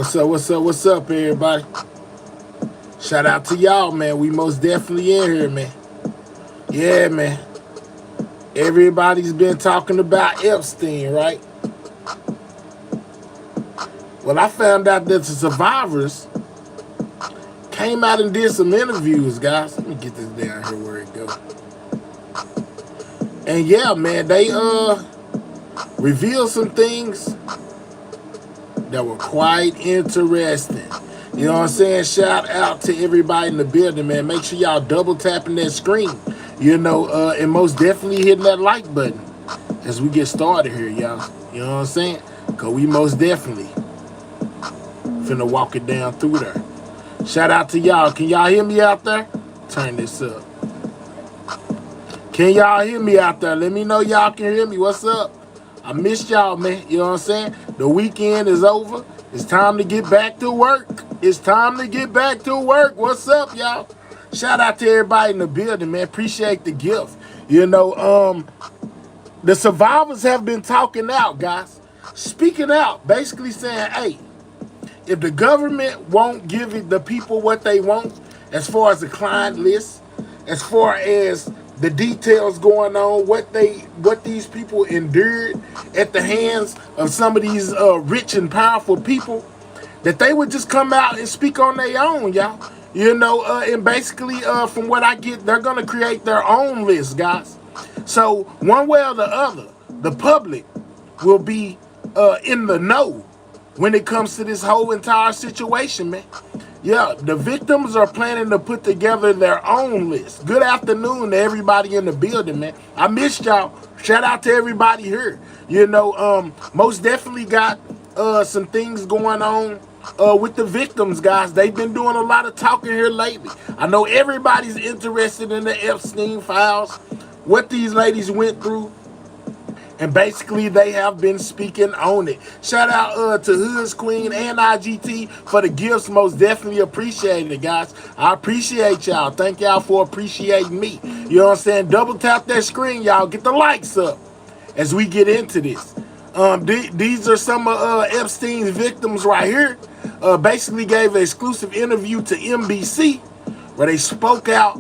What's up? What's up? What's up, everybody? Shout out to y'all, man. We most definitely in here, man. Yeah, man. Everybody's been talking about Epstein, right? Well, I found out that the survivors came out and did some interviews, guys. Let me get this down here where it goes. And yeah, man, they revealed some things that were quite interesting. You know what I'm saying? Shout out to everybody in the building, man. Make sure y'all double tapping that screen. And most definitely hitting that like button as we get started here, y'all. You know what I'm saying? Because we most definitely finna walk it down through there. Shout out to y'all. Can y'all hear me out there? Turn this up. Can y'all hear me out there? Let me know y'all can hear me. What's up? I missed y'all, man. You know what I'm saying? The weekend is over. It's time to get back to work. It's time to get back to work. What's up, y'all? Shout out to everybody in the building, man. Appreciate the gift. The survivors have been talking out, guys. Speaking out, basically saying, hey, if the government won't give the people what they want, as far as the client list, as far as the details going on, what these people endured at the hands of some of these rich and powerful people, that they would just come out and speak on their own, y'all. And basically, from what I get, they're gonna create their own list, guys. So one way or the other, the public will be in the know when it comes to this whole entire situation, man. Yeah, the victims are planning to put together their own list. Good afternoon to everybody in the building, man. I missed y'all. Shout out to everybody here. Most definitely got some things going on with the victims, guys. They've been doing a lot of talking here lately. I know everybody's interested in the Epstein files, what these ladies went through, and basically they have been speaking on it. Shout out to Hoods Queen and IGT for the gifts. Most definitely appreciate it, guys. I appreciate y'all. Thank y'all for appreciating me. You know what I'm saying? Double tap that screen, y'all. Get the likes up as we get into this. These are some of Epstein's victims right here. Basically gave an exclusive interview to NBC where they spoke out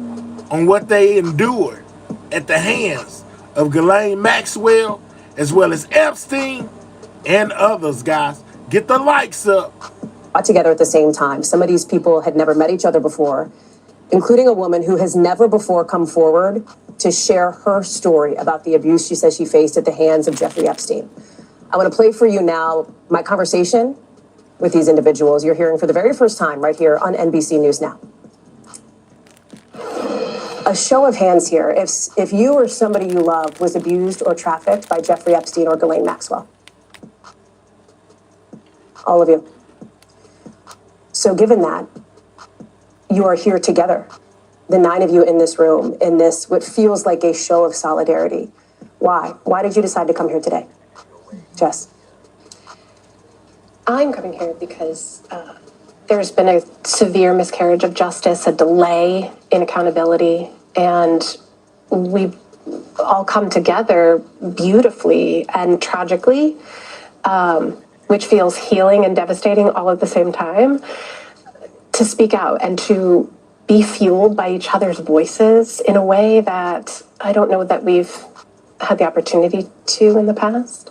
on what they endured at the hands of Ghislaine Maxwell, as well as Epstein and others, guys. Get the likes up. Together at the same time. Some of these people had never met each other before, including a woman who has never before come forward to share her story about the abuse she says she faced at the hands of Jeffrey Epstein. I want to play for you now my conversation with these individuals you're hearing for the very first time right here on NBC News Now. A show of hands here. If you or somebody you love was abused or trafficked by Jeffrey Epstein or Ghislaine Maxwell. All of you. So given that, you are here together. The 9 of you in this room, in this, what feels like a show of solidarity. Why? Why did you decide to come here today? Jess? I'm coming here because there's been a severe miscarriage of justice, a delay in accountability, and we've all come together beautifully and tragically, which feels healing and devastating all at the same time, to speak out and to be fueled by each other's voices in a way that I don't know that we've had the opportunity to in the past.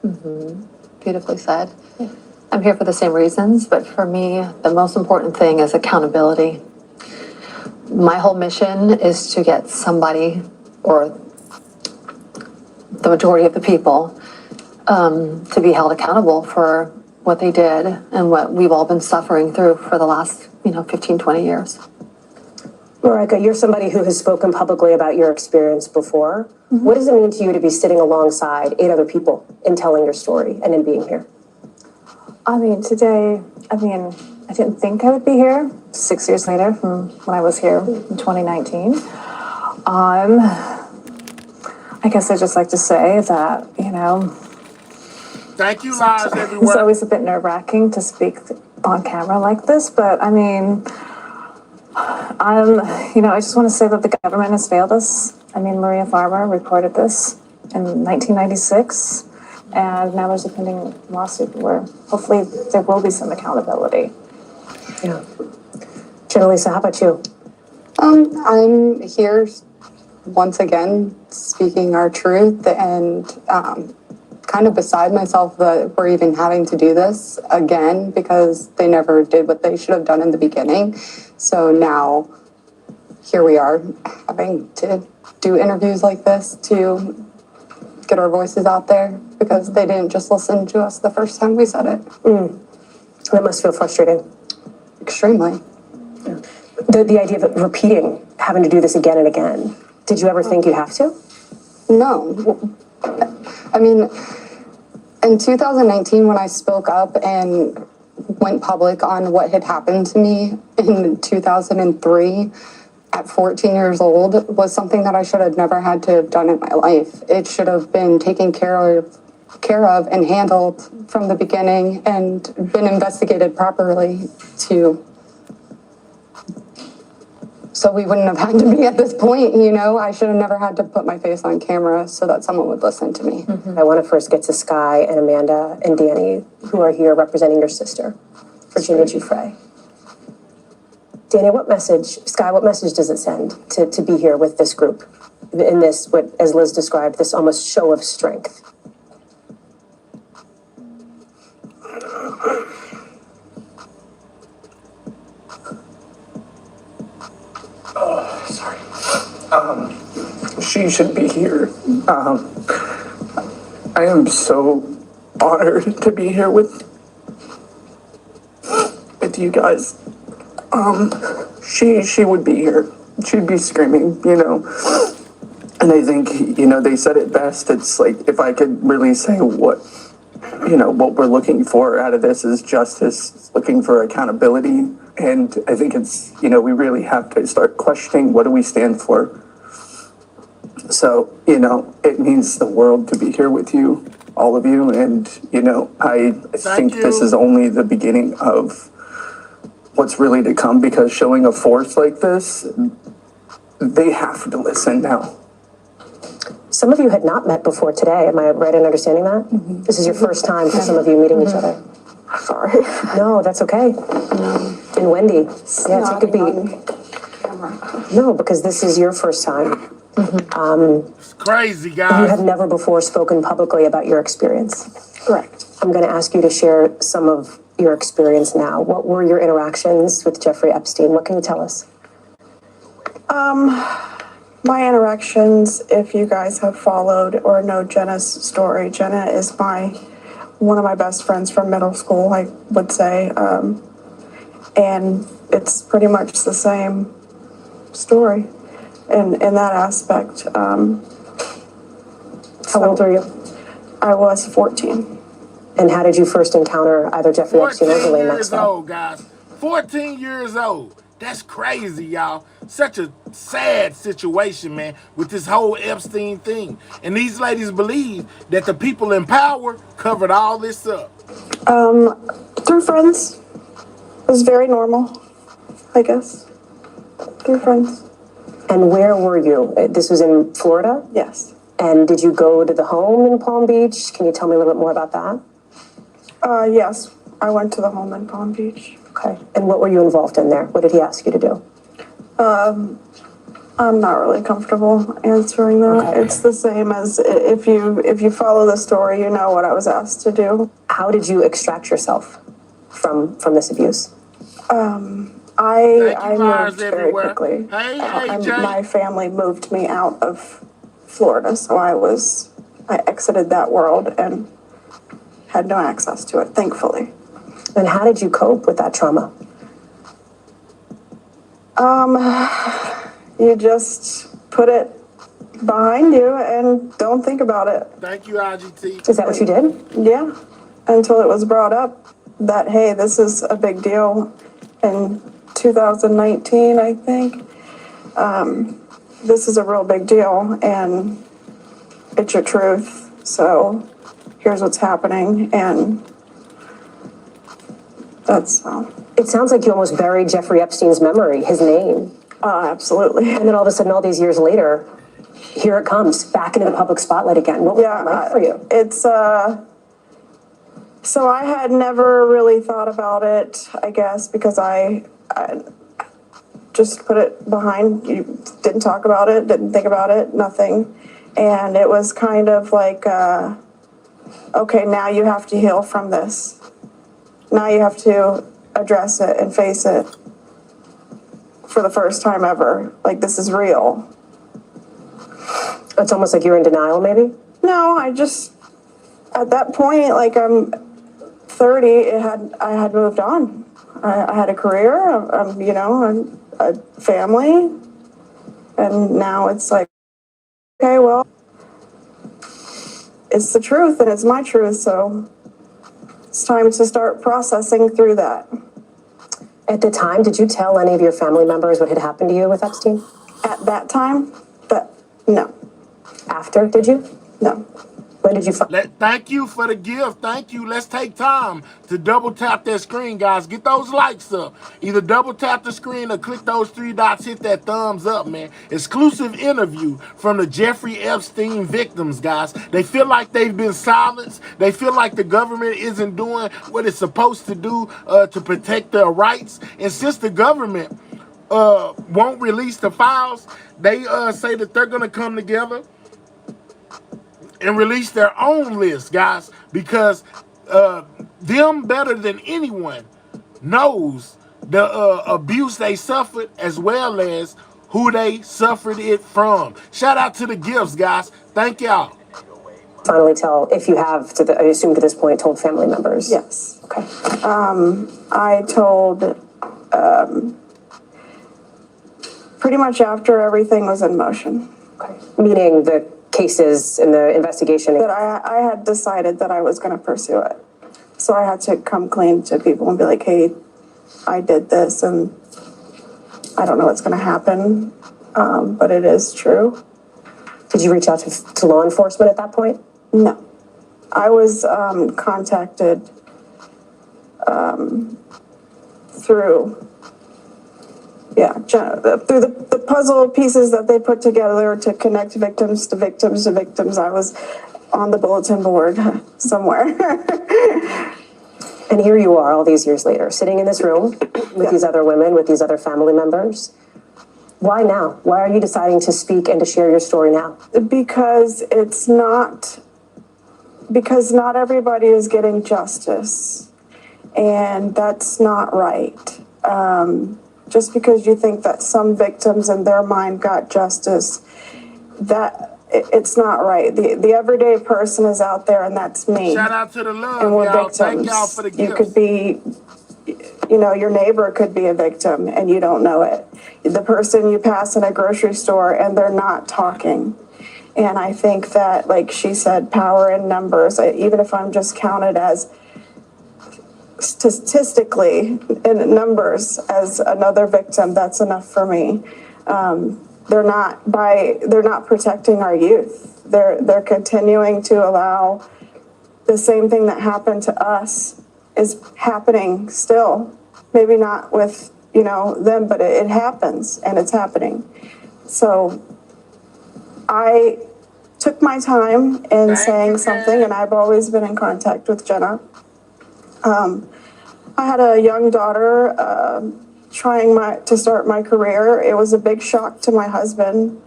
Mm-hmm. Beautifully said. I'm here for the same reasons, but for me, the most important thing is accountability. My whole mission is to get somebody, or the majority of the people, to be held accountable for what they did and what we've all been suffering through for the last, 15, 20 years. Marika, you're somebody who has spoken publicly about your experience before. Mm-hmm. What does it mean to you to be sitting alongside 8 other people in telling your story and in being here? Today, I didn't think I would be here 6 years later from when I was here in 2019. I guess I'd just like to say that, Thank you, Lars, everyone. It's always a bit nerve-wracking to speak on camera like this, but I just want to say that the government has failed us. Maria Farmer reported this in 1996. And now there's a pending lawsuit where hopefully there will be some accountability. Yeah. Jenna-Lisa, how about you? I'm here once again speaking our truth and kind of beside myself that we're even having to do this again because they never did what they should have done in the beginning. So now here we are having to do interviews like this to get our voices out there because they didn't just listen to us the first time we said it. That must feel frustrating. Extremely. The idea of repeating, having to do this again and again. Did you ever think you'd have to? No. I mean, in 2019, when I spoke up and went public on what had happened to me in 2003, at 14 years old, was something that I should have never had to have done in my life. It should have been taken care of and handled from the beginning and been investigated properly so we wouldn't have had to be at this point, you know? I should have never had to put my face on camera so that someone would listen to me. I want to first get to Sky and Amanda and Danny, who are here representing your sister, Virginia Giuffre. Danny, what message does it send to be here with this group in this, what, as Liz described, this almost show of strength? Sorry. She should be here. I am so honored to be here with you guys. She would be here. She'd be screaming, you know. And I think, you know, they said it best. It's like, if I could really say what we're looking for out of this is justice, looking for accountability. And I think it's, you know, we really have to start questioning what do we stand for. So, you know, it means the world to be here with you, all of you. And, you know, I think this is only the beginning of what's really to come, because showing a force like this, they have to listen now. Some of you had not met before today. Am I right in understanding that? Mm-hmm. This is your first time for some of you meeting each other. Sorry. No, that's okay. And Wendy, yeah, take a beat. No, because this is your first time. It's crazy, You guys. have never before spoken publicly about your experience. Correct. I'm going to ask you to share some of your experience now. What were your interactions with Jeffrey Epstein? What can you tell us? My interactions, if you guys have followed or know Jenna's story, Jenna is one of my best friends from middle school, I would say. And it's pretty much the same story in that aspect. How old are you? I was 14. And how did you first encounter either Jeffrey Epstein or 14 Ghislaine years Maxwell? old, guys. 14 years old. That's crazy, y'all. Such a sad situation, man, with this whole Epstein thing. And these ladies believe that the people in power covered all this up. Through friends. It was very normal, I guess. Through friends. And where were you? This was in Florida? Yes. And did you go to the home in Palm Beach? Can you tell me a little bit more about that? Yes. I went to the home in Palm Beach. Okay. And what were you involved in there? What did he ask you to do? I'm not really comfortable answering that. Okay. It's the same as if you follow the story, you know what I was asked to do. How did you extract yourself from this abuse? I Mars, moved very everywhere. quickly. Hey, Jay. My family moved me out of Florida, so I exited that world and had no access to it, thankfully. And how did you cope with that trauma? You just put it behind you and don't think about it. Thank you, IGT. Is that what you did? Yeah, until it was brought up that, hey, this is a big deal in 2019, I think. This is a real big deal and it's your truth. So here's what's happening, and that's It sounds like you almost buried Jeffrey Epstein's memory, his name. absolutely. And then all of a sudden, all these years later, here it comes, back into the public spotlight again. What was that like for you? It's, so I had never really thought about it, I guess, because I just put it behind, you didn't talk about it, didn't think about it, nothing. And it was kind of like, okay, now you have to heal from this. Now you have to address it and face it for the first time ever. Like, this is real. It's almost like you're in denial, maybe? No, I just, at that point, like, I'm 30, I had moved on. I had a career, you know, a family, and now it's like, okay, well, it's the truth and it's my truth, so it's time to start processing through that. At the time, did you tell any of your family members what had happened to you with Epstein? At that time, no. After, did you? No. When did you find? Thank you for the gift. Thank you. Let's take time to double tap that screen, guys. Get those likes up. Either double tap the screen or click those 3 dots. Hit that thumbs up, man. Exclusive interview from the Jeffrey Epstein victims, guys. They feel like they've been silenced. They feel like the government isn't doing what it's supposed to do to protect their rights. And since the government won't release the files, they say that they're going to come together and release their own list, guys, because them better than anyone knows the abuse they suffered as well as who they suffered it from. Shout out to the gifts, guys. Thank y'all. Finally tell, if you have, I assume to this point, told family members? Yes. Okay. I told, pretty much after everything was in motion. Okay. Meaning the cases and the investigation. That I had decided that I was going to pursue it. So I had to come clean to people and be like, hey, I did this and I don't know what's going to happen, but it is true. Did you reach out to law enforcement at that point? No. I was contacted through the puzzle pieces that they put together to connect victims to victims to victims. I was on the bulletin board somewhere. And here you are all these years later, sitting in this room with these other women, with these other family members. Why now? Why are you deciding to speak and to share your story now? Because not everybody is getting justice, and that's not right. Just because you think that some victims in their mind got justice, that it's not right. The everyday person is out there, and that's me. Shout out to the love, And we're y'all. victims. Thank y'all for the gifts. You could be, you know, your neighbor could be a victim and you don't know it. The person you pass in a grocery store and they're not talking. And I think that, like she said, power in numbers, even if I'm just counted as statistically in numbers as another victim, that's enough for me. They're not protecting our youth. They're continuing to allow the same thing that happened to us is happening still. Maybe not with, you know, them, but it happens and it's happening. So I took my time in saying something, and I've always been in contact with Jenna. I had a young daughter trying to start my career. It was a big shock to my husband.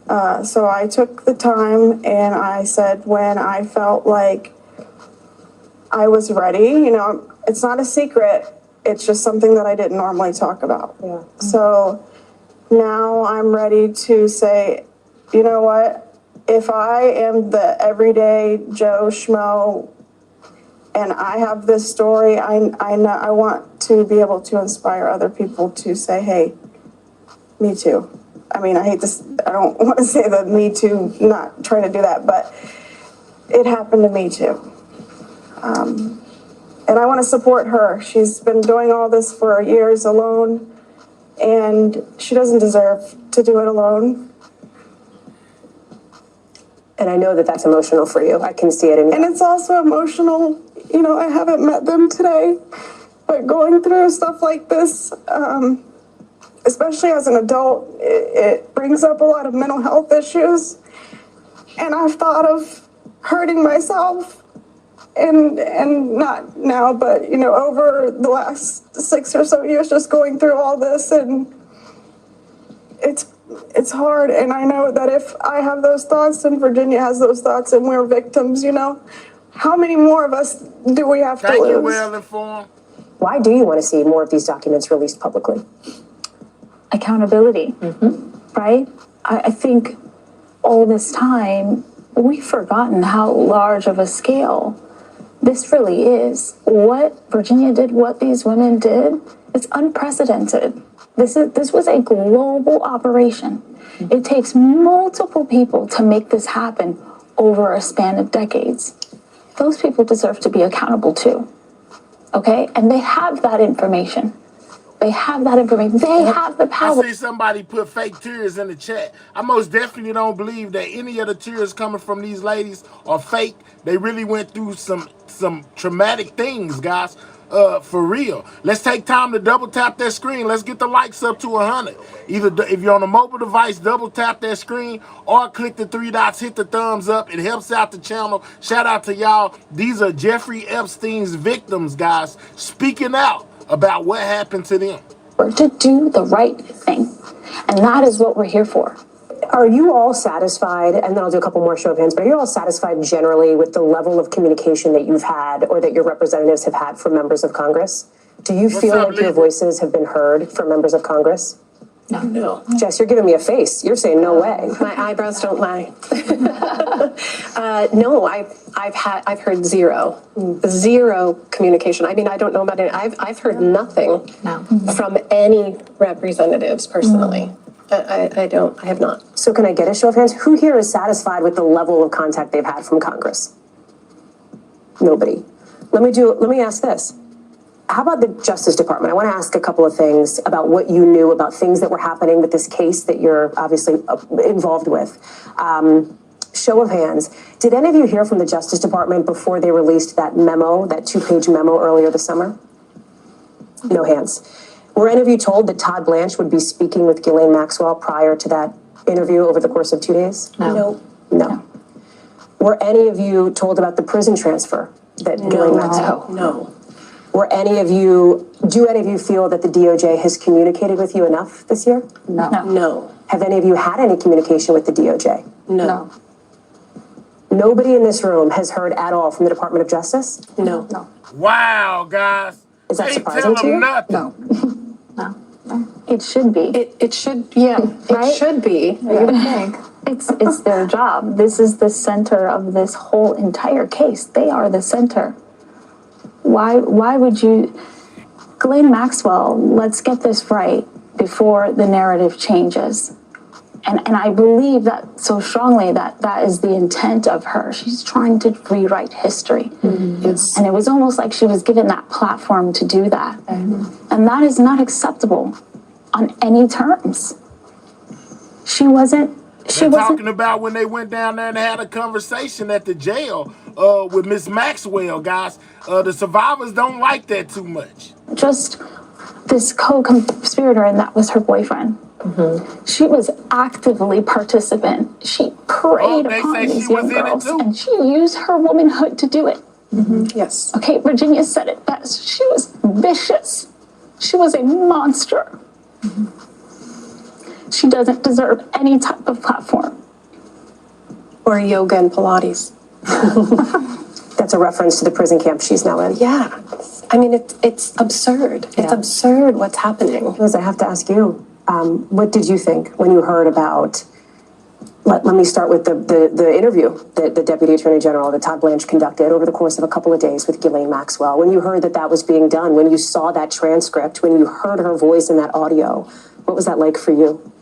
So I took the time and I said when I felt like I was ready, you know, it's not a secret. It's just something that I didn't normally talk about. Yeah. So now I'm ready to say, you know what? If I am the everyday Joe Schmo and I have this story, I know I want to be able to inspire other people to say, hey, me too. I mean, I hate this. I don't want to say the me too, not trying to do that, but it happened to me too. And I want to support her. She's been doing all this for years alone, and she doesn't deserve to do it alone. And I know that that's emotional for you. I can see it in you. And it's also emotional. You know, I haven't met them today, but going through stuff like this, especially as an adult, it brings up a lot of mental health issues. and I've thought of hurting myself, and not now, but you know, over the last 6 or so years, just going through all this, and it's hard. And I know that if I have those thoughts and Virginia has those thoughts and we're victims, you know, how many more of us do we have to Thank you, lose? well informed. Why do you want to see more of these documents released publicly? Accountability, right? I think all this time, we've forgotten how large of a scale this really is. What Virginia did, what these women did, it's unprecedented. This was a global operation. It takes multiple people to make this happen over a span of decades. Those people deserve to be accountable too. Okay? And they have that information. They have that information. They have the I power. see somebody put fake tears in the chat. I most definitely don't believe that any of the tears coming from these ladies are fake. They really went through some traumatic things, guys. For real. Let's take time to double tap that screen. Let's get the likes up to 100. Either if you're on a mobile device, double tap that screen or click the 3 dots, hit the thumbs up. It helps out the channel. Shout out to y'all. These are Jeffrey Epstein's victims, guys, speaking out about what happened to them. To do the right thing. And that is what we're here for. Are you all satisfied, and then I'll do a couple more show of hands, but are you all satisfied generally with the level of communication that you've had or that your representatives have had from members of Congress? Do you feel up, like your Lisa? voices have been heard from members of Congress? No. Jess, you're giving me a face. You're saying no way. My eyebrows don't lie. No, I've heard zero communication. I mean, I don't know about it. I've heard nothing from any representatives personally. I have not. So can I get a show of hands? Who here is satisfied with the level of contact they've had from Congress? Nobody. Let me ask this. How about the Justice Department? I want to ask a couple of things about what you knew about things that were happening with this case that you're obviously involved with. Show of hands. Did any of you hear from the Justice Department before they released that memo, that 2-page memo earlier this summer? No hands. Were any of you told that Todd Blanche would be speaking with Ghislaine Maxwell prior to that interview over the course of 2 days? No. No. Were any of you told about the prison transfer that Ghislaine Maxwell? No. Do any of you feel that the DOJ has communicated with you enough this year? No. Have any of you had any communication with the DOJ? No. Nobody in this room has heard at all from the Department of Justice? No. Wow, guys. Is that Ain't surprising tell to them you? nothing. It should be. It should, yeah, Right? it should be. You would think. It's their job. This is the center of this whole entire case. They are the center. Why would you, Ghislaine Maxwell, let's get this right before the narrative changes. And I believe that so strongly that is the intent of her. She's trying to rewrite history. Yes. And it was almost like she was given that platform to do that. And that is not acceptable on any terms. She wasn't Talking about when they went down there and had a conversation at the jail with Miss Maxwell, guys. The survivors don't like that too much. just this co-conspirator, and that was her boyfriend. She was actively participant. She preyed they upon say these she was young in it girls, too. and she used her womanhood to do it. Yes. Okay, Virginia said it best. She was vicious. She was a monster. She doesn't deserve any type of platform. Or yoga and Pilates. That's a reference to the prison camp she's now in. Yeah. I mean, it's absurd. It's Yeah. absurd what's happening. Liz, I have to ask you, what did you think when you heard about, let me start with the interview that the Deputy Attorney General, that Todd Blanche, conducted over the course of a couple of days with Ghislaine Maxwell. When you heard that that was being done, when you saw that transcript, when you heard her voice in that audio, what was that like for you?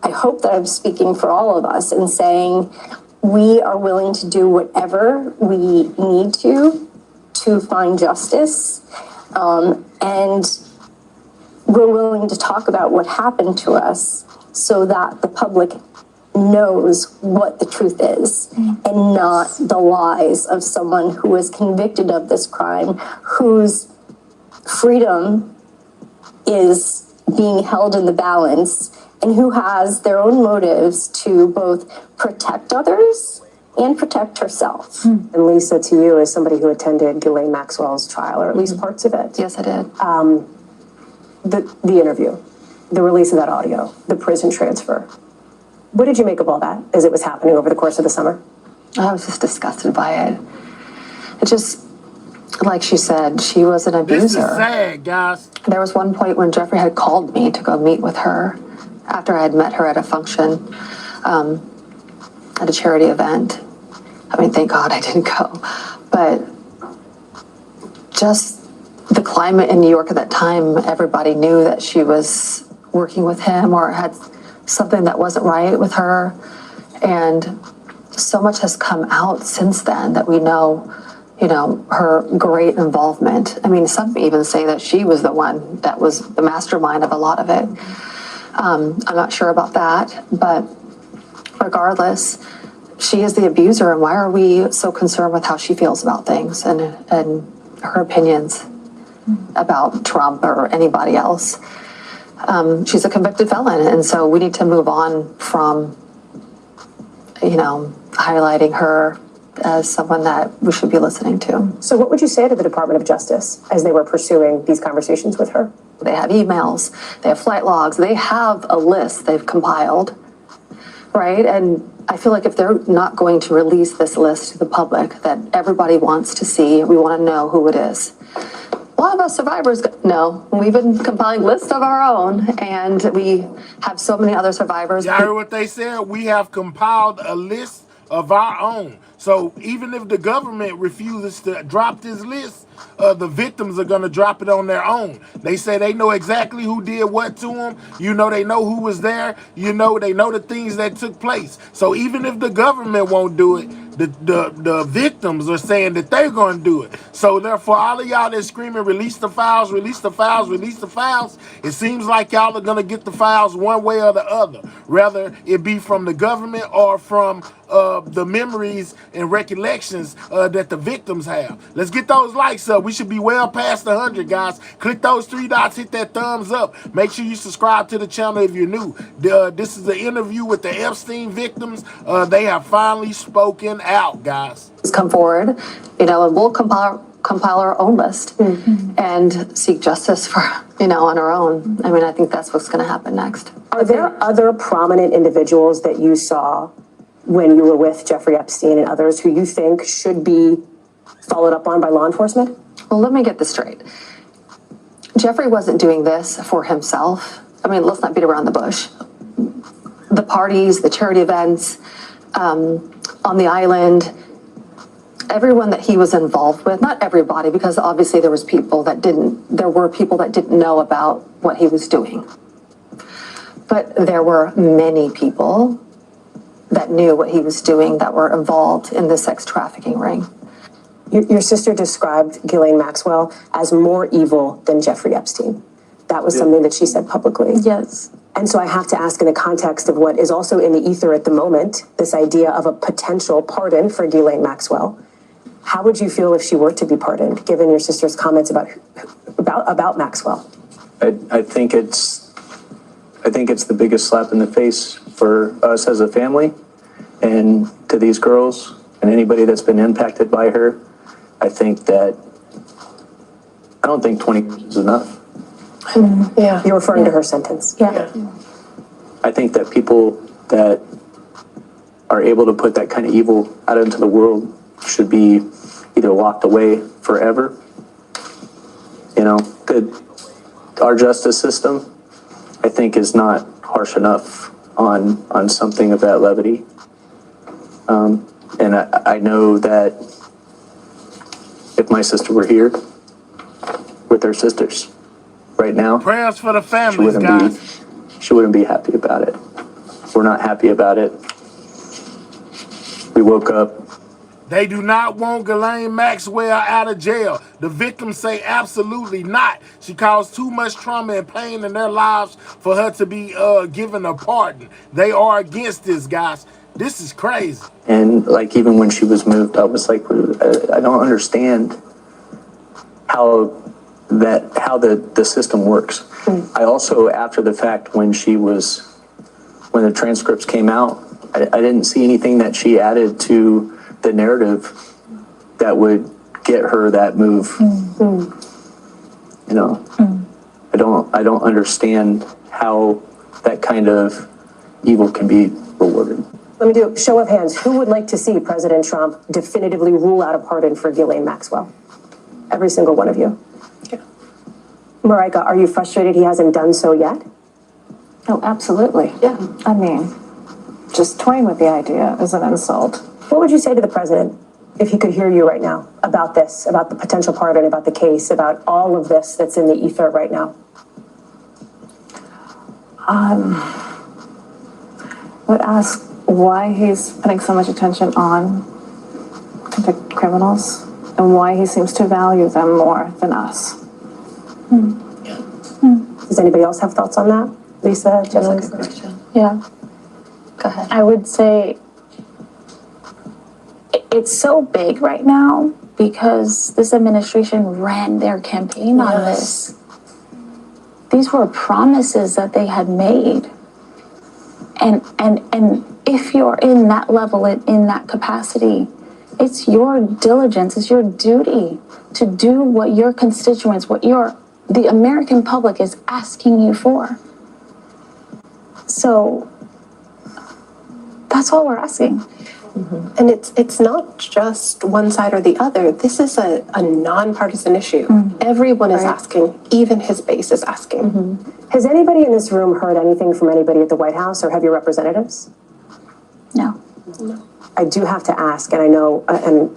I hope that I'm speaking for all of us in saying we are willing to do whatever we need to find justice. And we're willing to talk about what happened to us so that the public knows what the truth is and not the lies of someone who was convicted of this crime, whose freedom is being held in the balance and who has their own motives to both protect others and protect herself. And Lisa, to you, as somebody who attended Ghislaine Maxwell's trial, or at least parts of it, Yes, I did. the interview, the release of that audio, the prison transfer. What did you make of all that as it was happening over the course of the summer? I was just disgusted by it. It just, like she said, she was an This is abuser. sad, guys. There was one point when Jeffrey had called me to go meet with her after I had met her at a function, at a charity event. I mean, thank God I didn't go. But just the climate in New York at that time, everybody knew that she was working with him or had something that wasn't right with her. And so much has come out since then that we know, her great involvement. I mean, some even say that she was the one that was the mastermind of a lot of it. I'm not sure about that, but regardless, she is the abuser, and why are we so concerned with how she feels about things and her opinions about Trump or anybody else? She's a convicted felon, and so we need to move on from, highlighting her as someone that we should be listening to. So what would you say to the Department of Justice as they were pursuing these conversations with her? They have emails, they have flight logs, they have a list they've compiled, right? And I feel like if they're not going to release this list to the public that everybody wants to see, we want to know who it is. A lot of us survivors, no, we've been compiling lists of our own, and we have so many other survivors. Y'all heard what they said? We have compiled a list of our own. So even if the government refuses to drop this list, the victims are going to drop it on their own. They say they know exactly who did what to them. They know who was there. They know the things that took place. So even if the government won't do it, the victims are saying that they're going to do it. So therefore, all of y'all that's screaming, release the files, release the files, release the files, it seems like y'all are going to get the files one way or the other, whether it be from the government or from the memories and recollections that the victims have. Let's get those likes up. We should be well past 100, guys. Click those 3 dots, hit that thumbs up. Make sure you subscribe to the channel if you're new. This is an interview with the Epstein victims. They have finally spoken out, guys. Come forward, and we'll compile our own list and seek justice for, on our own. I mean, I think that's what's going to happen next. Are there other prominent individuals that you saw when you were with Jeffrey Epstein and others who you think should be followed up on by law enforcement? Well, let me get this straight. Jeffrey wasn't doing this for himself. I mean, let's not beat around the bush. The parties, the charity events, on the island, everyone that he was involved with, not everybody, because obviously there were people that didn't know about what he was doing. But there were many people that knew what he was doing that were involved in the sex trafficking ring. Your sister described Ghislaine Maxwell as more evil than Jeffrey Epstein. That was something that she said publicly. Yes. And so I have to ask, in the context of what is also in the ether at the moment, this idea of a potential pardon for Ghislaine Maxwell, how would you feel if she were to be pardoned, given your sister's comments about Maxwell? I think it's the biggest slap in the face for us as a family and to these girls and anybody that's been impacted by her. I don't think 20 years is enough. Yeah. You're referring to her sentence. Yeah. I think that people that are able to put that kind of evil out into the world should be either locked away forever. Our justice system, I think, is not harsh enough on something of that levity. And I know that if my sister were here with her sisters right now, Prayers for the families, guys. she wouldn't be happy about it. We're not happy about it. We woke up. They do not want Ghislaine Maxwell out of jail. The victims say absolutely not. She caused too much trauma and pain in their lives for her to be given a pardon. They are against this, guys. This is crazy. And even when she was moved, I was like, I don't understand how the system works. I also, after the fact, when she was when the transcripts came out, I didn't see anything that she added to the narrative that would get her that move. You know, I don't understand how that kind of evil can be rewarded. Let me do a show of hands. Who would like to see President Trump definitively rule out a pardon for Ghislaine Maxwell? Every single one of you. Yeah. Marika, are you frustrated he hasn't done so yet? Oh, absolutely. Yeah. I mean, just toying with the idea is an insult. What would you say to the president if he could hear you right now about this, about the potential pardon, about the case, about all of this that's in the ether right now? Would ask why he's putting so much attention on convicted criminals and why he seems to value them more than us. Does anybody else have thoughts on that? Lisa, Jenna? That's a good question. Yeah. Go ahead. I would say it's so big right now because this administration ran their campaign on this. These were promises that they had made. And if you're in that level, in that capacity, it's your diligence, it's your duty to do what your constituents, the American public is asking you for. So that's all we're asking. And it's not just one side or the other. This is a nonpartisan issue. Everyone is asking, even his base is asking. Has anybody in this room heard anything from anybody at the White House or have your representatives? No. I do have to ask, and I know, and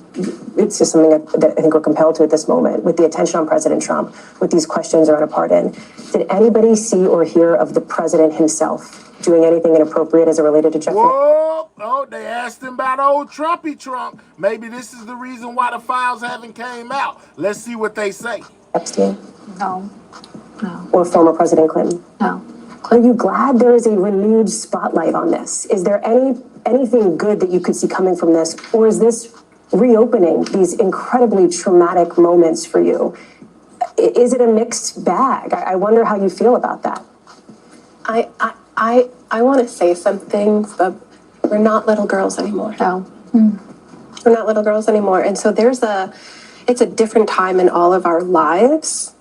it's just something that I think we're compelled to at this moment, with the attention on President Trump, with these questions around a pardon. Did anybody see or hear of the president himself doing anything inappropriate as it related to Jeffrey? Whoa! Oh, they asked him about old Trumpy Trump. Maybe this is the reason why the files haven't came out. Let's see what they say. Epstein No. No. or former President Clinton? No. Are you glad there is a renewed spotlight on this? Is there anything good that you could see coming from this? Or is this reopening these incredibly traumatic moments for you? Is it a mixed bag? I wonder how you feel about that. I want to say something, but we're not little girls anymore. No. We're not little girls anymore. And so it's a different time in all of our lives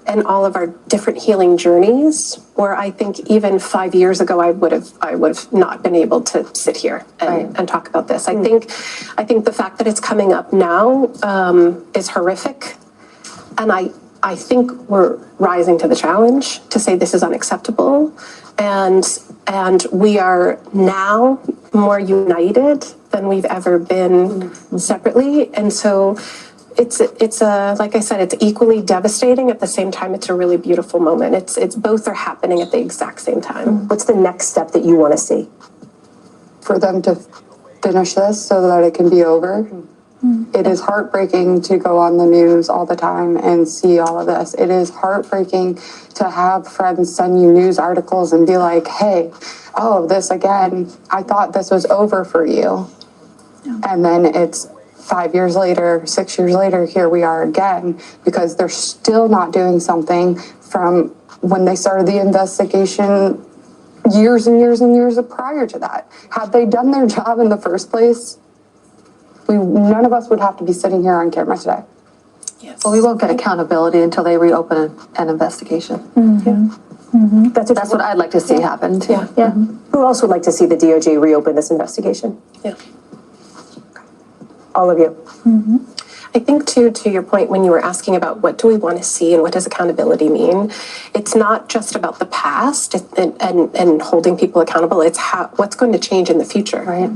and all of our different healing journeys, where I think even 5 years ago, I would have not been able to sit here and talk about this. I think the fact that it's coming up now is horrific. And I think we're rising to the challenge to say this is unacceptable. And we are now more united than we've ever been separately. And so it's like I said, it's equally devastating. At the same time, it's a really beautiful moment. It's both are happening at the exact same time. What's the next step that you want to see? For them to finish this so that it can be over. It is heartbreaking to go on the news all the time and see all of this. It is heartbreaking to have friends send you news articles and be like, hey, oh, this again, I thought this was over for you. And then it's 5 years later, 6 years later, here we are again, because they're still not doing something from when they started the investigation years and years and years prior to that. Had they done their job in the first place, none of us would have to be sitting here on camera today. Yes. Well, we won't get accountability until they reopen an investigation. That's what I'd like to see happen too. Yeah. Who else would like to see the DOJ reopen this investigation? Yeah. All of you. I think too, to your point, when you were asking about what do we want to see and what does accountability mean, it's not just about the past and holding people accountable. It's what's going to change in the future. Right.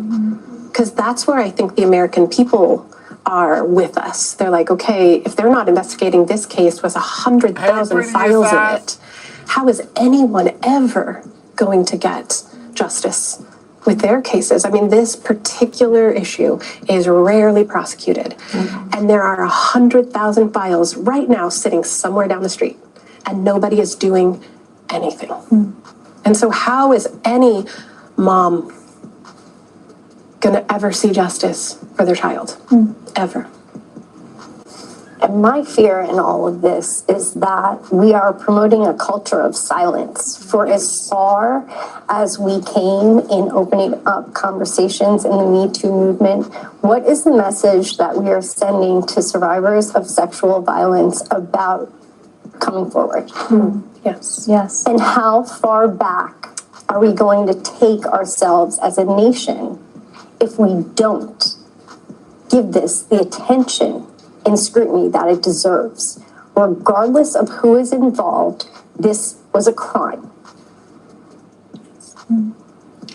Because that's where I think the American people are with us. They're like, okay, if they're not investigating this case with 100,000 files in it, how is anyone ever going to get justice with their cases? I mean, this particular issue is rarely prosecuted. And there are 100,000 files right now sitting somewhere down the street, and nobody is doing anything. And so how is any mom going to ever see justice for their child? Ever. And my fear in all of this is that we are promoting a culture of silence. For as far as we came in opening up conversations in the Me Too movement, what is the message that we are sending to survivors of sexual violence about coming forward? Yes. Yes. And how far back are we going to take ourselves as a nation if we don't give this the attention and scrutiny that it deserves? Regardless of who is involved, this was a crime.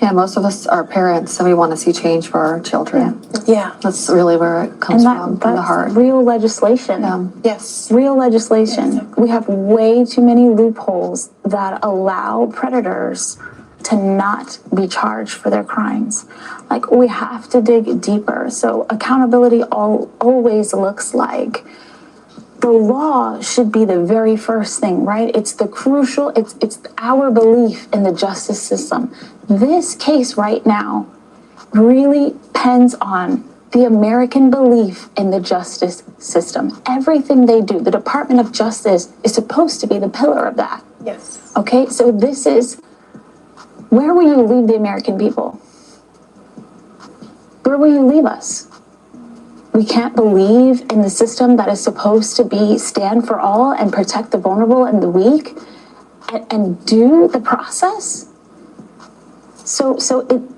Yeah, most of us are parents and we want to see change for our children. Yeah. That's really where it comes from the That's heart. real legislation. Yes. Real legislation. We have way too many loopholes that allow predators to not be charged for their crimes. Like, we have to dig deeper. So accountability always looks like the law should be the very first thing, right? It's the crucial, it's our belief in the justice system. This case right now really depends on the American belief in the justice system. Everything they do, the Department of Justice is supposed to be the pillar of that. Yes. Okay, so this is, where will you leave the American people? Where will you leave us? We can't believe in the system that is supposed to be stand for all and protect the vulnerable and the weak and do the process. So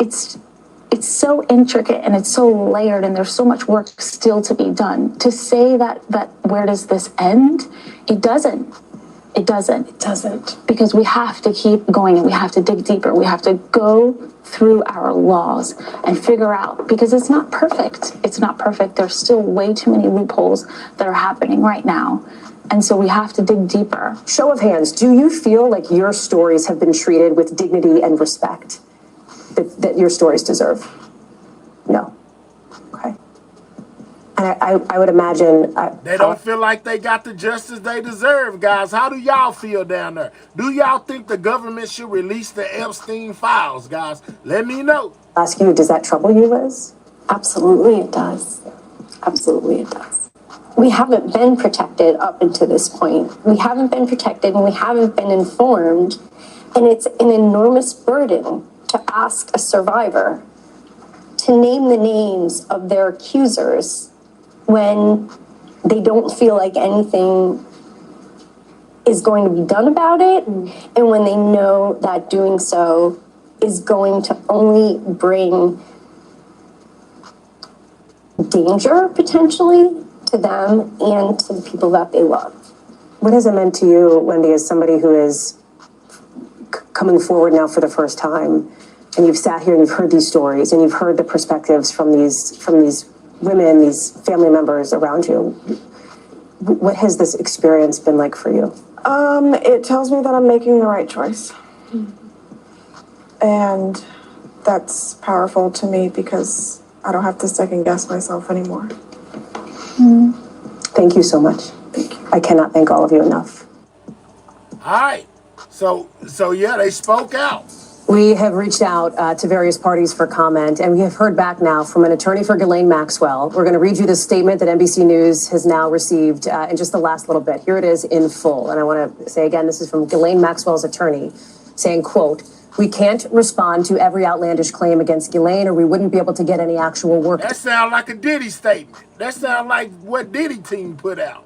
it's so intricate and it's so layered and there's so much work still to be done. To say that where does this end? It doesn't. It doesn't. It doesn't. Because we have to keep going and we have to dig deeper. We have to go through our laws and figure out, because it's not perfect. It's not perfect. There's still way too many loopholes that are happening right now. And so we have to dig deeper. Show of hands, do you feel like your stories have been treated with dignity and respect that your stories deserve? No. Okay. And I would imagine... They don't feel like they got the justice they deserve, guys. How do y'all feel down there? Do y'all think the government should release the Epstein files, guys? Let me know. Ask you, does that trouble you, Liz? Absolutely it does. Absolutely it does. We haven't been protected up until this point. We haven't been protected and we haven't been informed. And it's an enormous burden to ask a survivor to name the names of their accusers when they don't feel like anything is going to be done about it, and when they know that doing so is going to only bring danger, potentially, to them and to the people that they love. What has it meant to you, Wendy, as somebody who is coming forward now for the first time, and you've sat here and you've heard these stories, and you've heard the perspectives from these women, these family members around you? What has this experience been like for you? It tells me that I'm making the right choice. And that's powerful to me because I don't have to second guess myself anymore. Thank you so much. Thank you. I cannot thank all of you enough. All right. So yeah, they spoke out. We have reached out to various parties for comment, and we have heard back now from an attorney for Ghislaine Maxwell. We're going to read you the statement that NBC News has now received in just the last little bit. Here it is in full. And I want to say again, this is from Ghislaine Maxwell's attorney saying, quote, "We can't respond to every outlandish claim against Ghislaine or we wouldn't be able to get any actual work." That sounds like a Diddy statement. That sounds like what Diddy team put out.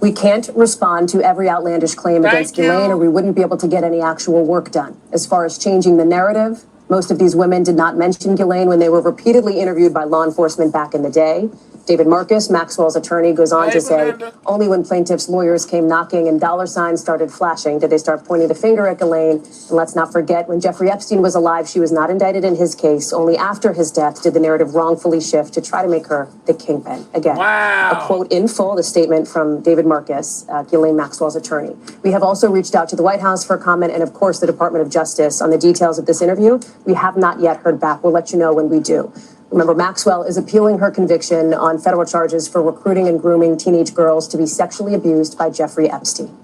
"We can't respond to every outlandish claim against Ghislaine or we wouldn't be able to get any actual work done. As far as changing the narrative, most of these women did not mention Ghislaine when they were repeatedly interviewed by law enforcement back in the day." David Marcus, Maxwell's attorney, goes on to say, only when plaintiffs' lawyers came knocking and dollar signs started flashing did they start pointing the finger at Ghislaine. And let's not forget, when Jeffrey Epstein was alive, she was not indicted in his case. Only after his death did the narrative wrongfully shift to try to make her the kingpin. Again, a quote in full, the statement from David Marcus, Ghislaine Maxwell's attorney. We have also reached out to the White House for comment and, of course, the Department of Justice on the details of this interview. We have not yet heard back. We'll let you know when we do. Remember, Maxwell is appealing her conviction on federal charges for recruiting and grooming teenage girls to be sexually abused by Jeffrey Epstein.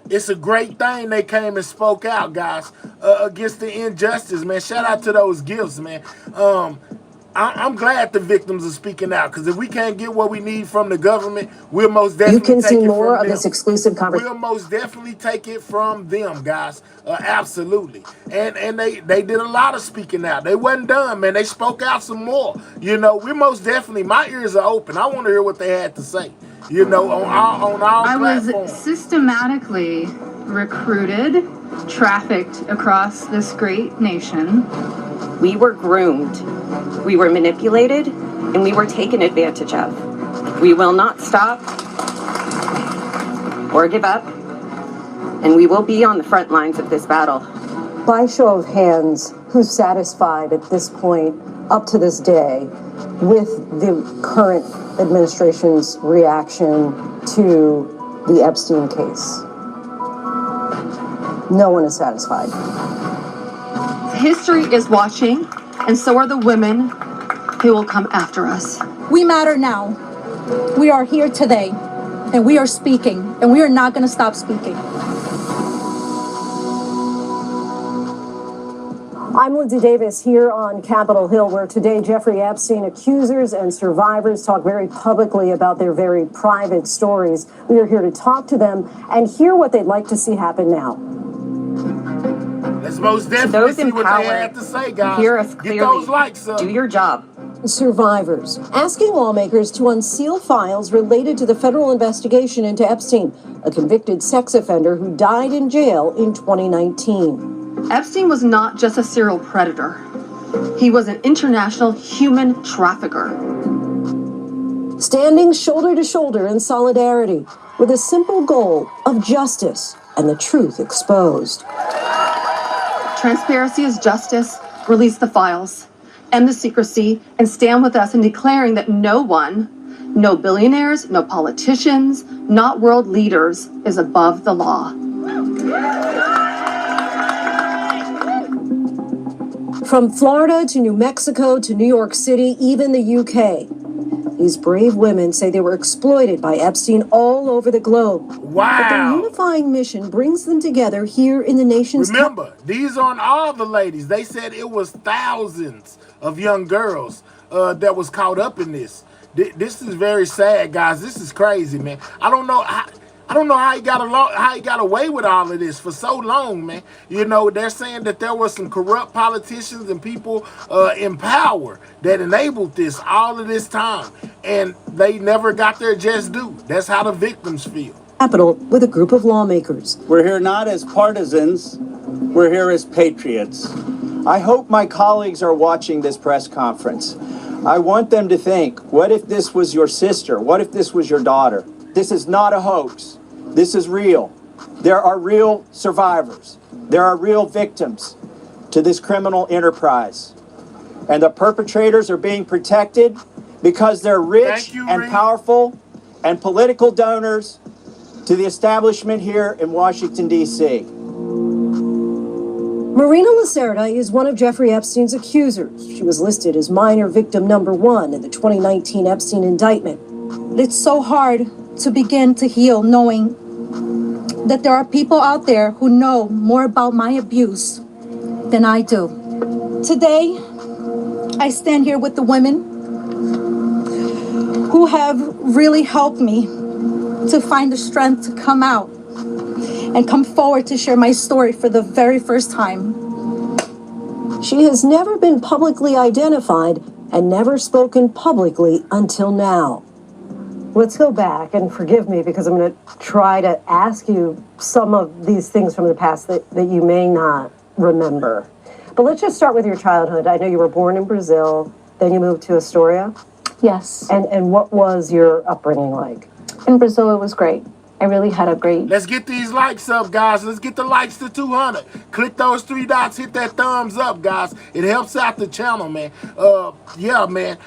It's a great thing they came and spoke out, guys, against the injustice, man. Shout out to those gifts, man. I'm glad the victims are speaking out, because if we can't get what we need from the government, we'll most You definitely can take see it more from of them. this exclusive conversation. We'll most definitely take it from them, guys. Absolutely. And they did a lot of speaking out. They wasn't done, man. They spoke out some more. You know, we most definitely, my ears are open. I want to hear what they had to say. You know, on our I was platforms. systematically recruited, trafficked across this great nation. We were groomed, we were manipulated, and we were taken advantage of. We will not stop or give up, and we will be on the front lines of this battle. By show of hands, who's satisfied at this point, up to this day, with the current administration's reaction to the Epstein case? No one is satisfied. History is watching, and so are the women who will come after us. We matter now. We are here today, and we are speaking, and we are not going to stop speaking. I'm Lindsay Davis here on Capitol Hill, where today Jeffrey Epstein accusers and survivors talk very publicly about their very private stories. We are here to talk to them and hear what they'd like to see happen now. Let's most definitely see what they had to say, guys. Hear us Get clearly. those likes up. Do your job. Survivors asking lawmakers to unseal files related to the federal investigation into Epstein, a convicted sex offender who died in jail in 2019. Epstein was not just a serial predator. He was an international human trafficker. Standing shoulder to shoulder in solidarity with a simple goal of justice and the truth exposed. Transparency is justice. Release the files, end the secrecy, and stand with us in declaring that no one, no billionaires, no politicians, not world leaders, is above the law. From Florida to New Mexico to New York City, even the UK. These brave women say they were exploited by Epstein all over the globe. Wow. But their unifying mission brings them together here in the nation's Remember, these aren't all the ladies. They said it was thousands of young girls that was caught up in this. This is very sad, guys. This is crazy, man. I don't know how he got away with all of this for so long, man. You know, they're saying that there were some corrupt politicians and people in power that enabled this all of this time, and they never got their just due. That's how the victims feel. Capitol with a group of lawmakers. We're here not as partisans, we're here as patriots. I hope my colleagues are watching this press conference. I want them to think, what if this was your sister? What if this was your daughter? This is not a hoax. This is real. There are real survivors. There are real victims to this criminal enterprise. And the perpetrators are being protected because they're rich and powerful and political donors to the establishment here in Washington, D.C. Marina Lacerda is one of Jeffrey Epstein's accusers. She was listed as minor victim number 1 in the 2019 Epstein indictment. It's so hard to begin to heal knowing that there are people out there who know more about my abuse than I do. Today, I stand here with the women who have really helped me to find the strength to come out and come forward to share my story for the very first time. She has never been publicly identified and never spoken publicly until now. Let's go back, and forgive me because I'm going to try to ask you some of these things from the past that you may not remember. But let's just start with your childhood. I know you were born in Brazil, then you moved to Astoria. Yes. And what was your upbringing like? In Brazil, it was great. I really had a great... Let's get these likes up, guys. Let's get the likes to 200. Click those 3 dots. Hit that thumbs up, guys. It helps out the channel, man. Yeah, man.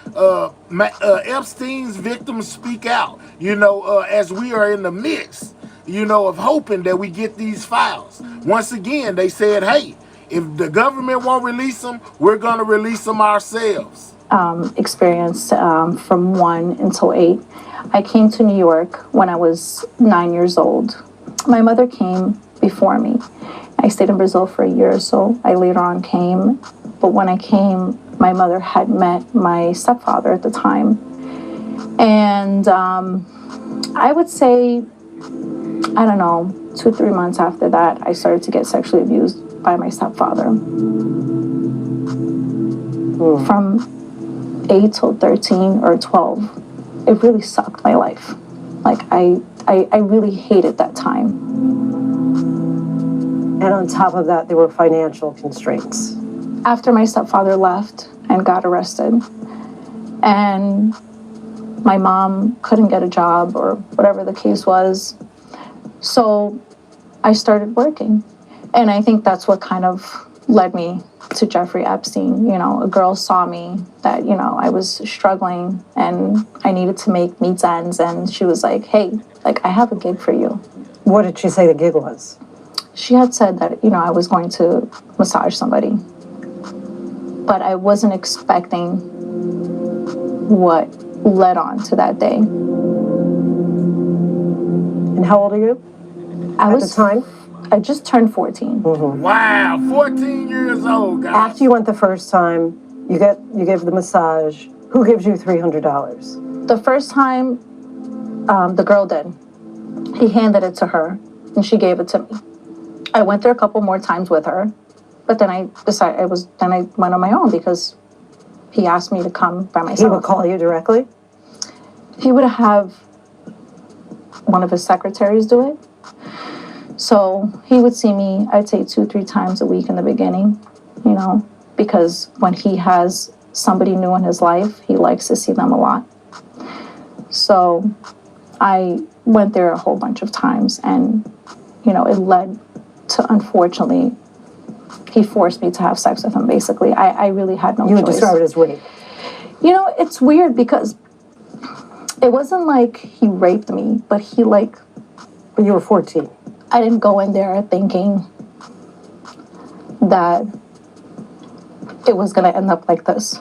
Epstein's victims speak out, you know, as we are in the midst, you know, of hoping that we get these files. Once again, they said, hey, if the government won't release them, we're going to release them ourselves. Experience from 1 until 8. I came to New York when I was 9 years old. My mother came before me. I stayed in Brazil for a year or so. I later on came, but when I came, my mother had met my stepfather at the time. And I would say, I don't know, 2-3 months after that, I started to get sexually abused by my stepfather. From 8 till 13 or 12, it really sucked my life. Like, I really hated that time. And on top of that, there were financial constraints. After my stepfather left and got arrested, and my mom couldn't get a job or whatever the case was, so I started working. And I think that's what kind of led me to Jeffrey Epstein. You know, a girl saw me that, you know, I was struggling and I needed to make meets ends. And she was like, hey, like, I have a gig for you. What did she say the gig was? She had said that, you know, I was going to massage somebody. But I wasn't expecting what led on to that day. And how old are you? At the time? I just turned 14. Wow, 14 years old, guys. After you went the first time, you give the massage. Who gives you $300? The first time, the girl did. He handed it to her, and she gave it to me. I went there a couple more times with her, but then I decided I went on my own because he asked me to come by myself. He would call you directly? He would have one of his secretaries do it. So he would see me, I'd say 2-3 times a week in the beginning, you know, because when he has somebody new in his life, he likes to see them a lot. So I went there a whole bunch of times, and, you know, it led to, unfortunately, he forced me to have sex with him, basically. I really had no choice. You would describe it as rape. You know, it's weird because it wasn't like he raped me, but he like... But you were 14. I didn't go in there thinking that it was going to end up like this.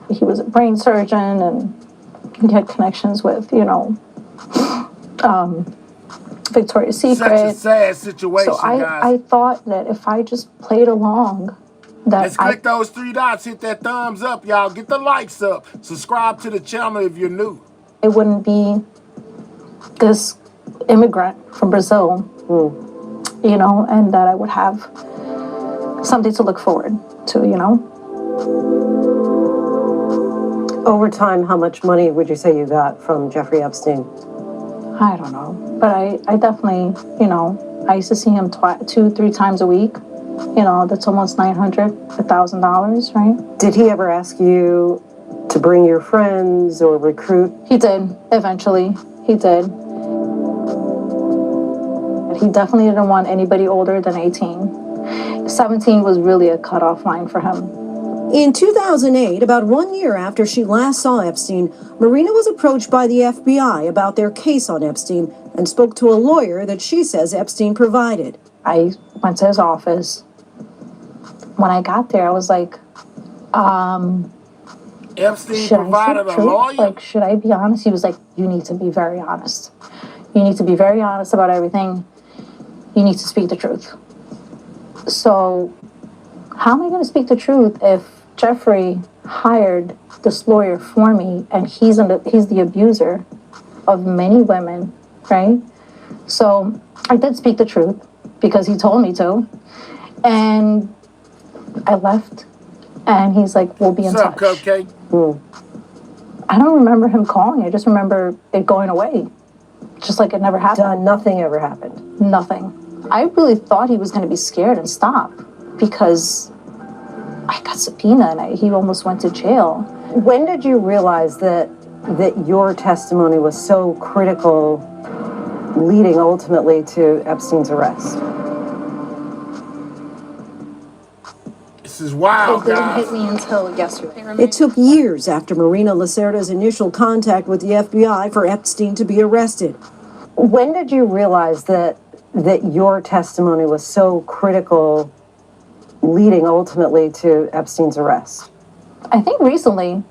He was a brain surgeon, and he had connections with, you know, Victoria's Secret. Such a sad situation, so guys. I thought that if I just played along, that Let's click those 3 dots, hit that thumbs up, y'all. Get the likes up. Subscribe to the channel if you're new. It wouldn't be this immigrant from Brazil, you know, and that I would have something to look forward to, you know. Over time, how much money would you say you got from Jeffrey Epstein? I don't know, but I definitely, you know, I used to see him 2-3 times a week. You know, that's almost $1,000, right? Did he ever ask you to bring your friends or recruit? He did, eventually. He did. He definitely didn't want anybody older than 18. 17 was really a cutoff line for him. In 2008, about 1 year after she last saw Epstein, Marina was approached by the FBI about their case on Epstein and spoke to a lawyer that she says Epstein provided. I went to his office. When I got there, I was like, Epstein should provided I a lawyer? Like, should I be honest? He was like, you need to be very honest. You need to be very honest about everything. You need to speak the truth. So how am I going to speak the truth if Jeffrey hired this lawyer for me and he's the abuser of many women, right? So I did speak the truth because he told me to. And I left, and he's like, we'll be in touch. What's up, Cupcake? I don't remember him calling. I just remember it going away. Just like it never happened. Nothing ever happened. Nothing. I really thought he was going to be scared and stop because I got subpoenaed and he almost went to jail. When did you realize that your testimony was so critical, leading ultimately to Epstein's arrest? This is wild, It didn't guys. hit me until yesterday. It took years after Marina Lacerda's initial contact with the FBI for Epstein to be arrested. When did you realize that your testimony was so critical, leading ultimately to Epstein's arrest? I think recently,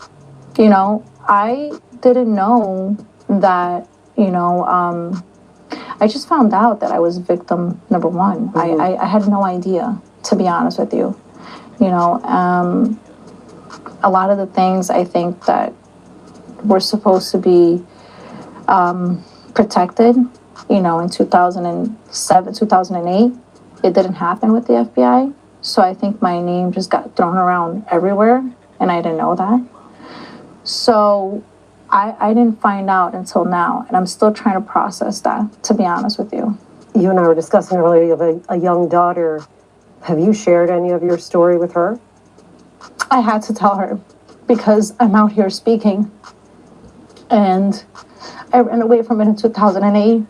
you know, I didn't know that, you know, I just found out that I was victim number one. I had no idea, to be honest with you. You know, a lot of the things I think that were supposed to be protected, you know, in 2007, 2008, it didn't happen with the FBI. So I think my name just got thrown around everywhere, and I didn't know that. So I didn't find out until now, and I'm still trying to process that, to be honest with you. You and I were discussing earlier, you have a young daughter. Have you shared any of your story with her? I had to tell her because I'm out here speaking, and I ran away from it in 2008.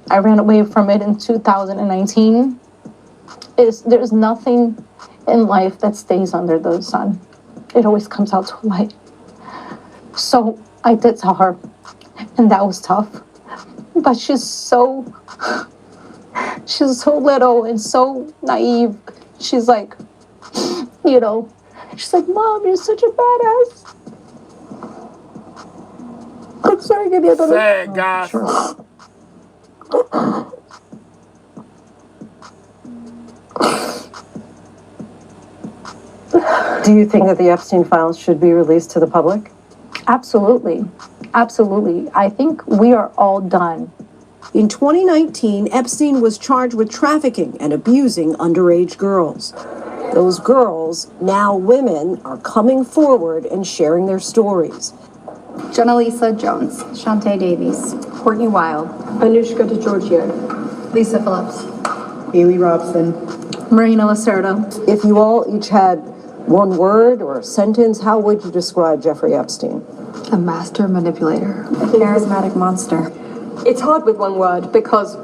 I ran away from it in 2019. There's nothing in life that stays under the sun. It always comes out to light. So I did tell her, and that was tough. But she's so little and so naive. She's like, you know, she's like, Mom, you're such a badass. I'm sorry, give me another. Sad, guys. Sure. Do you think that the Epstein files should be released to the public? Absolutely. Absolutely. I think we are all done. In 2019, Epstein was charged with trafficking and abusing underage girls. Those girls, now women, are coming forward and sharing their stories. Jonalisa Jones, Shantae Davies, Courtney Wild, Anushka DeGiorgio, Lisa Phillips, Haley Robson, Marina Lacerda. If you all each had one word or a sentence, how would you describe Jeffrey Epstein? a master manipulator. a charismatic monster. It's hard with one word because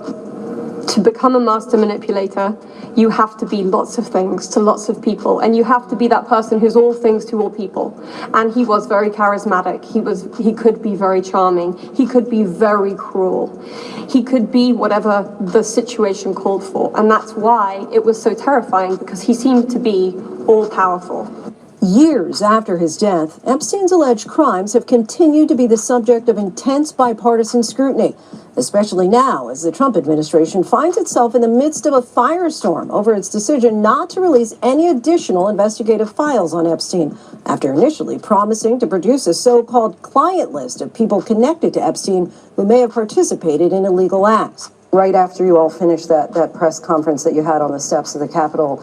to become a master manipulator, you have to be lots of things to lots of people, and you have to be that person who's all things to all people. And he was very charismatic. He could be very charming. He could be very cruel. He could be whatever the situation called for. And that's why it was so terrifying, because he seemed to be all powerful. Years after his death, Epstein's alleged crimes have continued to be the subject of intense bipartisan scrutiny, especially now as the Trump administration finds itself in the midst of a firestorm over its decision not to release any additional investigative files on Epstein, after initially promising to produce a so-called client list of people connected to Epstein who may have participated in illegal acts. Right after you all finished that press conference that you had on the steps of the Capitol,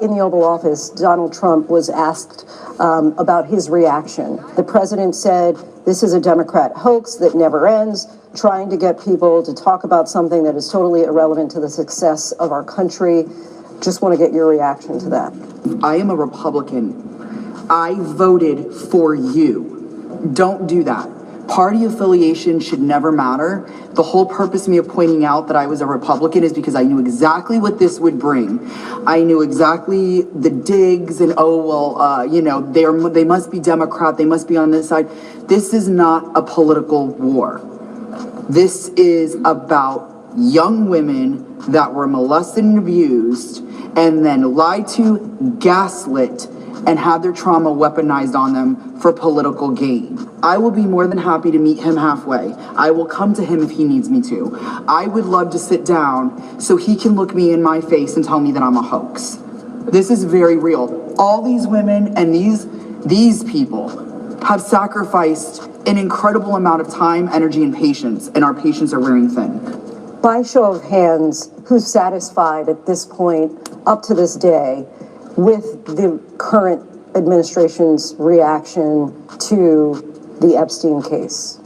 in the Oval Office, Donald Trump was asked about his reaction. The president said, "This is a Democrat hoax that never ends, trying to get people to talk about something that is totally irrelevant to the success of our country." Just want to get your reaction to that. I am a Republican. I voted for you. Don't do that. Party affiliation should never matter. The whole purpose of me of pointing out that I was a Republican is because I knew exactly what this would bring. I knew exactly the digs and, they must be Democrat, they must be on this side. This is not a political war. This is about young women that were molested and abused and then lied to, gaslit, and had their trauma weaponized on them for political gain. I will be more than happy to meet him halfway. I will come to him if he needs me to. I would love to sit down so he can look me in my face and tell me that I'm a hoax. This is very real. All these women and these people have sacrificed an incredible amount of time, energy, and patience, and our patients are wearing thin. By show of hands, who's satisfied at this point, up to this day, with the current administration's reaction to the Epstein case?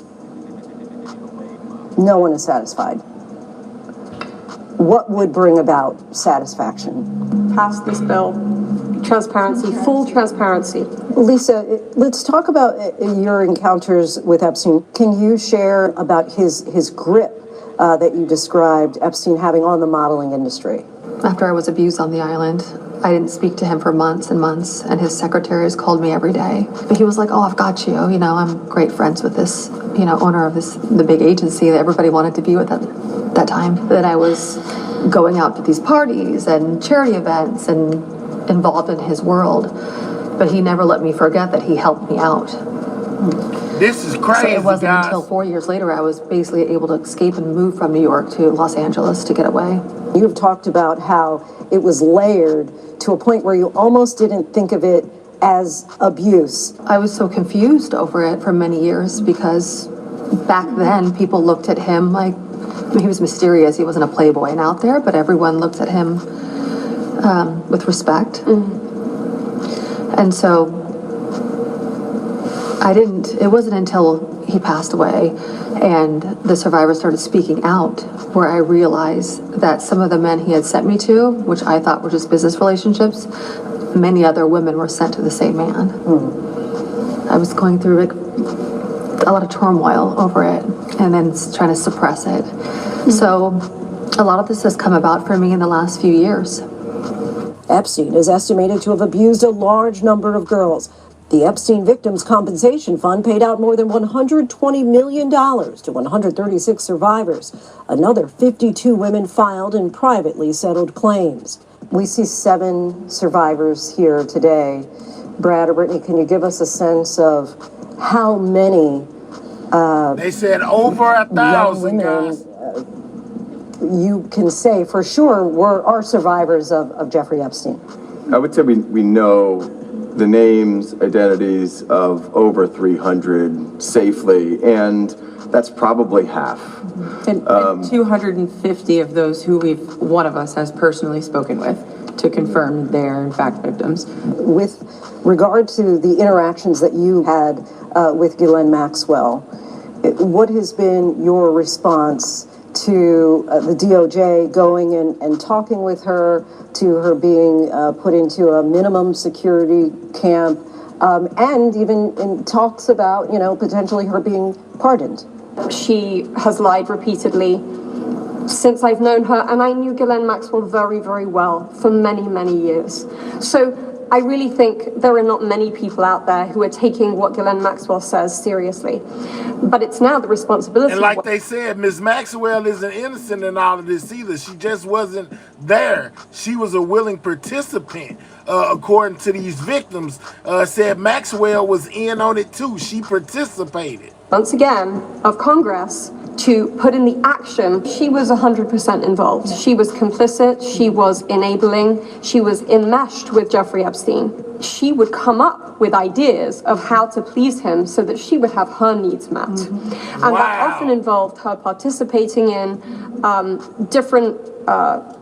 No one is satisfied. What would bring about satisfaction? Pass this bill. Transparency, full transparency. Lisa, let's talk about your encounters with Epstein. Can you share about his grip that you described Epstein having on the modeling industry? After I was abused on the island, I didn't speak to him for months and months, and his secretaries called me every day. But he was like, "Oh, I've got you. I'm great friends with this, owner of the big agency that everybody wanted to be with at that time." That I was going out to these parties and charity events and involved in his world. But he never let me forget that he helped me out. This is crazy, So it wasn't guys. until 4 years later I was basically able to escape and move from New York to Los Angeles to get away. You've talked about how it was layered to a point where you almost didn't think of it as abuse. I was so confused over it for many years because back then people looked at him like, I mean, he was mysterious. He wasn't a playboy and out there, but everyone looked at him with respect. And so it wasn't until he passed away and the survivors started speaking out where I realized that some of the men he had sent me to, which I thought were just business relationships, many other women were sent to the same man. I was going through like a lot of turmoil over it and then trying to suppress it. So a lot of this has come about for me in the last few years. Epstein is estimated to have abused a large number of girls. The Epstein Victims Compensation Fund paid out more than $120 million to 136 survivors. Another 52 women filed and privately settled claims. We see 7 survivors here today. Brad or Brittany, can you give us a sense of how many they said over 1,000 guys. You can say for sure are survivors of Jeffrey Epstein? I would say we know the names, identities of over 300 safely, and that's probably half. And 250 of those who one of us has personally spoken with to confirm they're in fact victims. With regard to the interactions that you had with Ghislaine Maxwell, what has been your response to the DOJ going and talking with her, to her being put into a minimum security camp, and even in talks about, potentially her being pardoned? She has lied repeatedly since I've known her, and I knew Ghislaine Maxwell very, very well for many, many years. So I really think there are not many people out there who are taking what Ghislaine Maxwell says seriously. But it's now the responsibility. And like they said, Ms. Maxwell isn't innocent in all of this either. She just wasn't there. She was a willing participant, according to these victims. Said Maxwell was in on it too. She participated. Once again, of Congress to put in the action. She was 100% involved. She was complicit. She was enabling. She was enmeshed with Jeffrey Epstein. She would come up with ideas of how to please him so that she would have her needs met. And that often involved her participating in different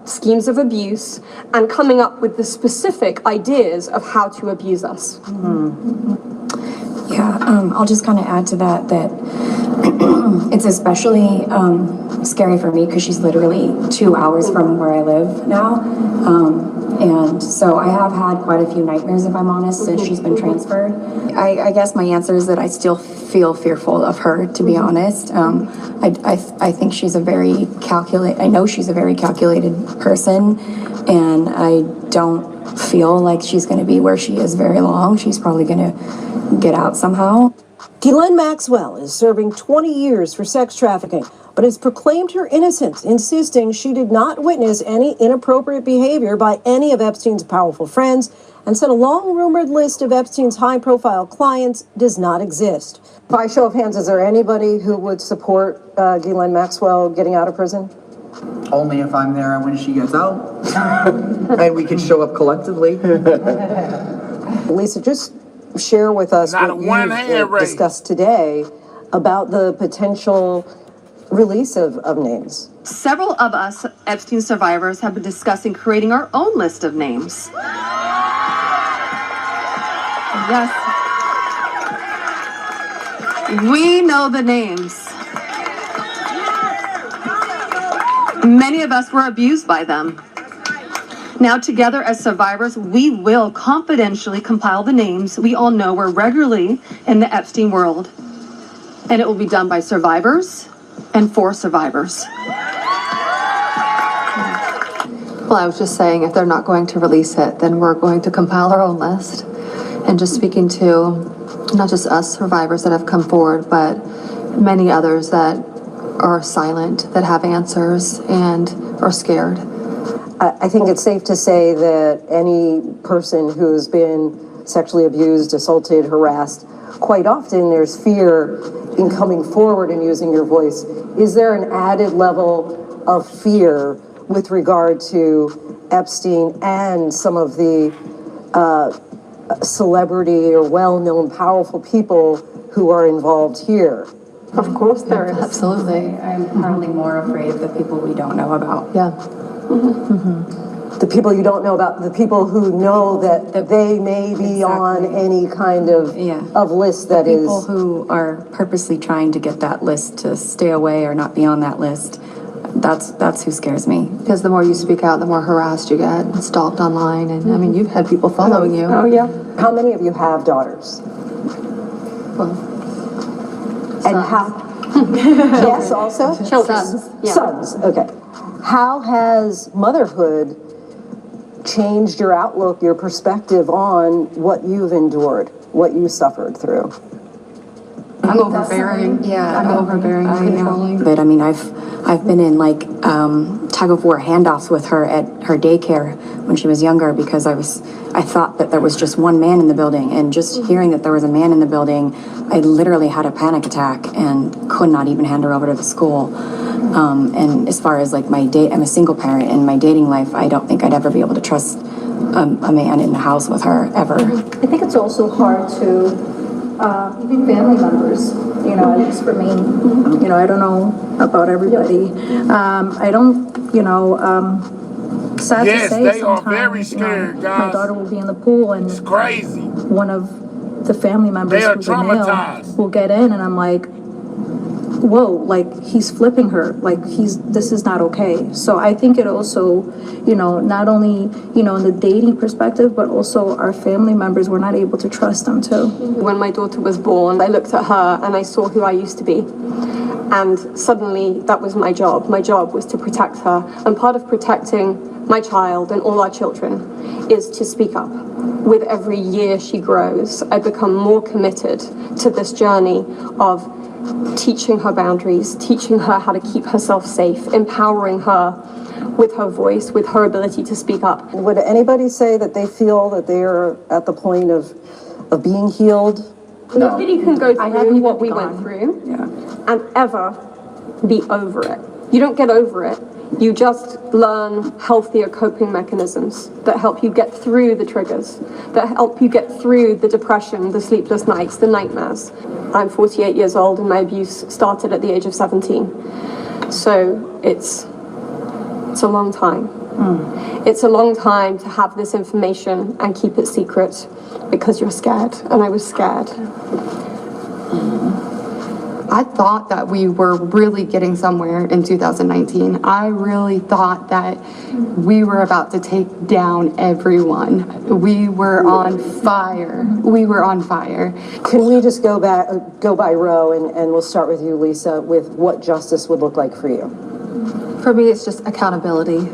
schemes of abuse and coming up with the specific ideas of how to abuse us. Yeah, I'll just kind of add to that it's especially scary for me because she's literally 2 hours from where I live now. And so I have had quite a few nightmares, if I'm honest, since she's been transferred. I guess my answer is that I still feel fearful of her, to be honest. I think she's I know she's a very calculated person, and I don't feel like she's going to be where she is very long. She's probably going to get out somehow. Ghislaine Maxwell is serving 20 years for sex trafficking, but has proclaimed her innocence, insisting she did not witness any inappropriate behavior by any of Epstein's powerful friends, and said a long rumored list of Epstein's high-profile clients does not exist. By show of hands, is there anybody who would support Ghislaine Maxwell getting out of prison? Only if I'm there when she gets out. And we can show up collectively. Lisa, just share with us what you discussed today about the potential release of names. Several of us Epstein survivors have been discussing creating our own list of names. Yes. We know the names. Many of us were abused by them. Now, together as survivors, we will confidentially compile the names we all know were regularly in the Epstein world. And it will be done by survivors and for survivors. Well, I was just saying, if they're not going to release it, then we're going to compile our own list. And just speaking to not just us survivors that have come forward, but many others that are silent, that have answers and are scared. I think it's safe to say that any person who's been sexually abused, assaulted, harassed, quite often there's fear in coming forward and using your voice. Is there an added level of fear with regard to Epstein and some of the celebrity or well-known, powerful people who are involved here. Of course there is. Absolutely. I'm probably more afraid of the people we don't know about. Yeah. The people you don't know about, the people who know that they may be on any kind of list that is. People who are purposely trying to get that list to stay away or not be on that list. That's who scares me. Because the more you speak out, the more harassed you get, and stalked online, and I mean, you've had people following you. Oh yeah. How many of you have daughters? And how? Yes, also? Sons. Yeah. Sons, okay. How has motherhood changed your outlook, your perspective on what you've endured, what you suffered through? I'm overbearing. Yeah, I'm overbearing and controlling. But I mean, I've been in like tug of war handoffs with her at her daycare when she was younger because I thought that there was just one man in the building, and just hearing that there was a man in the building, I literally had a panic attack and could not even hand her over to the school. And as far as like I'm a single parent, and my dating life, I don't think I'd ever be able to trust a man in the house with her ever. I think it's also hard to even family members, you know, at least for me, you know, I don't know about everybody. I don't, you know, sad to say they are sometimes, very scared, my guys. daughter will be in the pool and It's crazy. one of the family members They are who's a male traumatized. will get in and I'm like, whoa, like he's flipping her, like this is not okay. So I think it also, you know, not only, you know, in the dating perspective, but also our family members, we're not able to trust them too. When my daughter was born, I looked at her and I saw who I used to be. And suddenly that was my job. My job was to protect her. And part of protecting my child and all our children is to speak up. With every year she grows, I become more committed to this journey of teaching her boundaries, teaching her how to keep herself safe, empowering her with her voice, with her ability to speak up. Would anybody say that they feel that they're at the point of being healed? Nobody can go through what we went through and ever be over it. You don't get over it. You just learn healthier coping mechanisms that help you get through the triggers, that help you get through the depression, the sleepless nights, the nightmares. I'm 48 years old and my abuse started at the age of 17. So it's a long time. It's a long time to have this information and keep it secret because you're scared, and I was scared. I thought that we were really getting somewhere in 2019. I really thought that we were about to take down everyone. We were on fire. We were on fire. Can we just go by row, and we'll start with you, Lisa, with what justice would look like for you? For me, it's just accountability.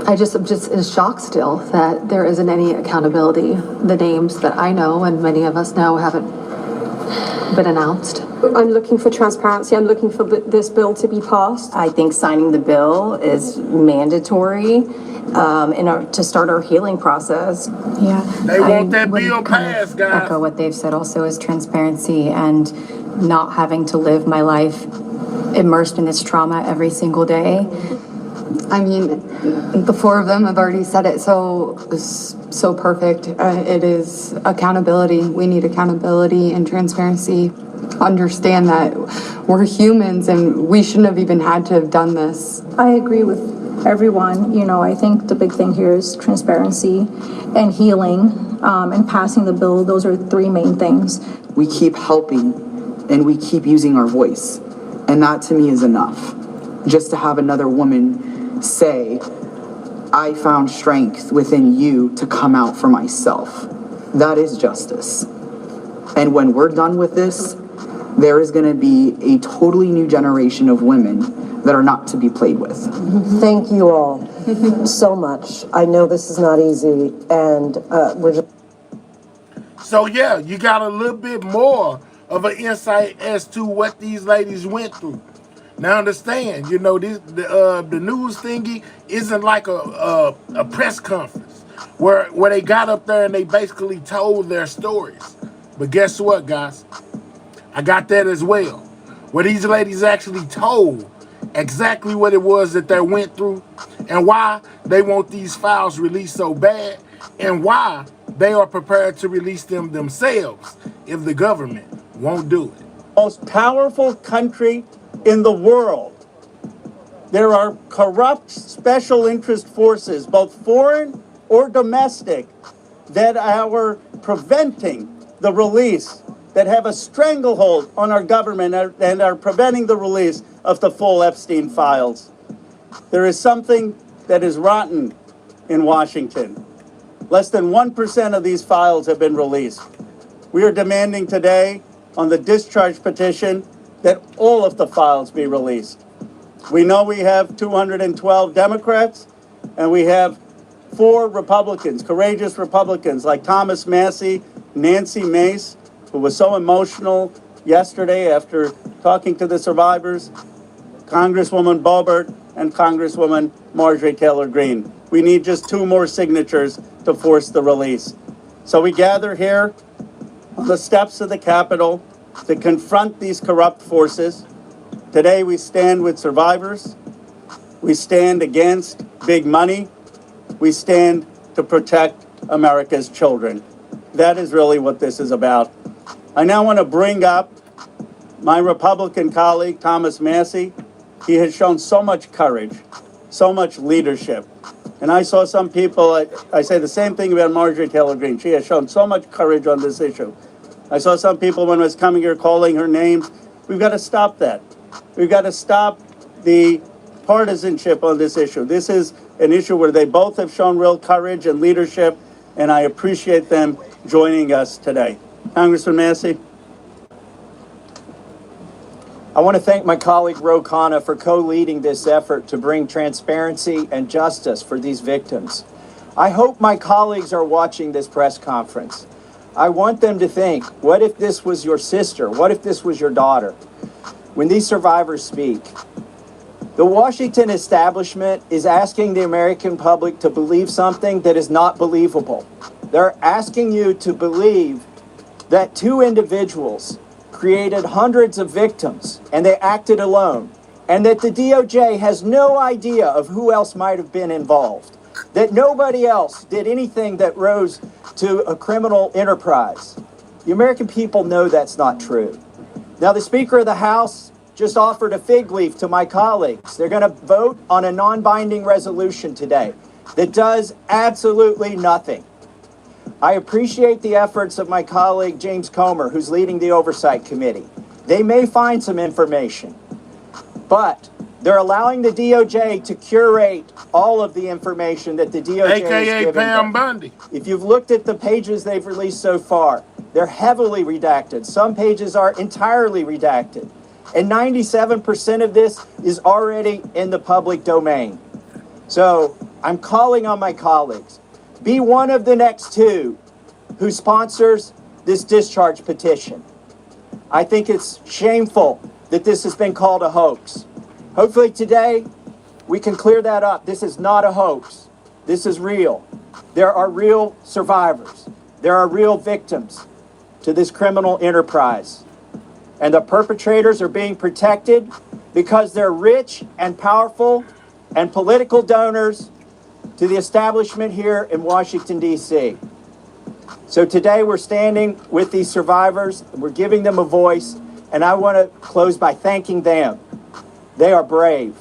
I'm just in shock still that there isn't any accountability. The names that I know and many of us know haven't been announced. I'm looking for transparency. I'm looking for this bill to be passed. I think signing the bill is mandatory to start our healing process. Yeah. They want that would bill kind of passed, guys. Echo what they've said also is transparency and not having to live my life immersed in this trauma every single day. I mean, the four of them have already said it so perfect. It is accountability. We need accountability and transparency. Understand that we're humans and we shouldn't have even had to have done this. I agree with everyone. You know, I think the big thing here is transparency and healing and passing the bill. Those are three main things. We keep helping and we keep using our voice. And that to me is enough. Just to have another woman say, I found strength within you to come out for myself. That is justice. And when we're done with this, there is going to be a totally new generation of women that are not to be played with. Thank you all so much. I know this is not easy, and we're just... So yeah, you got a little bit more of an insight as to what these ladies went through. Now understand, you know, the news thingy isn't like a press conference where they got up there and they basically told their stories. But guess what, guys? I got that as well. Where these ladies actually told exactly what it was that they went through and why they want these files released so bad and why they are prepared to release them themselves if the government won't do it. Most powerful country in the world. There are corrupt special interest forces, both foreign or domestic, that are preventing the release, that have a stranglehold on our government and are preventing the release of the full Epstein files. There is something that is rotten in Washington. Less than 1% of these files have been released. We are demanding today on the discharge petition that all of the files be released. We know we have 212 Democrats and we have 4 Republicans, courageous Republicans like Thomas Massie, Nancy Mace, who was so emotional yesterday after talking to the survivors, Congresswoman Boebert, and Congresswoman Marjorie Taylor Greene. We need just 2 more signatures to force the release. So we gather here on the steps of the Capitol to confront these corrupt forces. Today we stand with survivors. We stand against big money. We stand to protect America's children. That is really what this is about. I now want to bring up my Republican colleague, Thomas Massie. He has shown so much courage, so much leadership. And I saw some people, I say the same thing about Marjorie Taylor Greene. She has shown so much courage on this issue. I saw some people when I was coming here calling her names. We've got to stop that. We've got to stop the partisanship on this issue. This is an issue where they both have shown real courage and leadership, and I appreciate them joining us today. Congressman Massie. I want to thank my colleague Ro Khanna for co-leading this effort to bring transparency and justice for these victims. I hope my colleagues are watching this press conference. I want them to think, what if this was your sister? What if this was your daughter? When these survivors speak, the Washington establishment is asking the American public to believe something that is not believable. They're asking you to believe that 2 individuals created hundreds of victims and they acted alone, and that the DOJ has no idea of who else might have been involved, that nobody else did anything that rose to a criminal enterprise. The American people know that's not true. Now, the Speaker of the House just offered a fig leaf to my colleagues. They're going to vote on a non-binding resolution today that does absolutely nothing. I appreciate the efforts of my colleague James Comer, who's leading the Oversight Committee. They may find some information, but they're allowing the DOJ to curate all of the information that the DOJ has AKA given Pam them. Bundy. If you've looked at the pages they've released so far, they're heavily redacted. Some pages are entirely redacted. And 97% of this is already in the public domain. So I'm calling on my colleagues. Be one of the next 2 who sponsors this discharge petition. I think it's shameful that this has been called a hoax. Hopefully today we can clear that up. This is not a hoax. This is real. There are real survivors. There are real victims to this criminal enterprise. And the perpetrators are being protected because they're rich and powerful and political donors to the establishment here in Washington, D.C. So today we're standing with these survivors, we're giving them a voice, and I want to close by thanking them. They are brave.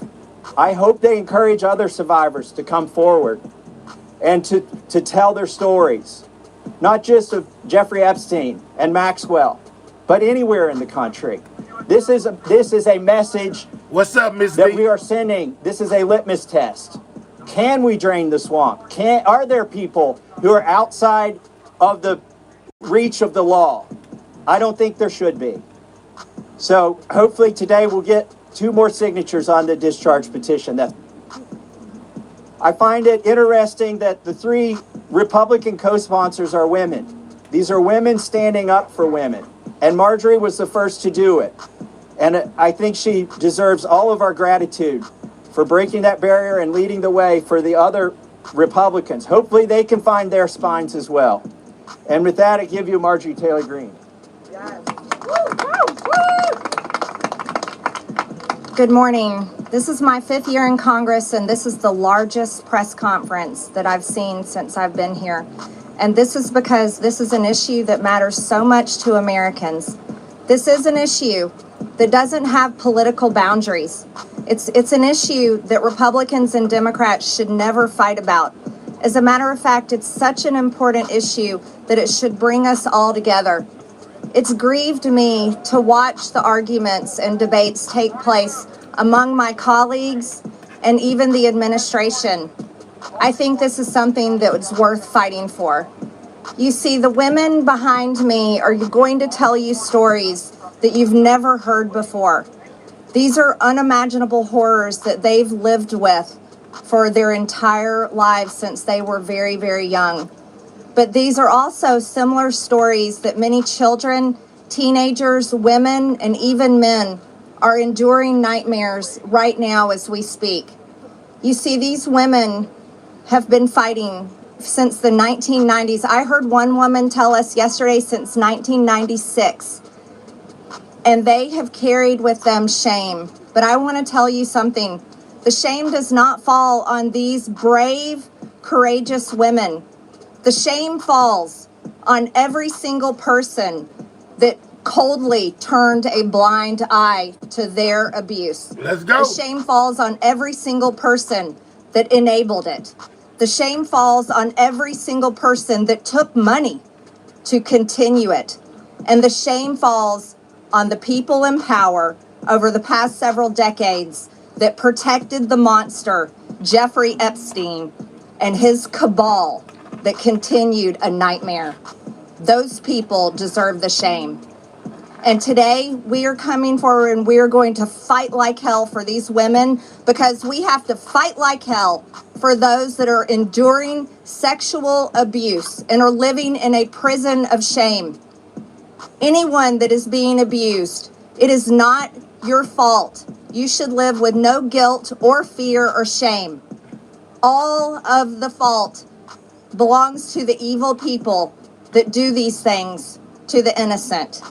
I hope they encourage other survivors to come forward and to tell their stories, not just of Jeffrey Epstein and Maxwell, but anywhere in the country. This is a message. What's up, Ms. That D? we are sending. This is a litmus test. Can we drain the swamp? Are there people who are outside of the reach of the law? I don't think there should be. So hopefully today we'll get 2 more signatures on the discharge petition. I find it interesting that the 3 Republican co-sponsors are women. These are women standing up for women. And Marjorie was the first to do it. And I think she deserves all of our gratitude for breaking that barrier and leading the way for the other Republicans. Hopefully they can find their spines as well. And with that, I give you Marjorie Taylor Greene. Good morning. This is my 5th year in Congress, and this is the largest press conference that I've seen since I've been here. And this is because this is an issue that matters so much to Americans. This is an issue that doesn't have political boundaries. It's an issue that Republicans and Democrats should never fight about. As a matter of fact, it's such an important issue that it should bring us all together. It's grieved me to watch the arguments and debates take place among my colleagues and even the administration. I think this is something that was worth fighting for. You see, the women behind me are going to tell you stories that you've never heard before. These are unimaginable horrors that they've lived with for their entire lives since they were very, very young. But these are also similar stories that many children, teenagers, women, and even men are enduring nightmares right now as we speak. You see, these women have been fighting since the 1990s. I heard one woman tell us yesterday since 1996. And they have carried with them shame. But I want to tell you something. The shame does not fall on these brave, courageous women. The shame falls on every single person that coldly turned a blind eye to their abuse. Let's go. The shame falls on every single person that enabled it. The shame falls on every single person that took money to continue it. And the shame falls on the people in power over the past several decades that protected the monster, Jeffrey Epstein, and his cabal that continued a nightmare. Those people deserve the shame. And today we are coming forward and we are going to fight like hell for these women, because we have to fight like hell for those that are enduring sexual abuse and are living in a prison of shame. Anyone that is being abused, it is not your fault. You should live with no guilt or fear or shame. All of the fault belongs to the evil people that do these things to the innocent.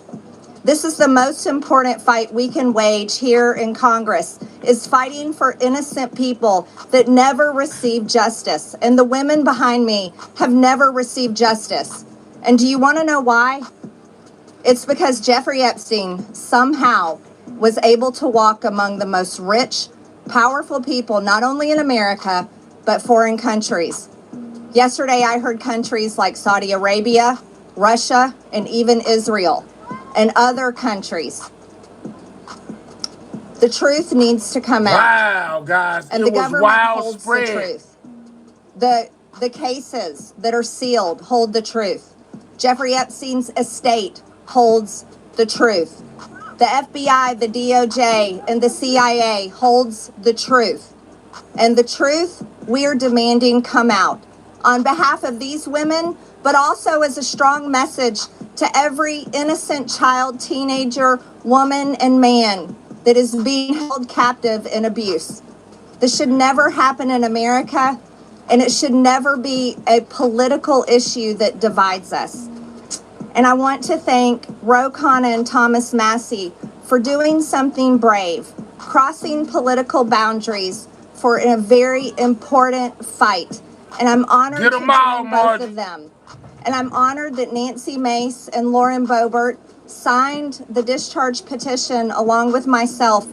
This is the most important fight we can wage here in Congress, is fighting for innocent people that never receive justice. And the women behind me have never received justice. And do you want to know why? It's because Jeffrey Epstein somehow was able to walk among the most rich, powerful people, not only in America, but foreign countries. Yesterday, I heard countries like Saudi Arabia, Russia, and even Israel, and other countries. The truth needs to come out. Wow, guys. And it the was government holds widespread. the truth. The cases that are sealed hold the truth. Jeffrey Epstein's estate holds the truth. The FBI, the DOJ, and the CIA holds the truth. And the truth we are demanding come out on behalf of these women, but also as a strong message to every innocent child, teenager, woman, and man that is being held captive in abuse. This should never happen in America, and it should never be a political issue that divides us. And I want to thank Ro Khanna and Thomas Massie for doing something brave, crossing political boundaries for a very important fight. And I'm honored Get to 'em all, join both Margie. of them. And I'm honored that Nancy Mace and Lauren Boebert signed the discharge petition along with myself.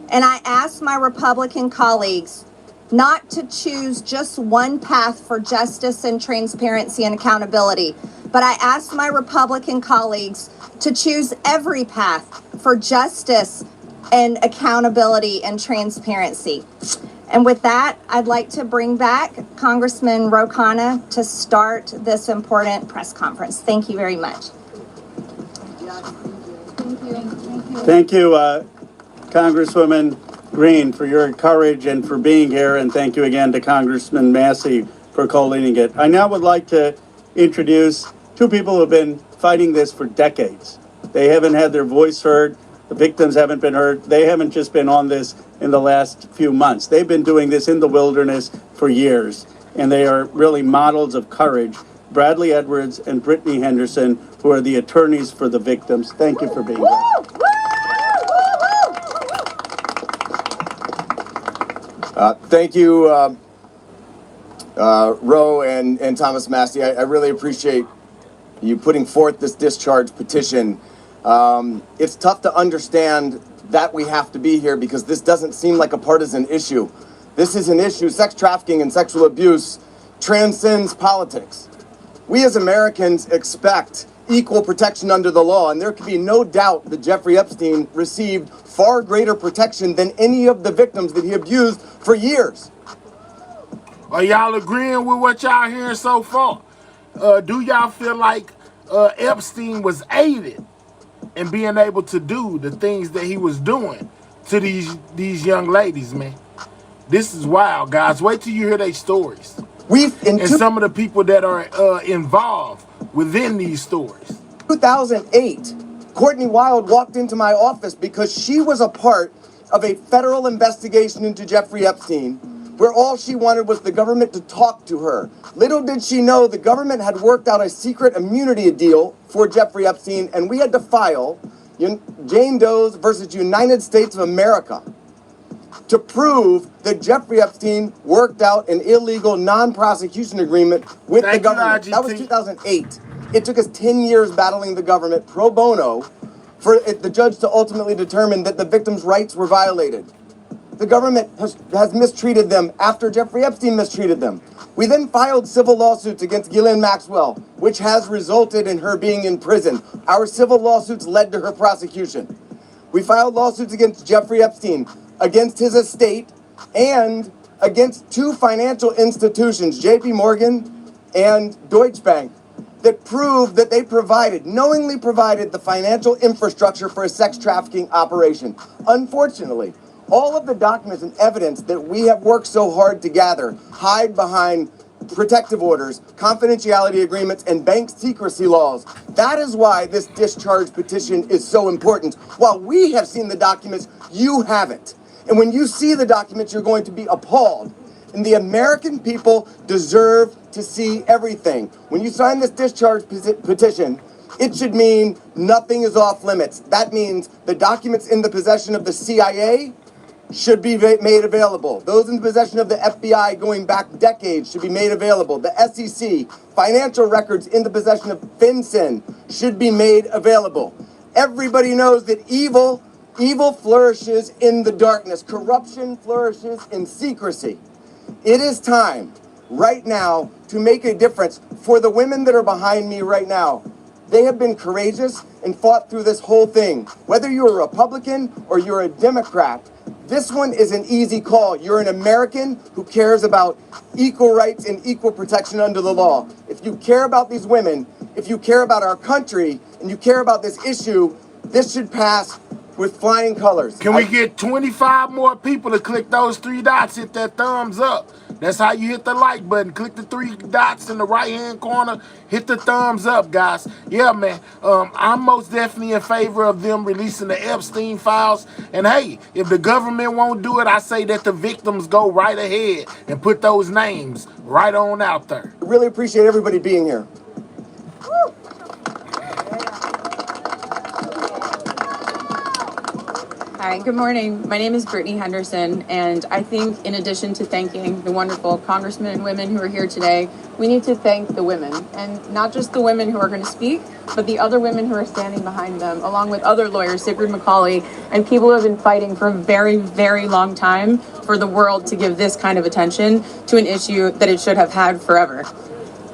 And I asked my Republican colleagues not to choose just one path for justice and transparency and accountability, but I asked my Republican colleagues to choose every path for justice and accountability and transparency. And with that, I'd like to bring back Congressman Ro Khanna to start this important press conference. Thank you very much. Thank you, Congresswoman Green, for your courage and for being here, and thank you again to Congressman Massie for co-leading it. I now would like to introduce two people who have been fighting this for decades. They haven't had their voice heard. The victims haven't been heard. They haven't just been on this in the last few months. They've been doing this in the wilderness for years, and they are really models of courage. Bradley Edwards and Brittany Henderson, who are the attorneys for the victims. Thank you for being here. Thank you, Roe and Thomas Massey, I really appreciate you putting forth this discharge petition. It's tough to understand that we have to be here because this doesn't seem like a partisan issue. This is an issue, sex trafficking and sexual abuse transcends politics. We as Americans expect equal protection under the law, and there can be no doubt that Jeffrey Epstein received far greater protection than any of the victims that he abused for years. Are y'all agreeing with what y'all hearing so far? Do y'all feel like Epstein was aided in being able to do the things that he was doing to these young ladies, man? This is wild, guys. Wait till you hear their stories. And some of the people that are involved within these stories. 2008, Courtney Wild walked into my office because she was a part of a federal investigation into Jeffrey Epstein, where all she wanted was the government to talk to her. Little did she know the government had worked out a secret immunity deal for Jeffrey Epstein, and we had to file Jane Doe's versus United States of America to prove that Jeffrey Epstein worked out an illegal non-prosecution agreement with the government. That was 2008. It took us 10 years battling the government pro bono for the judge to ultimately determine that the victims' rights were violated. The government has mistreated them after Jeffrey Epstein mistreated them. We then filed civil lawsuits against Ghislaine Maxwell, which has resulted in her being in prison. Our civil lawsuits led to her prosecution. We filed lawsuits against Jeffrey Epstein, against his estate, and against two financial institutions, JP Morgan and Deutsche Bank, that proved that they knowingly provided the financial infrastructure for a sex trafficking operation. Unfortunately, all of the documents and evidence that we have worked so hard to gather hide behind protective orders, confidentiality agreements, and bank secrecy laws. That is why this discharge petition is so important. While we have seen the documents, you haven't. And when you see the documents, you're going to be appalled. And the American people deserve to see everything. When you sign this discharge petition, it should mean nothing is off limits. That means the documents in the possession of the CIA should be made available. Those in the possession of the FBI going back decades should be made available. The SEC, financial records in the possession of FinCEN should be made available. Everybody knows that evil flourishes in the darkness. Corruption flourishes in secrecy. It is time right now to make a difference for the women that are behind me right now. They have been courageous and fought through this whole thing. Whether you're a Republican or you're a Democrat, this one is an easy call. You're an American who cares about equal rights and equal protection under the law. If you care about these women, if you care about our country, and you care about this issue, this should pass with flying colors. Can we get 25 more people to click those three dots, hit that thumbs up? That's how you hit the like button. Click the three dots in the right-hand corner, hit the thumbs up, guys. Yeah, man, I'm most definitely in favor of them releasing the Epstein files. And hey, if the government won't do it, I say that the victims go right ahead and put those names right on out there. I really appreciate everybody being here. Woo. Hi, good morning. My name is Brittany Henderson, and I think in addition to thanking the wonderful congressmen and women who are here today, we need to thank the women, and not just the women who are going to speak, but the other women who are standing behind them, along with other lawyers, Sigrid McCauley, and people who have been fighting for a very, very long time for the world to give this kind of attention to an issue that it should have had forever.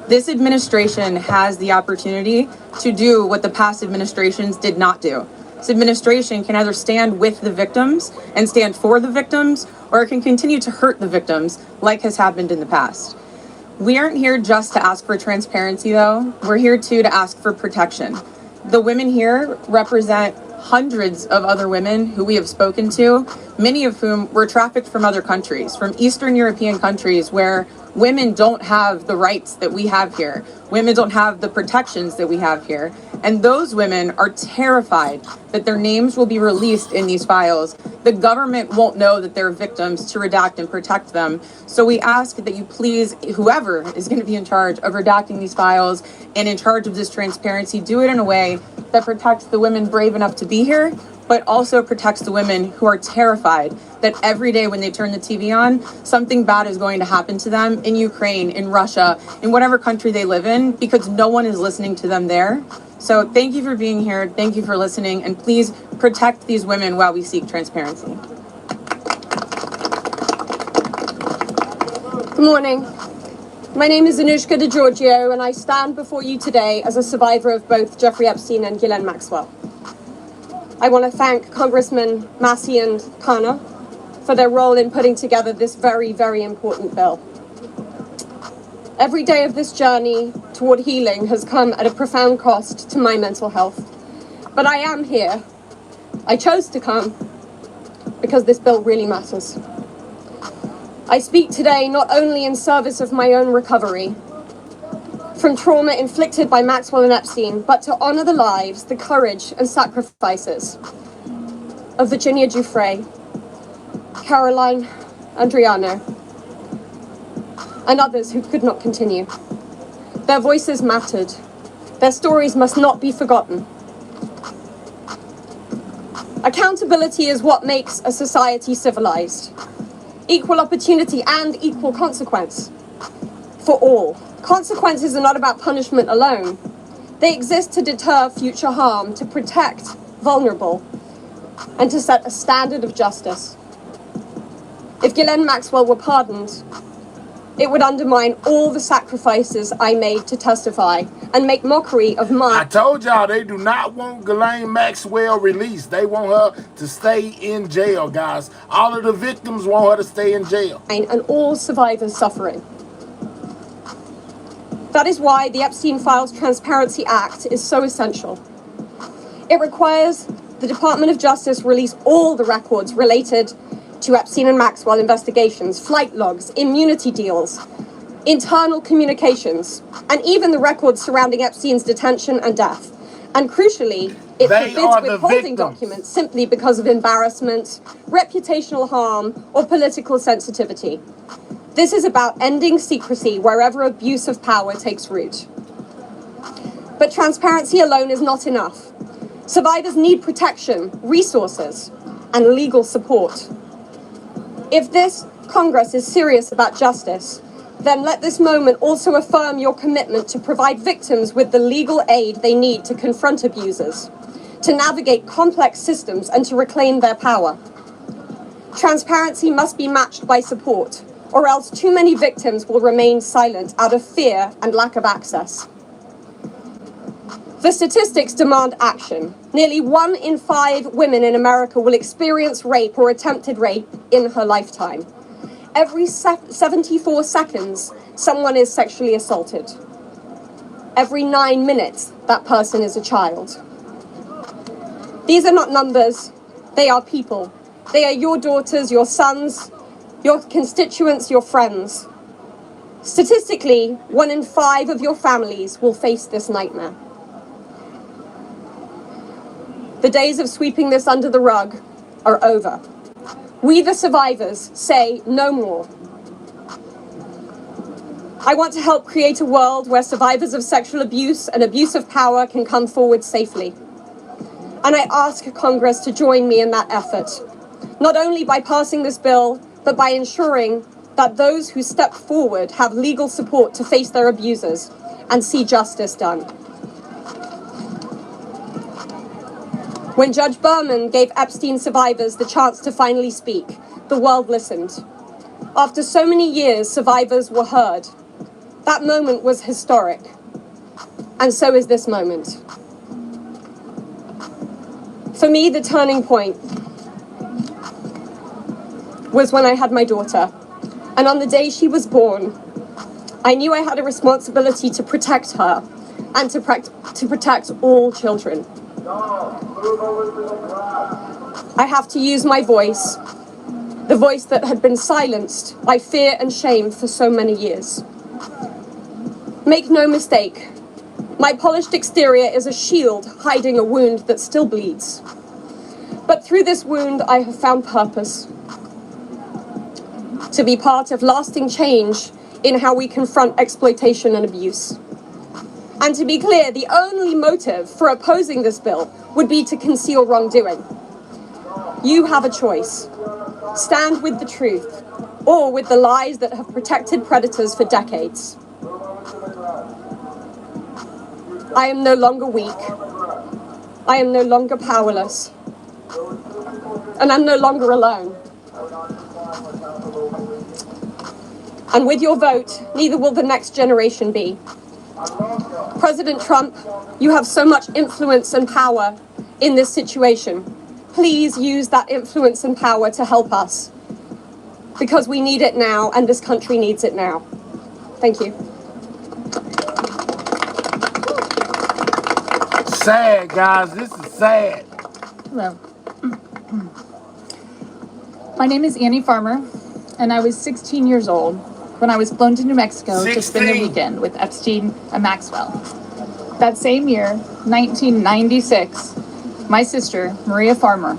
This administration has the opportunity to do what the past administrations did not do. This administration can either stand with the victims and stand for the victims, or it can continue to hurt the victims like has happened in the past. We aren't here just to ask for transparency, though. We're here too to ask for protection. The women here represent hundreds of other women who we have spoken to, many of whom were trafficked from other countries, from Eastern European countries where women don't have the rights that we have here. Women don't have the protections that we have here. And those women are terrified that their names will be released in these files. The government won't know that they're victims to redact and protect them. So we ask that you please, whoever is going to be in charge of redacting these files and in charge of this transparency, do it in a way that protects the women brave enough to be here, but also protects the women who are terrified that every day when they turn the TV on, something bad is going to happen to them in Ukraine, in Russia, in whatever country they live in, because no one is listening to them there. So thank you for being here. Thank you for listening. And please protect these women while we seek transparency. Good morning. My name is Anushka DeGiorgio, and I stand before you today as a survivor of both Jeffrey Epstein and Ghislaine Maxwell. I want to thank Congressman Massey and Kana for their role in putting together this very, very important bill. Every day of this journey toward healing has come at a profound cost to my mental health. But I am here. I chose to come because this bill really matters. I speak today not only in service of my own recovery from trauma inflicted by Maxwell and Epstein, but to honor the lives, the courage and sacrifices of Virginia Giuffre, Caroline Andriano, and others who could not continue. Their voices mattered. Their stories must not be forgotten. Accountability is what makes a society civilized. Equal opportunity and equal consequence for all. Consequences are not about punishment alone. They exist to deter future harm, to protect vulnerable, and to set a standard of justice. If Ghislaine Maxwell were pardoned, it would undermine all the sacrifices I made to testify and make mockery of my... I told y'all they do not want Ghislaine Maxwell released. They want her to stay in jail, guys. All of the victims want her to stay in jail. And all survivors suffering. That is why the Epstein Files Transparency Act is so essential. It requires the Department of Justice release all the records related to Epstein and Maxwell investigations, flight logs, immunity deals, internal communications, and even the records surrounding Epstein's detention and death. And crucially, it forbids withholding documents simply because of embarrassment, reputational harm, or political sensitivity. This is about ending secrecy wherever abuse of power takes root. But transparency alone is not enough. Survivors need protection, resources, and legal support. If this Congress is serious about justice, then let this moment also affirm your commitment to provide victims with the legal aid they need to confront abusers, to navigate complex systems, and to reclaim their power. Transparency must be matched by support, or else too many victims will remain silent out of fear and lack of access. The statistics demand action. Nearly 1 in 5 women in America will experience rape or attempted rape in her lifetime. Every 74 seconds, someone is sexually assaulted. Every 9 minutes, that person is a child. These are not numbers, they are people. They are your daughters, your sons, your constituents, your friends. Statistically, 1 in 5 of your families will face this nightmare. The days of sweeping this under the rug are over. We, the survivors, say no more. I want to help create a world where survivors of sexual abuse and abuse of power can come forward safely. And I ask Congress to join me in that effort, not only by passing this bill, but by ensuring that those who step forward have legal support to face their abusers and see justice done. When Judge Berman gave Epstein survivors the chance to finally speak, the world listened. After so many years, survivors were heard. That moment was historic, and so is this moment. For me, the turning point was when I had my daughter, and on the day she was born, I knew I had a responsibility to protect her and to protect all children. I have to use my voice, the voice that had been silenced by fear and shame for so many years. Make no mistake, my polished exterior is a shield hiding a wound that still bleeds. But through this wound, I have found purpose. To be part of lasting change in how we confront exploitation and abuse. And to be clear, the only motive for opposing this bill would be to conceal wrongdoing. You have a choice. Stand with the truth or with the lies that have protected predators for decades. I am no longer weak. I am no longer powerless. And I'm no longer alone. And with your vote, neither will the next generation be. President Trump, you have so much influence and power in this situation. Please use that influence and power to help us. Because we need it now, and this country needs it now. Thank you. Sad, guys. This is sad. Hello. My name is Annie Farmer, and I was 16 years old when I was flown to New Mexico to spend a weekend with Epstein and Maxwell. That same year, 1996, my sister, Maria Farmer,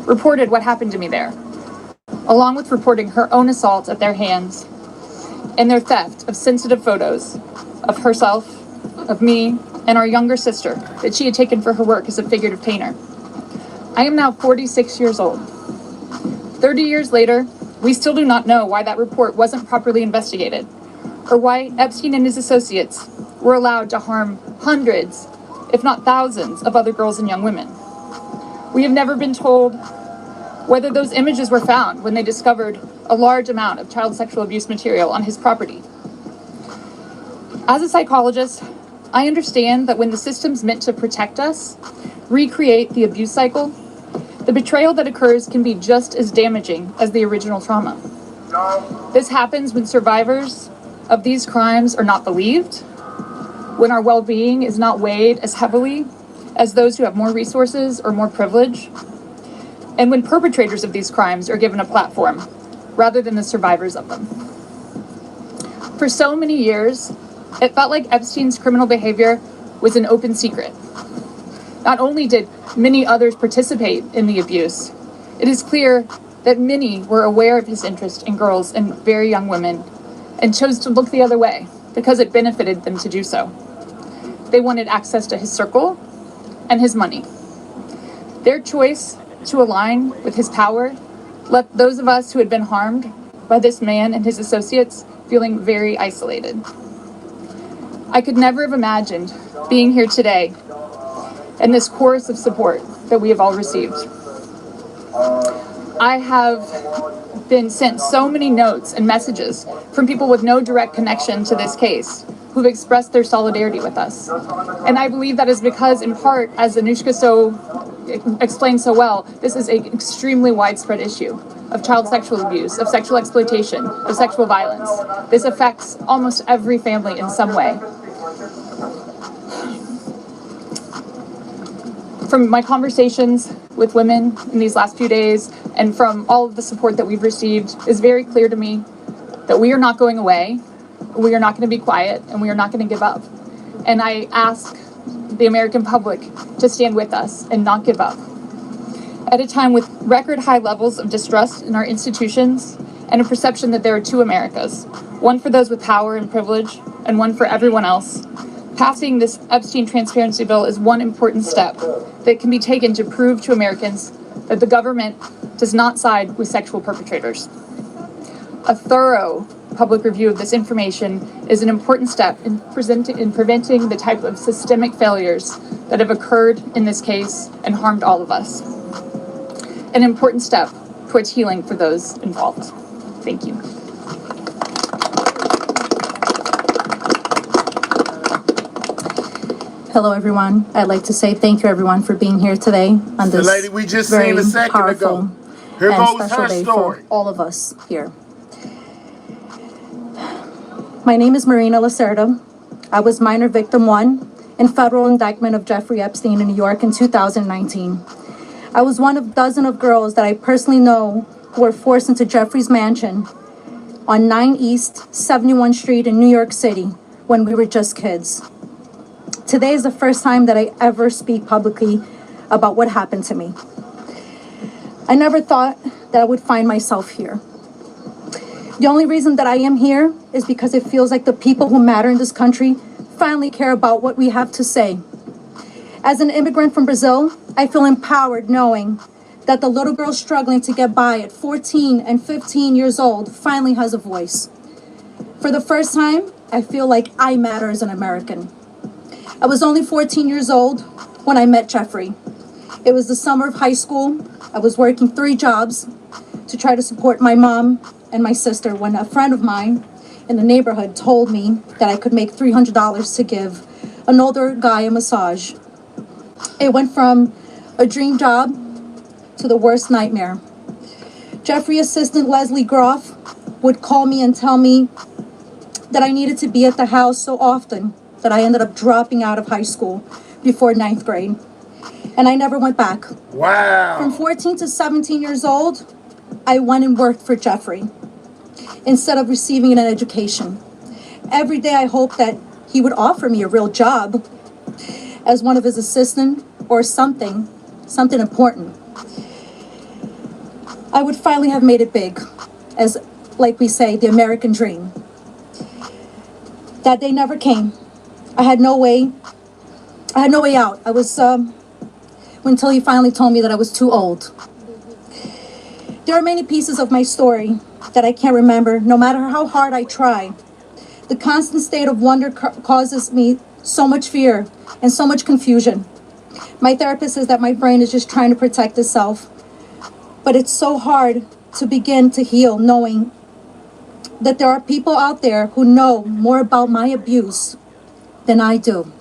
reported what happened to me there, along with reporting her own assault at their hands and their theft of sensitive photos of herself, of me, and our younger sister that she had taken for her work as a figurative painter. I am now 46 years old. 30 years later, we still do not know why that report wasn't properly investigated, or why Epstein and his associates were allowed to harm hundreds, if not thousands, of other girls and young women. We have never been told whether those images were found when they discovered a large amount of child sexual abuse material on his property. As a psychologist, I understand that when the systems meant to protect us recreate the abuse cycle, the betrayal that occurs can be just as damaging as the original trauma. This happens when survivors of these crimes are not believed, when our well-being is not weighed as heavily as those who have more resources or more privilege, and when perpetrators of these crimes are given a platform rather than the survivors of them. For so many years, it felt like Epstein's criminal behavior was an open secret. Not only did many others participate in the abuse, it is clear that many were aware of his interest in girls and very young women and chose to look the other way because it benefited them to do so. They wanted access to his circle and his money. Their choice to align with his power left those of us who had been harmed by this man and his associates feeling very isolated. I could never have imagined being here today and this chorus of support that we have all received. I have been sent so many notes and messages from people with no direct connection to this case who've expressed their solidarity with us. And I believe that is because, in part, as Anushka explained so well, this is an extremely widespread issue of child sexual abuse, of sexual exploitation, of sexual violence. This affects almost every family in some way. From my conversations with women in these last few days and from all of the support that we've received, it's very clear to me that we are not going away, we are not going to be quiet, and we are not going to give up. And I ask the American public to stand with us and not give up. At a time with record high levels of distrust in our institutions and a perception that there are two Americas, one for those with power and privilege and one for everyone else, passing this Epstein transparency bill is one important step that can be taken to prove to Americans that the government does not side with sexual perpetrators. A thorough public review of this information is an important step in preventing the type of systemic failures that have occurred in this case and harmed all of us. An important step towards healing for those involved. Thank you. Hello, everyone. I'd like to say thank you, everyone, for being here today on The this lady we just very seen a second powerful ago. Here and goes special her day story. for all of us here. My name is Marina Lacerda. I was minor victim 1 in federal indictment of Jeffrey Epstein in New York in 2019. I was one of dozens of girls that I personally know who were forced into Jeffrey's mansion on 9 East 71 Street in New York City when we were just kids. Today is the first time that I ever speak publicly about what happened to me. I never thought that I would find myself here. The only reason that I am here is because it feels like the people who matter in this country finally care about what we have to say. As an immigrant from Brazil, I feel empowered knowing that the little girl struggling to get by at 14 and 15 years old finally has a voice. For the first time, I feel like I matter as an American. I was only 14 years old when I met Jeffrey. It was the summer of high school. I was working 3 jobs to try to support my mom and my sister when a friend of mine in the neighborhood told me that I could make $300 to give an older guy a massage. It went from a dream job to the worst nightmare. Jeffrey assistant Leslie Groff would call me and tell me that I needed to be at the house so often that I ended up dropping out of high school before 9th grade. And I never went back. Wow. From 14 to 17 years old, I went and worked for Jeffrey instead of receiving an education. Every day I hoped that he would offer me a real job as one of his assistants or something important. I would finally have made it big, as, like we say, the American dream. That day never came. I had no way out. I was, until he finally told me that I was too old. There are many pieces of my story that I can't remember, no matter how hard I try. The constant state of wonder causes me so much fear and so much confusion. My therapist says that my brain is just trying to protect itself. But it's so hard to begin to heal knowing that there are people out there who know more about my abuse than I do.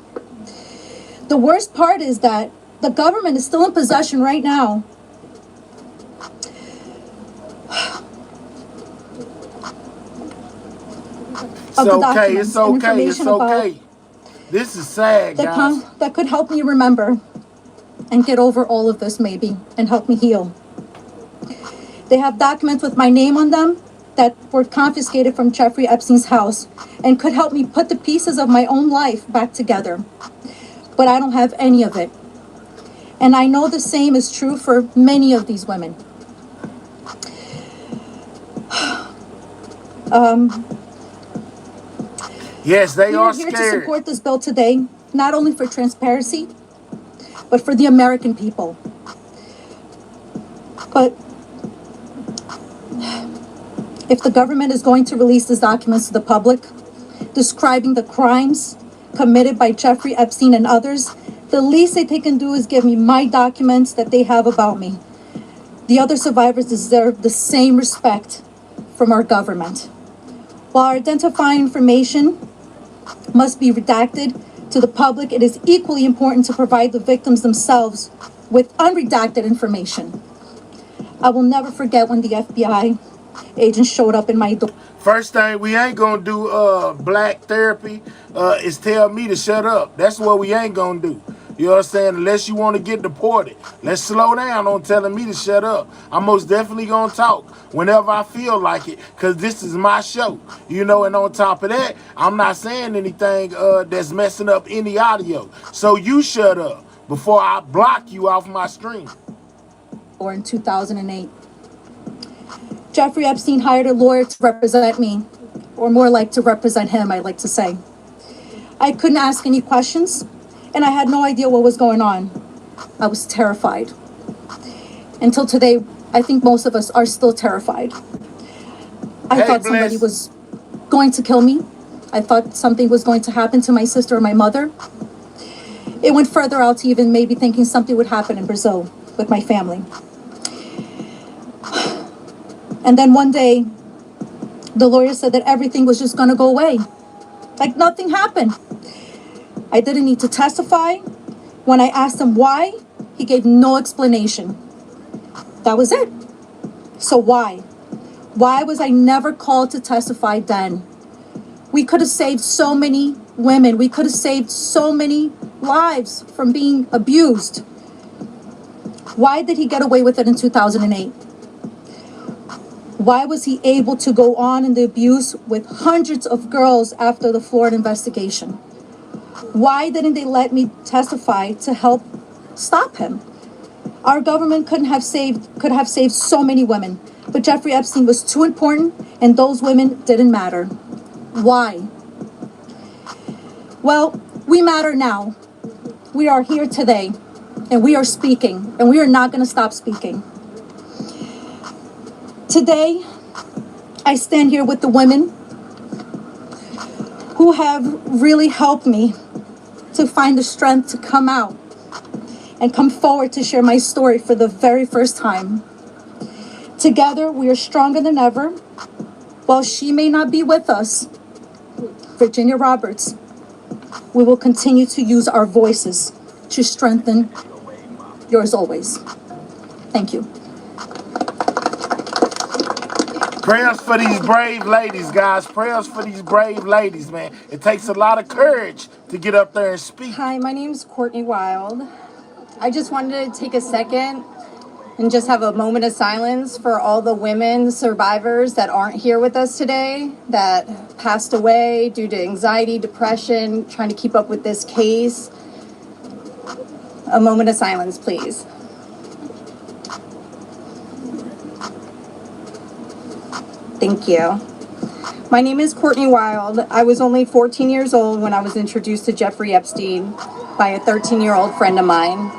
The worst part is that the government is still in possession right now of the documents It's and okay. It's information about okay. This is sad, guys. that could help me remember and get over all of this maybe and help me heal. They have documents with my name on them that were confiscated from Jeffrey Epstein's house and could help me put the pieces of my own life back together. But I don't have any of it. And I know the same is true for many of these women. Yes, they We are are here to scared. support this bill today, not only for transparency, but for the American people. But if the government is going to release these documents to the public, describing the crimes committed by Jeffrey Epstein and others, the least that they can do is give me my documents that they have about me. The other survivors deserve the same respect from our government. While identifying information must be redacted to the public, it is equally important to provide the victims themselves with unredacted information. I will never forget when the FBI agent showed up in my door. First thing, we ain't gonna do black therapy is tell me to shut up. That's what we ain't gonna do. You know what I'm saying? Unless you want to get deported. Let's slow down on telling me to shut up. I'm most definitely gonna talk whenever I feel like it, because this is my show. You know, and on top of that, I'm not saying anything that's messing up any audio. So you shut up before I block you off my screen. Or in 2008. Jeffrey Epstein hired a lawyer to represent me, or more like to represent him, I like to say. I couldn't ask any questions, and I had no idea what was going on. I was terrified. Until today, I think most of us are still terrified. I thought somebody was going to kill me. I thought something was going to happen to my sister or my mother. It went further out to even maybe thinking something would happen in Brazil with my family. And then one day, the lawyer said that everything was just going to go away. Like nothing happened. I didn't need to testify. When I asked him why, he gave no explanation. That was it. So why? Why was I never called to testify then? We could have saved so many women. We could have saved so many lives from being abused. Why did he get away with it in 2008? Why was he able to go on in the abuse with hundreds of girls after the Florida investigation? Why didn't they let me testify to help stop him? Our government could have saved so many women, but Jeffrey Epstein was too important and those women didn't matter. Why? Well, we matter now. We are here today and we are speaking and we are not going to stop speaking. Today, I stand here with the women who have really helped me to find the strength to come out and come forward to share my story for the very first time. Together, we are stronger than ever. While she may not be with us, Virginia Roberts, we will continue to use our voices to strengthen yours always. Thank you. Prayers for these brave ladies, guys. Prayers for these brave ladies, man. It takes a lot of courage to get up there and speak. Hi, my name is Courtney Wild. I just wanted to take a second and just have a moment of silence for all the women survivors that aren't here with us today, that passed away due to anxiety, depression, trying to keep up with this case. A moment of silence, please. Thank you. My name is Courtney Wild. I was only 14 years old when I was introduced to Jeffrey Epstein by a 13-year-old friend of mine.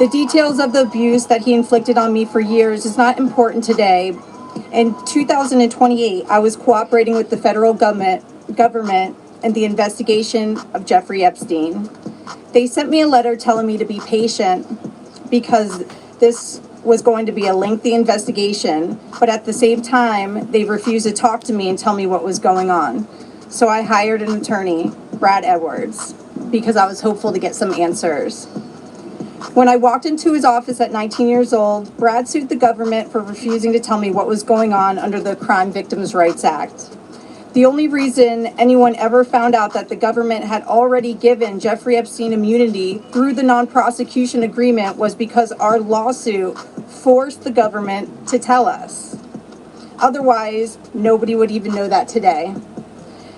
The details of the abuse that he inflicted on me for years is not important today. In 2028, I was cooperating with the federal government in the investigation of Jeffrey Epstein. They sent me a letter telling me to be patient because this was going to be a lengthy investigation, but at the same time, they refused to talk to me and tell me what was going on. So I hired an attorney, Brad Edwards, because I was hopeful to get some answers. When I walked into his office at 19 years old, Brad sued the government for refusing to tell me what was going on under the Crime Victims' Rights Act. The only reason anyone ever found out that the government had already given Jeffrey Epstein immunity through the non-prosecution agreement was because our lawsuit forced the government to tell us. Otherwise, nobody would even know that today.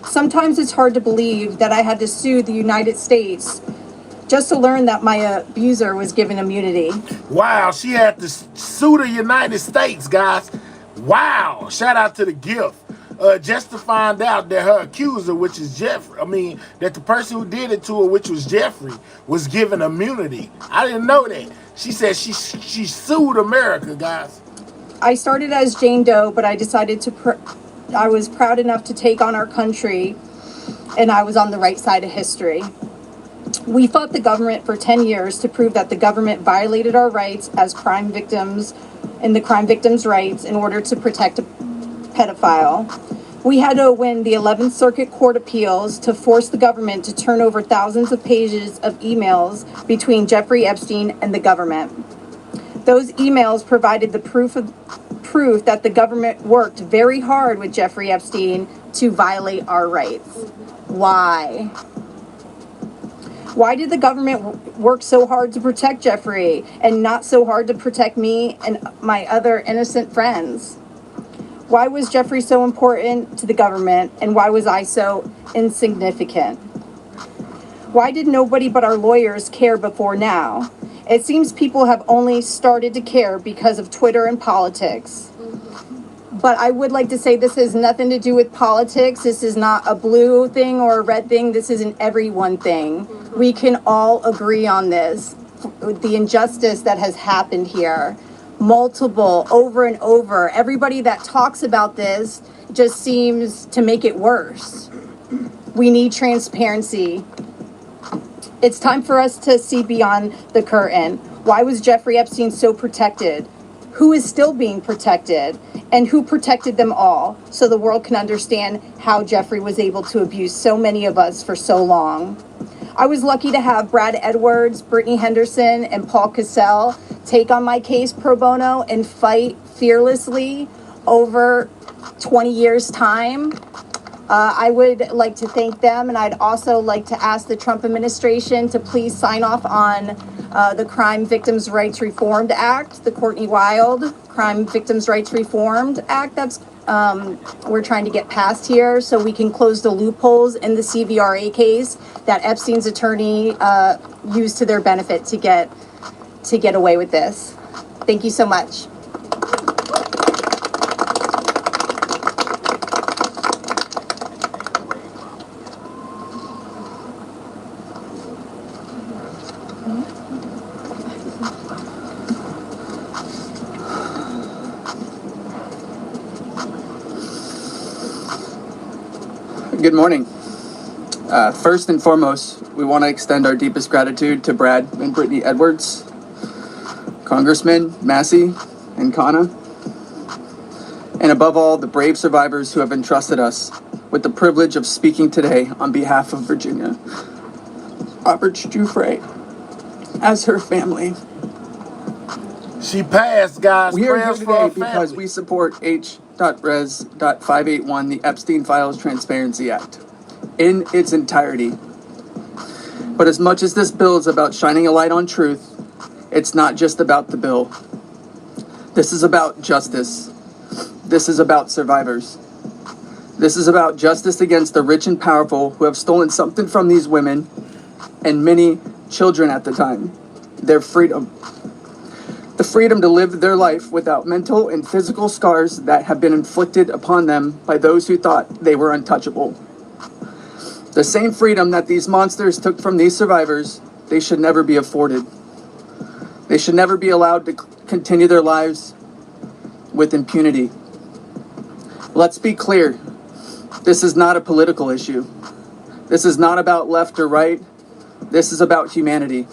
Sometimes it's hard to believe that I had to sue the United States just to learn that my abuser was given immunity. Wow, she had to sue the United States, guys. Wow, shout out to the gift. Just to find out that her accuser, which is Jeffrey, that the person who did it to her, which was Jeffrey, was given immunity. I didn't know that. She said she sued America, guys. I started as Jane Doe, but I decided I was proud enough to take on our country, and I was on the right side of history. We fought the government for 10 years to prove that the government violated our rights as crime victims in the Crime Victims' Rights in order to protect a pedophile. We had to win the 11th Circuit Court Appeals to force the government to turn over thousands of pages of emails between Jeffrey Epstein and the government. Those emails provided the proof that the government worked very hard with Jeffrey Epstein to violate our rights. Why? Why did the government work so hard to protect Jeffrey and not so hard to protect me and my other innocent friends? Why was Jeffrey so important to the government, and why was I so insignificant? Why did nobody but our lawyers care before now? It seems people have only started to care because of Twitter and politics. But I would like to say this has nothing to do with politics. This is not a blue thing or a red thing. This is an everyone thing. We can all agree on this. The injustice that has happened here. Multiple, over and over. Everybody that talks about this just seems to make it worse. We need transparency. It's time for us to see beyond the curtain. Why was Jeffrey Epstein so protected? Who is still being protected? And who protected them all? So the world can understand how Jeffrey was able to abuse so many of us for so long. I was lucky to have Brad Edwards, Brittany Henderson, and Paul Cassell take on my case pro bono and fight fearlessly over 20 years' time. I would like to thank them, and I'd also like to ask the Trump administration to please sign off on the Crime Victims' Rights Reformed Act, the Courtney Wild Crime Victims' Rights Reformed Act that's we're trying to get passed here so we can close the loopholes in the CVRA case that Epstein's attorney used to their benefit to get away with this. Thank you so much. Good morning. First and foremost, we want to extend our deepest gratitude to Brad and Brittany Edwards, Congressman Massey and Kana, and above all, the brave survivors who have entrusted us with the privilege of speaking today on behalf of Virginia. Robert Giuffre, as her family. She passed, guys. We are here Prayers for her today because family. we support H.Res.581, the Epstein Files Transparency Act, in its entirety. But as much as this bill is about shining a light on truth, it's not just about the bill. This is about justice. This is about survivors. This is about justice against the rich and powerful who have stolen something from these women and many children at the time, their freedom. The freedom to live their life without mental and physical scars that have been inflicted upon them by those who thought they were untouchable. The same freedom that these monsters took from these survivors, they should never be afforded. They should never be allowed to continue their lives with impunity. Let's be clear. This is not a political issue. This is not about left or right. This is about humanity.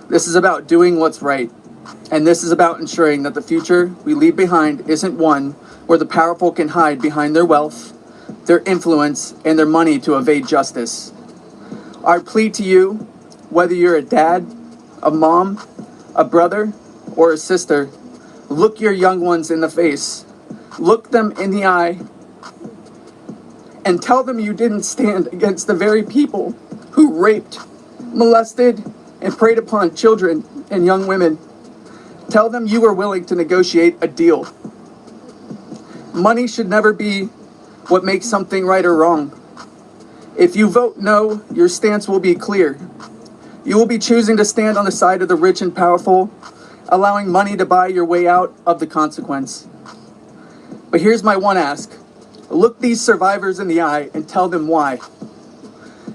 This is about doing what's right. And this is about ensuring that the future we leave behind isn't one where the powerful can hide behind their wealth, their influence, and their money to evade justice. Our plea to you, whether you're a dad, a mom, a brother, or a sister, look your young ones in the face. Look them in the eye and tell them you didn't stand against the very people who raped, molested, and preyed upon children and young women. Tell them you were willing to negotiate a deal. Money should never be what makes something right or wrong. If you vote no, your stance will be clear. You will be choosing to stand on the side of the rich and powerful, allowing money to buy your way out of the consequence. But here's my one ask. Look these survivors in the eye and tell them why.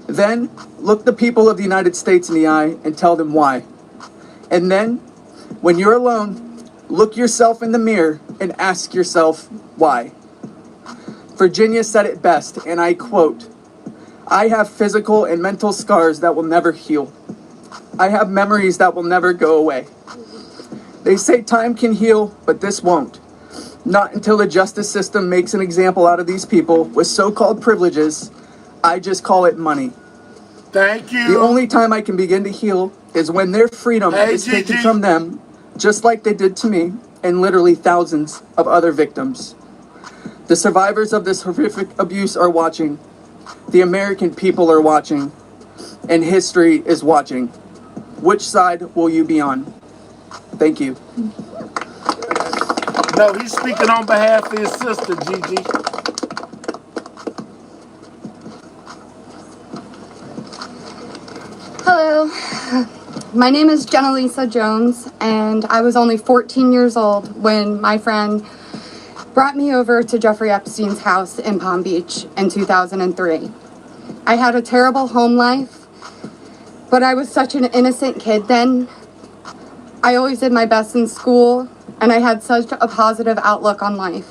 Then, look the people of the United States in the eye and tell them why. And then, when you're alone, look yourself in the mirror and ask yourself why. Virginia said it best, and I quote, "I have physical and mental scars that will never heal. I have memories that will never go away. They say time can heal, but this won't. Not until the justice system makes an example out of these people with so-called privileges. I just call it money. Thank you. The only time I can begin to heal is when their freedom is taken from them, just like they did to me and literally thousands of other victims. The survivors of this horrific abuse are watching. The American people are watching. And history is watching. Which side will you be on?" Thank you. No, he's speaking on behalf of his sister, Gigi. Hello, my name is Jenna Lisa Jones, and I was only 14 years old when my friend brought me over to Jeffrey Epstein's house in Palm Beach in 2003. I had a terrible home life, but I was such an innocent kid then. I always did my best in school, and I had such a positive outlook on life.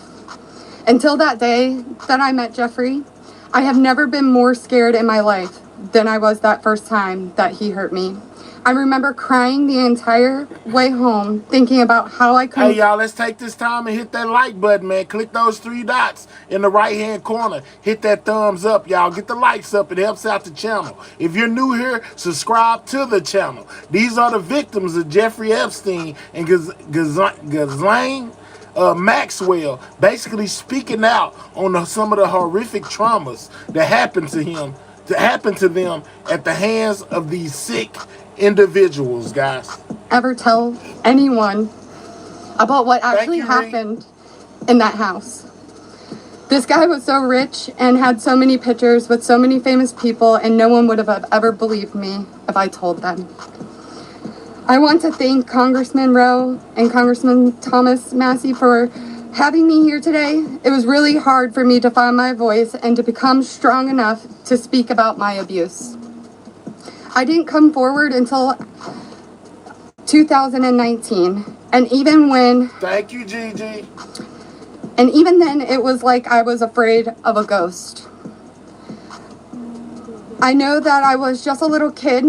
Until that day that I met Jeffrey, I have never been more scared in my life than I was that first time that he hurt me. I remember crying the entire way home, thinking about how I could. Hey, y'all, let's take this time and hit that like button, man. Click those 3 dots in the right-hand corner. Hit that thumbs up, y'all. Get the likes up. It helps out the channel. If you're new here, subscribe to the channel. These are the victims of Jeffrey Epstein and Ghislaine Maxwell, basically speaking out on some of the horrific traumas that happened to them at the hands of these sick individuals, guys. Ever tell anyone about what actually happened in that house. This guy was so rich and had so many pictures with so many famous people, and no one would have ever believed me if I told them. I want to thank Congressman Rowe and Congressman Thomas Massey for having me here today. It was really hard for me to find my voice and to become strong enough to speak about my abuse. I didn't come forward until 2019, and even when... Thank you, Gigi. And even then, it was like I was afraid of a ghost. I know that I was just a little kid,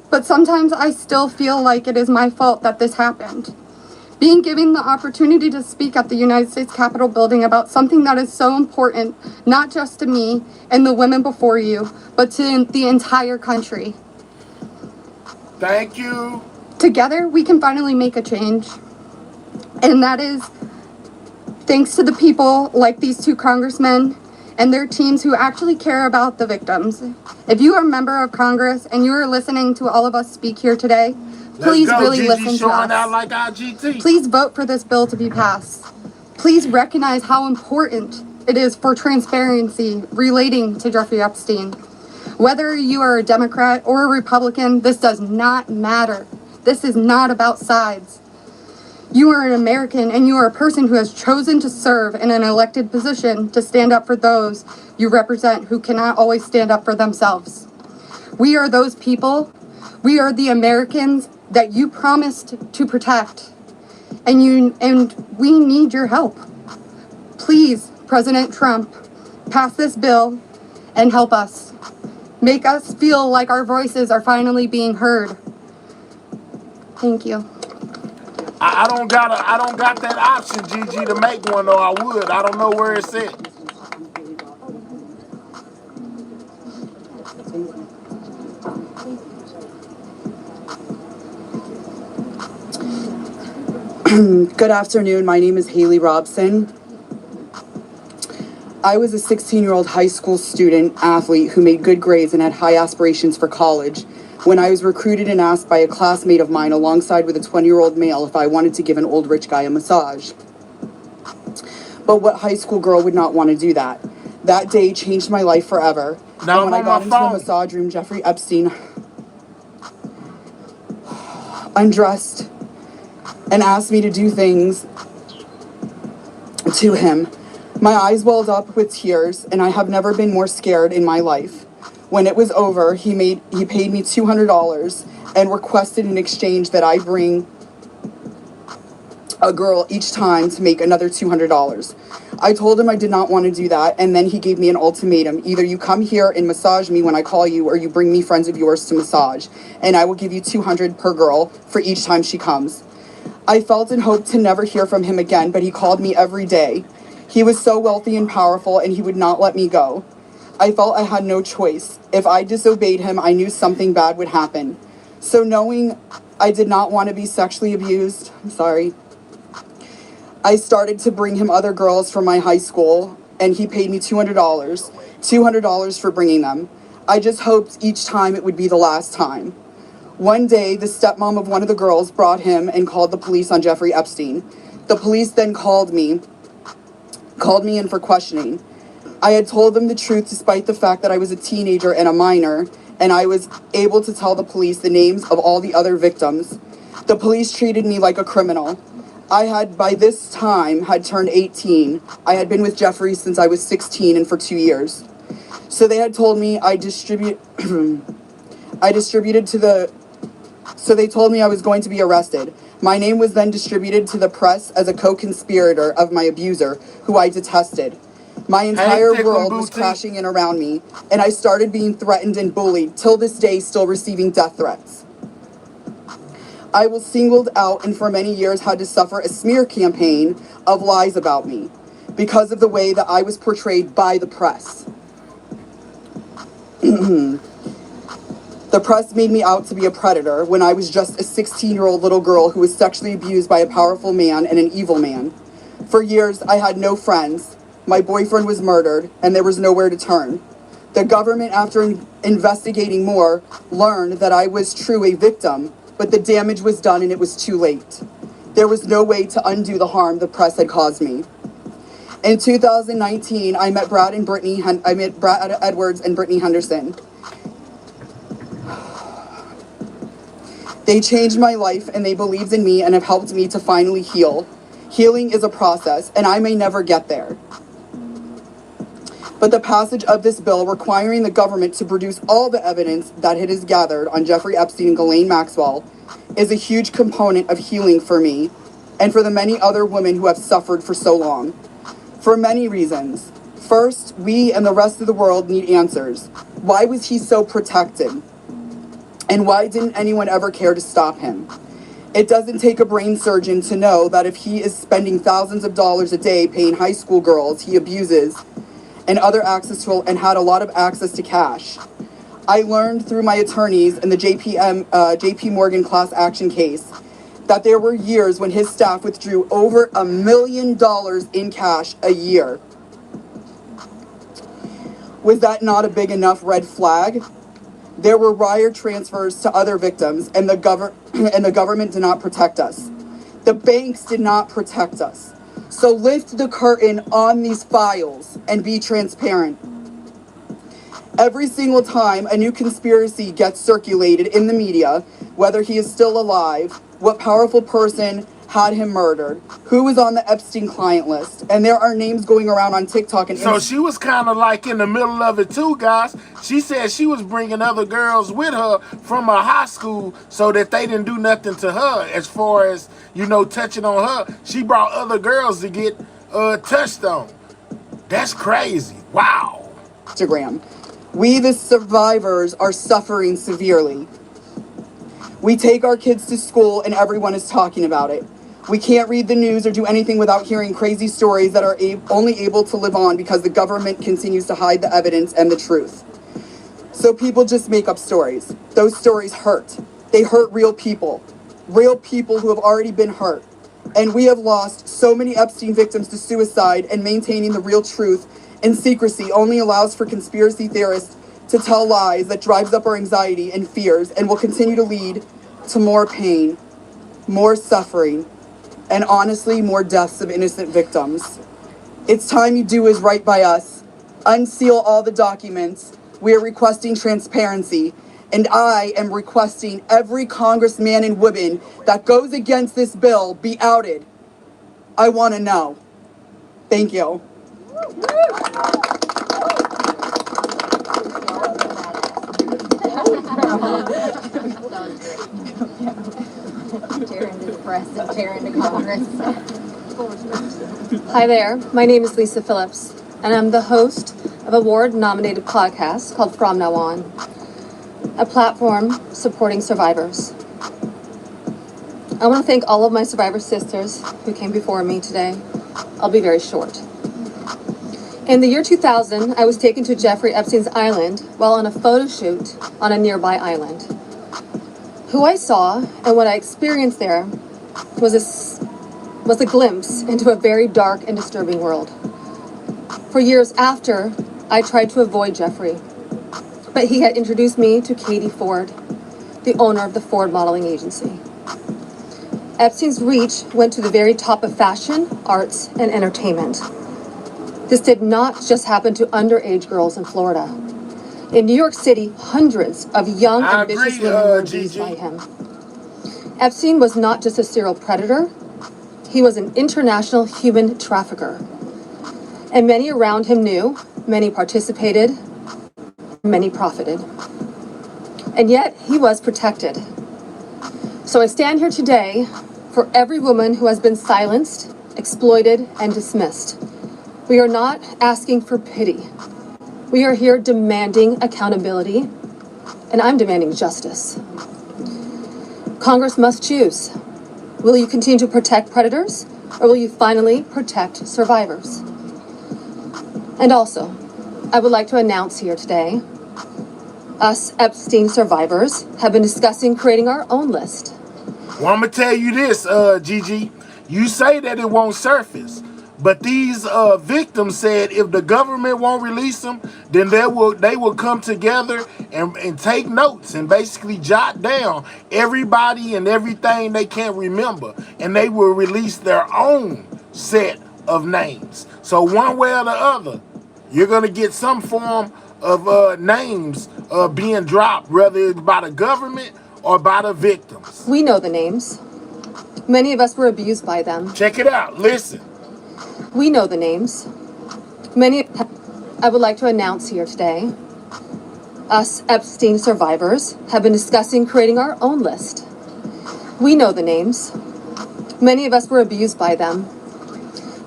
but sometimes I still feel like it is my fault that this happened. Being given the opportunity to speak at the United States Capitol building about something that is so important, not just to me and the women before you, but to the entire country. Thank you. Together, we can finally make a change. And that is thanks to the people like these two congressmen and their teams who actually care about the victims. If you are a member of Congress and you are listening to all of us speak here today, please really listen to us. Out like IGT. Please vote for this bill to be passed. Please recognize how important it is for transparency relating to Jeffrey Epstein. Whether you are a Democrat or a Republican, this does not matter. This is not about sides. You are an American and you are a person who has chosen to serve in an elected position to stand up for those you represent who cannot always stand up for themselves. We are those people. We are the Americans that you promised to protect. And we need your help. Please, President Trump, pass this bill and help us. Make us feel like our voices are finally being heard. Thank you. I don't got that option, Gigi, to make one, or I would. I don't know where it's at. Good afternoon. My name is Haley Robson. I was a 16-year-old high school student athlete who made good grades and had high aspirations for college when I was recruited and asked by a classmate of mine alongside with a 20-year-old male if I wanted to give an old rich guy a massage. But what high school girl would not want to do that? That day changed my life forever. Now and when I got into the massage room, Jeffrey Epstein undressed and asked me to do things to him. My eyes welled up with tears, and I have never been more scared in my life. When it was over, he paid me $200 and requested in exchange that I bring a girl each time to make another $200. I told him I did not want to do that, and then he gave me an ultimatum. Either you come here and massage me when I call you, or you bring me friends of yours to massage, and I will give you $200 per girl for each time she comes. I felt and hoped to never hear from him again, but he called me every day. He was so wealthy and powerful, and he would not let me go. I felt I had no choice. If I disobeyed him, I knew something bad would happen. So knowing I did not want to be sexually abused, I started to bring him other girls from my high school, and he paid me $200 for bringing them. I just hoped each time it would be the last time. One day, the stepmom of one of the girls brought him and called the police on Jeffrey Epstein. The police then called me in for questioning. I had told them the truth despite the fact that I was a teenager and a minor, and I was able to tell the police the names of all the other victims. The police treated me like a criminal. I had, by this time, had turned 18. I had been with Jeffrey since I was 16 and for 2 years. So they had told me so they told me I was going to be arrested. My name was then distributed to the press as a co-conspirator of my abuser, who I detested. My entire world was crashing in around me, and I started being threatened and bullied, till this day still receiving death threats. I was singled out and for many years had to suffer a smear campaign of lies about me because of the way that I was portrayed by the press. The press made me out to be a predator when I was just a 16-year-old little girl who was sexually abused by a powerful man and an evil man. For years, I had no friends. My boyfriend was murdered, and there was nowhere to turn. The government, after investigating more, learned that I was true a victim, but the damage was done and it was too late. There was no way to undo the harm the press had caused me. In 2019, I met Brad Edwards and Brittany Henderson. They changed my life and they believed in me and have helped me to finally heal. Healing is a process, and I may never get there. But the passage of this bill requiring the government to produce all the evidence that it has gathered on Jeffrey Epstein and Ghislaine Maxwell is a huge component of healing for me and for the many other women who have suffered for so long. For many reasons. First, we and the rest of the world need answers. Why was he so protected? And why didn't anyone ever care to stop him? It doesn't take a brain surgeon to know that if he is spending thousands of dollars a day paying high school girls he abuses and had a lot of access to cash. I learned through my attorneys in the JP Morgan class action case that there were years when his staff withdrew over $1 million in cash a year. Was that not a big enough red flag? There were wire transfers to other victims, and the government did not protect us. The banks did not protect us. So lift the curtain on these files and be transparent. Every single time a new conspiracy gets circulated in the media, whether he is still alive, what powerful person had him murdered, who was on the Epstein client list, and there are names going around on TikTok and So she was kind of like in the middle of it too, guys. She said she was bringing other girls with her from her high school so that they didn't do nothing to her as far as, you know, touching on her. She brought other girls to get touched on. That's crazy. Wow. Instagram. We, the survivors, are suffering severely. We take our kids to school and everyone is talking about it. We can't read the news or do anything without hearing crazy stories that are only able to live on because the government continues to hide the evidence and the truth. So people just make up stories. Those stories hurt. They hurt real people who have already been hurt. And we have lost so many Epstein victims to suicide, and maintaining the real truth and secrecy only allows for conspiracy theorists to tell lies that drives up our anxiety and fears and will continue to lead to more pain, more suffering, and honestly, more deaths of innocent victims. It's time you do is right by us. Unseal all the documents. We are requesting transparency, and I am requesting every congressman and woman that goes against this bill be outed. I want to know. Thank you. Tear into the press and tear into Congress. Hi there, my name is Lisa Phillips, and I'm the host of a award-nominated podcast called From Now On, a platform supporting survivors. I want to thank all of my survivor sisters who came before me today. I'll be very short. In the year 2000, I was taken to Jeffrey Epstein's island while on a photo shoot on a nearby island. Who I saw and what I experienced there was a glimpse into a very dark and disturbing world. For years after, I tried to avoid Jeffrey, but he had introduced me to Katie Ford, the owner of the Ford Modeling Agency. Epstein's reach went to the very top of fashion, arts, and entertainment. This did not just happen to underage girls in Florida. In New York City, hundreds of young, ambitious women were abused by him. Epstein was not just a serial predator, he was an international human trafficker. And many around him knew, many participated, many profited. And yet, he was protected. So I stand here today for every woman who has been silenced, exploited, and dismissed. We are not asking for pity. We are here demanding accountability, and I'm demanding justice. Congress must choose. Will you continue to protect predators, or will you finally protect survivors? And also, I would like to announce here today, us Epstein survivors have been discussing creating our own list. Well, I'm going to tell you this, Gigi. You say that it won't surface. But these victims said if the government won't release them, then they will come together and take notes and basically jot down everybody and everything they can remember. And they will release their own set of names. So one way or the other, you're going to get some form of names being dropped, whether it's by the government or by the victims. We know the names. Many of us were abused by them. Check it out. Listen. We know the names. I would like to announce here today, us Epstein survivors have been discussing creating our own list. We know the names. Many of us were abused by them.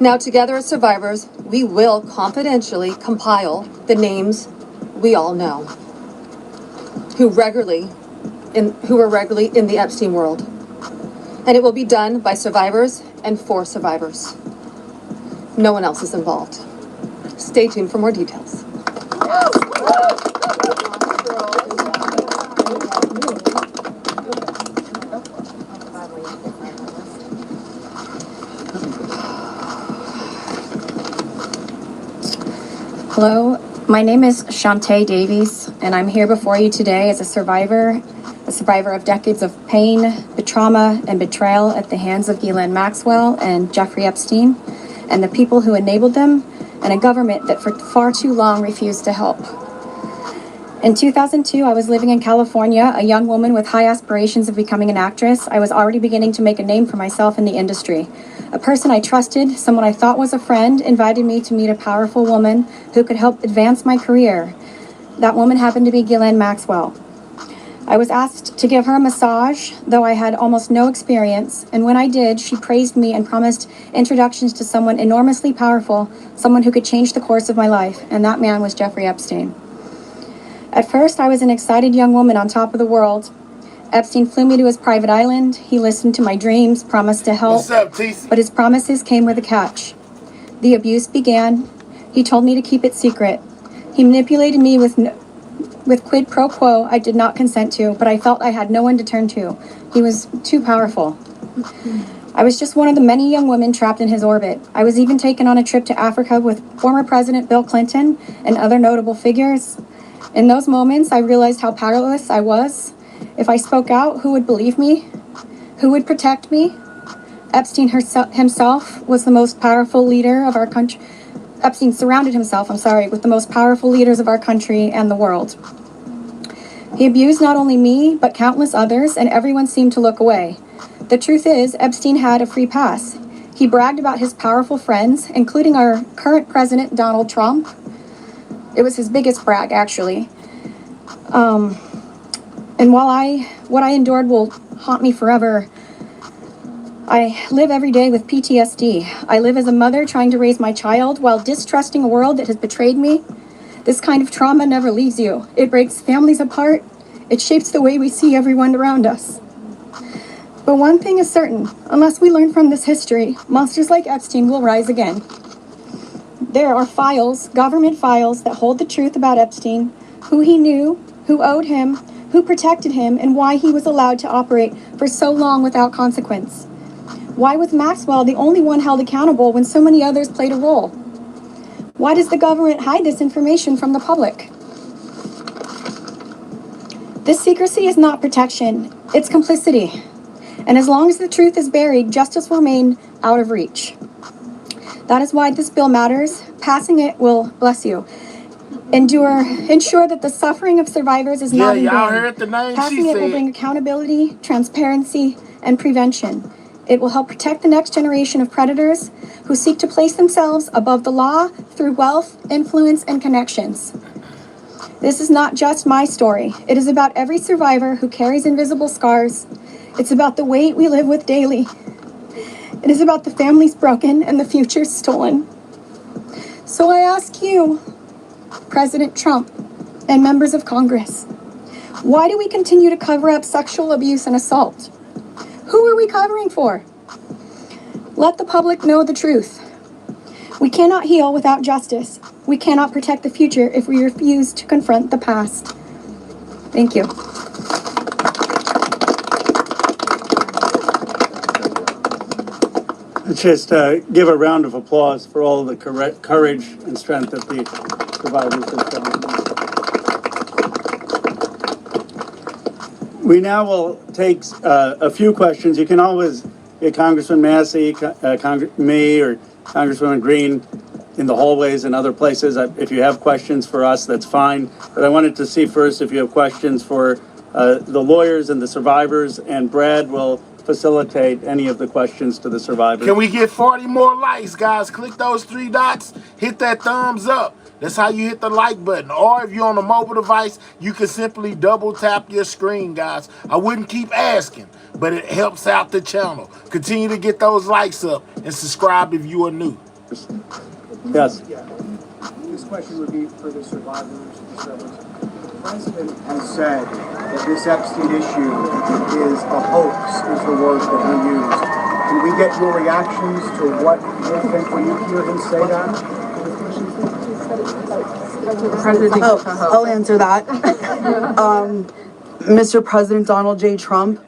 Now together as survivors, we will confidentially compile the names we all know. who are regularly in the Epstein world. And it will be done by survivors and for survivors. No one else is involved. Stay tuned for more details. Hello, my name is Shantae Davies, and I'm here before you today as a survivor of decades of pain, trauma, and betrayal at the hands of Ghislaine Maxwell and Jeffrey Epstein, and the people who enabled them, and a government that for far too long refused to help. In 2002, I was living in California, a young woman with high aspirations of becoming an actress. I was already beginning to make a name for myself in the industry. A person I trusted, someone I thought was a friend, invited me to meet a powerful woman who could help advance my career. That woman happened to be Ghislaine Maxwell. I was asked to give her a massage, though I had almost no experience, and when I did, she praised me and promised introductions to someone enormously powerful, someone who could change the course of my life, and that man was Jeffrey Epstein. At first, I was an excited young woman on top of the world. Epstein flew me to his private island. He listened to my dreams, promised to help. What's up, TC? But his promises came with a catch. The abuse began. He told me to keep it secret. He manipulated me with quid pro quo I did not consent to, but I felt I had no one to turn to. He was too powerful. I was just one of the many young women trapped in his orbit. I was even taken on a trip to Africa with former President Bill Clinton and other notable figures. In those moments, I realized how powerless I was. If I spoke out, who would believe me? Who would protect me? Epstein himself was the most powerful leader of our country. Epstein surrounded himself, with the most powerful leaders of our country and the world. He abused not only me, but countless others, and everyone seemed to look away. The truth is, Epstein had a free pass. He bragged about his powerful friends, including our current president, Donald Trump. It was his biggest brag, actually. And while what I endured will haunt me forever, I live every day with PTSD. I live as a mother trying to raise my child while distrusting a world that has betrayed me. This kind of trauma never leaves you. It breaks families apart. It shapes the way we see everyone around us. But one thing is certain, unless we learn from this history, monsters like Epstein will rise again. There are files, government files, that hold the truth about Epstein, who he knew, who owed him, who protected him, and why he was allowed to operate for so long without consequence. Why was Maxwell the only one held accountable when so many others played a role? Why does the government hide this information from the public? This secrecy is not protection, it's complicity. And as long as the truth is buried, justice will remain out of reach. That is why this bill matters. Passing it will, bless you, ensure that the suffering of survivors is not in vain. Y'all heard the name Passing she it will said. bring accountability, transparency, and prevention. It will help protect the next generation of predators who seek to place themselves above the law through wealth, influence, and connections. This is not just my story. It is about every survivor who carries invisible scars. It's about the weight we live with daily. It is about the families broken and the futures stolen. So I ask you, President Trump and members of Congress, why do we continue to cover up sexual abuse and assault? Who are we covering for? Let the public know the truth. We cannot heal without justice. We cannot protect the future if we refuse to confront the past. Thank you. Let's just give a round of applause for all the courage and strength that the survivors have shown. We now will take a few questions. You can always get Congressman Massey, me, or Congresswoman Green in the hallways and other places. If you have questions for us, that's fine. But I wanted to see first if you have questions for the lawyers and the survivors, and Brad will facilitate any of the questions to the survivors. Can we get 40 more likes, guys? Click those 3 dots, hit that thumbs up. That's how you hit the like button. Or if you're on a mobile device, you can simply double tap your screen, guys. I wouldn't keep asking, but it helps out the channel. Continue to get those likes up and subscribe if you are new. Yes. Yeah. This question would be for the survivors. president has said that this Epstein issue is a hoax, is the word that he used. Can we get your reactions to what you think when you hear him say that? I'll answer that. Mr. President Donald J. Trump,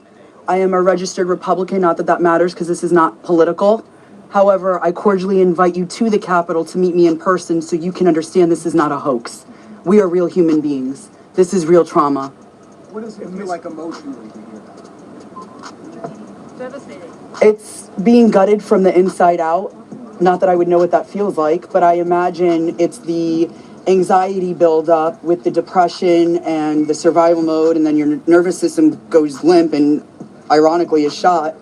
I am a registered Republican, not that that matters because this is not political. However, I cordially invite you to the Capitol to meet me in person so you can understand this is not a hoax. We are real human beings. This is real trauma. What does it feel like emotionally to hear that? Devastating. It's being gutted from the inside out. Not that I would know what that feels like, but I imagine it's the anxiety buildup with the depression and the survival mode, and then your nervous system goes limp and ironically is shot.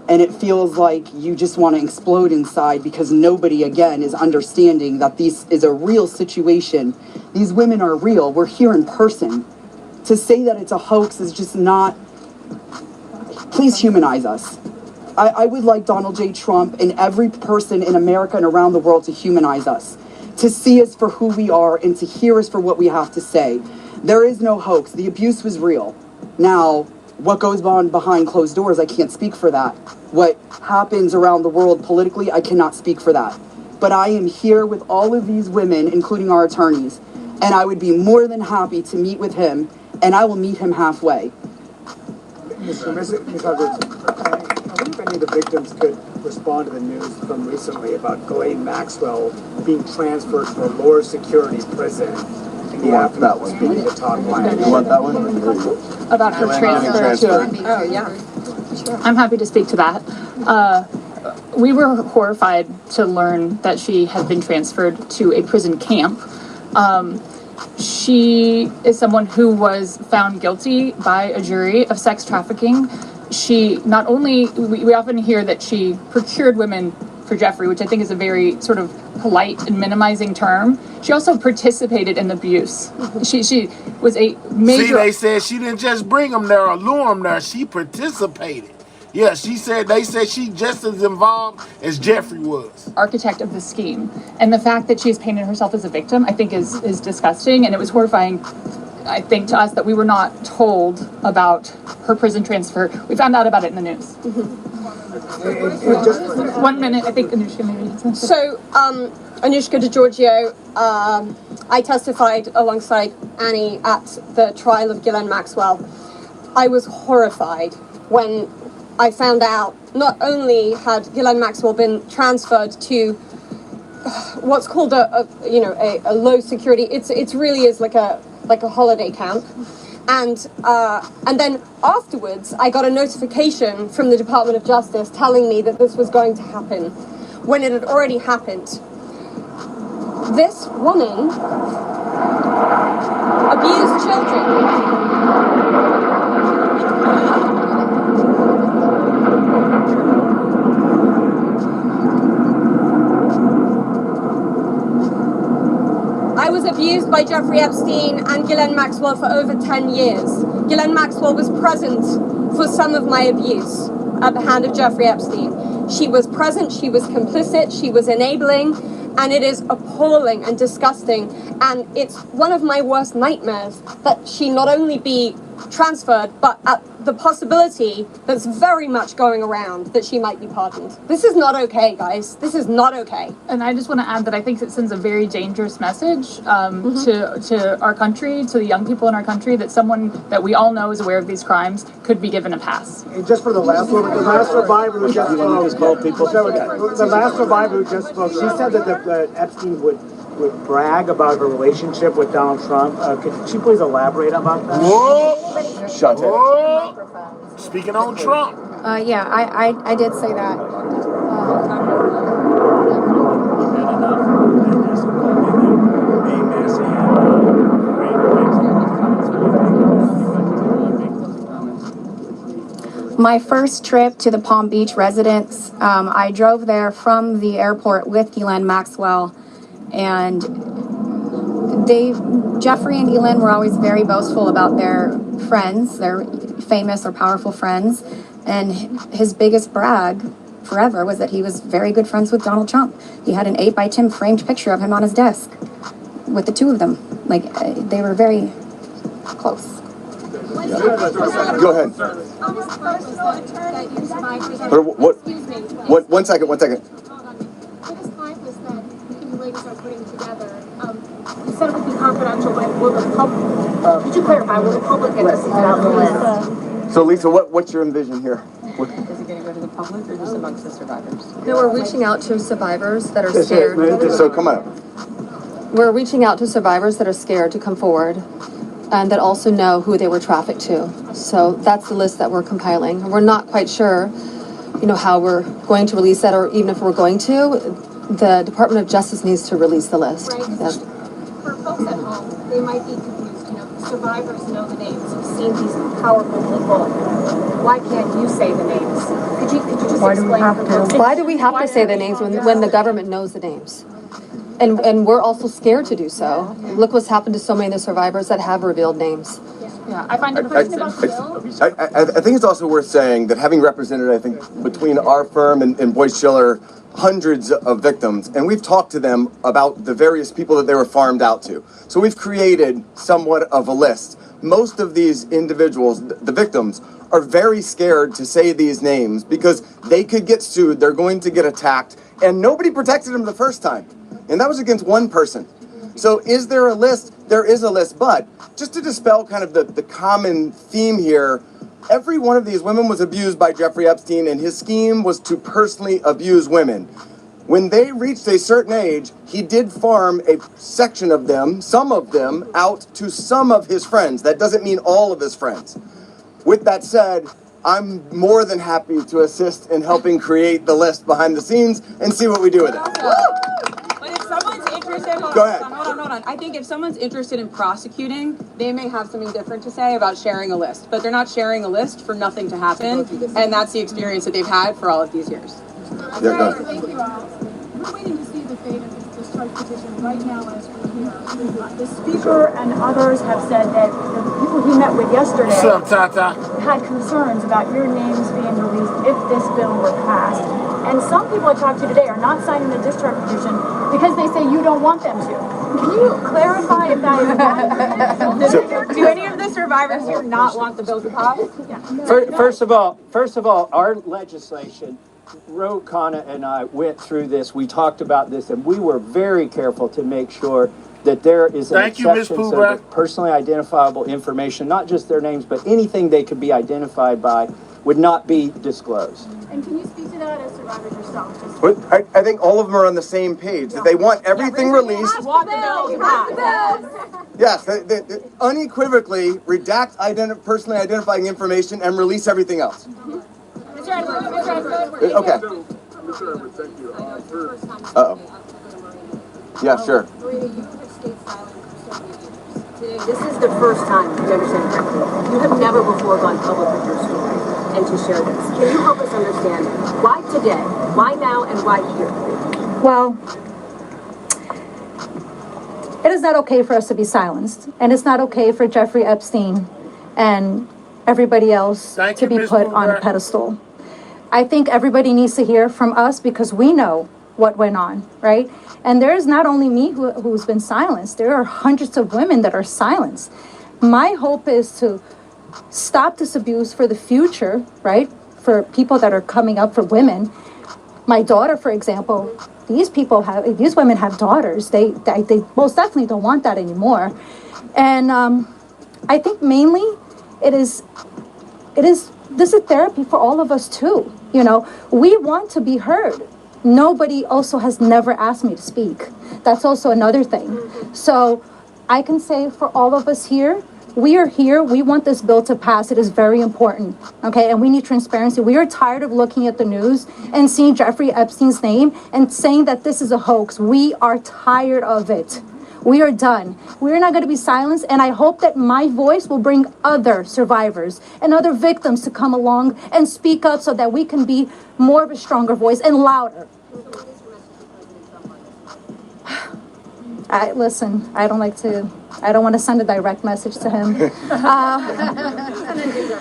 And it feels like you just want to explode inside because nobody, again, is understanding that this is a real situation. These women are real. We're here in person. To say that it's a hoax is just not... Please humanize us. I would like Donald J. Trump and every person in America and around the world to humanize us, to see us for who we are and to hear us for what we have to say. There is no hoax. The abuse was real. Now, what goes on behind closed doors, I can't speak for that. What happens around the world politically, I cannot speak for that. But I am here with all of these women, including our attorneys, and I would be more than happy to meet with him, and I will meet him halfway. Ms. Edwards, I wonder if any of the victims could respond to the news from recently about Ghislaine Maxwell being transferred to a lower security prison in the aftermath of speaking to Todd Blank. You want that one? About her transfer to... Oh, yeah. I'm happy to speak to that. We were horrified to learn that she had been transferred to a prison camp. She is someone who was found guilty by a jury of sex trafficking. She not only, we often hear that she procured women for Jeffrey, which I think is a very sort of polite and minimizing term. She also participated in the abuse. She was a major... See, they said she didn't just bring them there or lure them there. She participated. Yeah, they said she just as involved as Jeffrey was. Architect of the scheme. And the fact that she's painted herself as a victim, I think is disgusting. And it was horrifying, I think, to us that we were not told about her prison transfer. We found out about it in the news. 1 minute, I think Anushka maybe. So, Anushka DeGiorgio, I testified alongside Annie at the trial of Ghislaine Maxwell. I was horrified when I found out not only had Ghislaine Maxwell been transferred to what's called a low security. It's really is like a holiday camp. And then afterwards, I got a notification from the Department of Justice telling me that this was going to happen when it had already happened. This woman abused children. I was abused by Jeffrey Epstein and Ghislaine Maxwell for over 10 years. Ghislaine Maxwell was present for some of my abuse at the hand of Jeffrey Epstein. She was present, she was complicit, she was enabling, and it is appalling and disgusting. And it's one of my worst nightmares that she not only be transferred, but at the possibility that's very much going around that she might be pardoned. This is not okay, guys. This is not okay. And I just want to add that I think it sends a very dangerous message to our country, to the young people in our country, that someone that we all know is aware of these crimes could be given a pass. And just for the last one, the last survivor who just spoke, the last survivor who just spoke, she said that Epstein would brag about her relationship with Donald Trump. Could she please elaborate about that? Whoa! Shut up. Speaking on Trump. Yeah, I did say that. My first trip to the Palm Beach residence, I drove there from the airport with Ghislaine Maxwell, and Jeffrey and Ghislaine were always very boastful about their friends, their famous or powerful friends, and his biggest brag forever was that he was very good friends with Donald Trump. He had an 8x10 framed picture of him on his desk with the two of them. Like, they were very close. Go ahead. What? One second. You ladies are putting together. You said it would be confidential, but will the public? Could you clarify? Will the public get to see that? So, Lisa, what's your envision here? Is it going to go to the public or just amongst the survivors? No, we're reaching out to survivors that are scared. So come on. We're reaching out to survivors that are scared to come forward and that also know who they were trafficked to. So that's the list that we're compiling. We're not quite sure, how we're going to release that, or even if we're going to. The Department of Justice needs to release the list. Right. Yes. For folks at home, they might be confused. Survivors know the names. You've seen these powerful people. Why can't you say the names? Could you just explain? Why do we have to say the names when the government knows the names? And we're also scared to do so. Look what's happened to so many of the survivors that have revealed names. Yeah, I find it I think it's also worth saying that having represented, I think, between our firm and Boyce Schiller, hundreds of victims, and we've talked to them about the various people that they were farmed out to. So we've created somewhat of a list. Most of these individuals, the victims, are very scared to say these names because they could get sued, they're going to get attacked, and nobody protected them the first time. And that was against one person. So is there a list? There is a list, but just to dispel kind of the common theme here, every one of these women was abused by Jeffrey Epstein, and his scheme was to personally abuse women. When they reached a certain age, he did farm a section of them, some of them, out to some of his friends. That doesn't mean all of his friends. With that said, I'm more than happy to assist in helping create the list behind the scenes and see what we do with it. But if someone's interested, Go ahead. Hold on. I think if someone's interested in prosecuting, they may have something different to say about sharing a list. But they're not sharing a list for nothing to happen, and that's the experience that they've had for all of these years. Yeah, go ahead. Thank you all. We're waiting to see the fate of this discharge petition right now as we're here. The speaker and others have said that the people he met with yesterday had concerns about your names being released if this bill were passed. And some people I talked to today are not signing the discharge petition because they say you don't want them to. Can you clarify if that is accurate? Do any of the survivors here not want the bill to pass? First of all, our legislation, Ro Khanna and I went through this. We talked about this, and we were very careful to make sure that there is an exception so that personally identifiable information, not just their names, but anything they could be identified by, would not be disclosed. And can you speak to that as survivors yourself? But I think all of them are on the same page. That they want everything released. Yes, they unequivocally redact personally identifying information and release everything else. Okay. Uh-oh. Yeah, sure. This is the first time you've ever said correctly. You have never before gone public with your story and to share this. Can you help us understand why today, why now, and why here? Well, it is not okay for us to be silenced, and it's not okay for Jeffrey Epstein and everybody else to be put on a pedestal. I think everybody needs to hear from us because we know what went on, right? And there is not only me who's been silenced, there are hundreds of women that are silenced. My hope is to stop this abuse for the future, right? For people that are coming up, for women. My daughter, for example, these women have daughters. They most definitely don't want that anymore. And I think mainly this is therapy for all of us too. We want to be heard. Nobody also has never asked me to speak. That's also another thing. So I can say for all of us here, we are here. We want this bill to pass. It is very important. Okay. And we need transparency. We are tired of looking at the news and seeing Jeffrey Epstein's name and saying that this is a hoax. We are tired of it. We are done. We're not going to be silenced. And I hope that my voice will bring other survivors and other victims to come along and speak up so that we can be more of a stronger voice and louder. I don't want to send a direct message to him.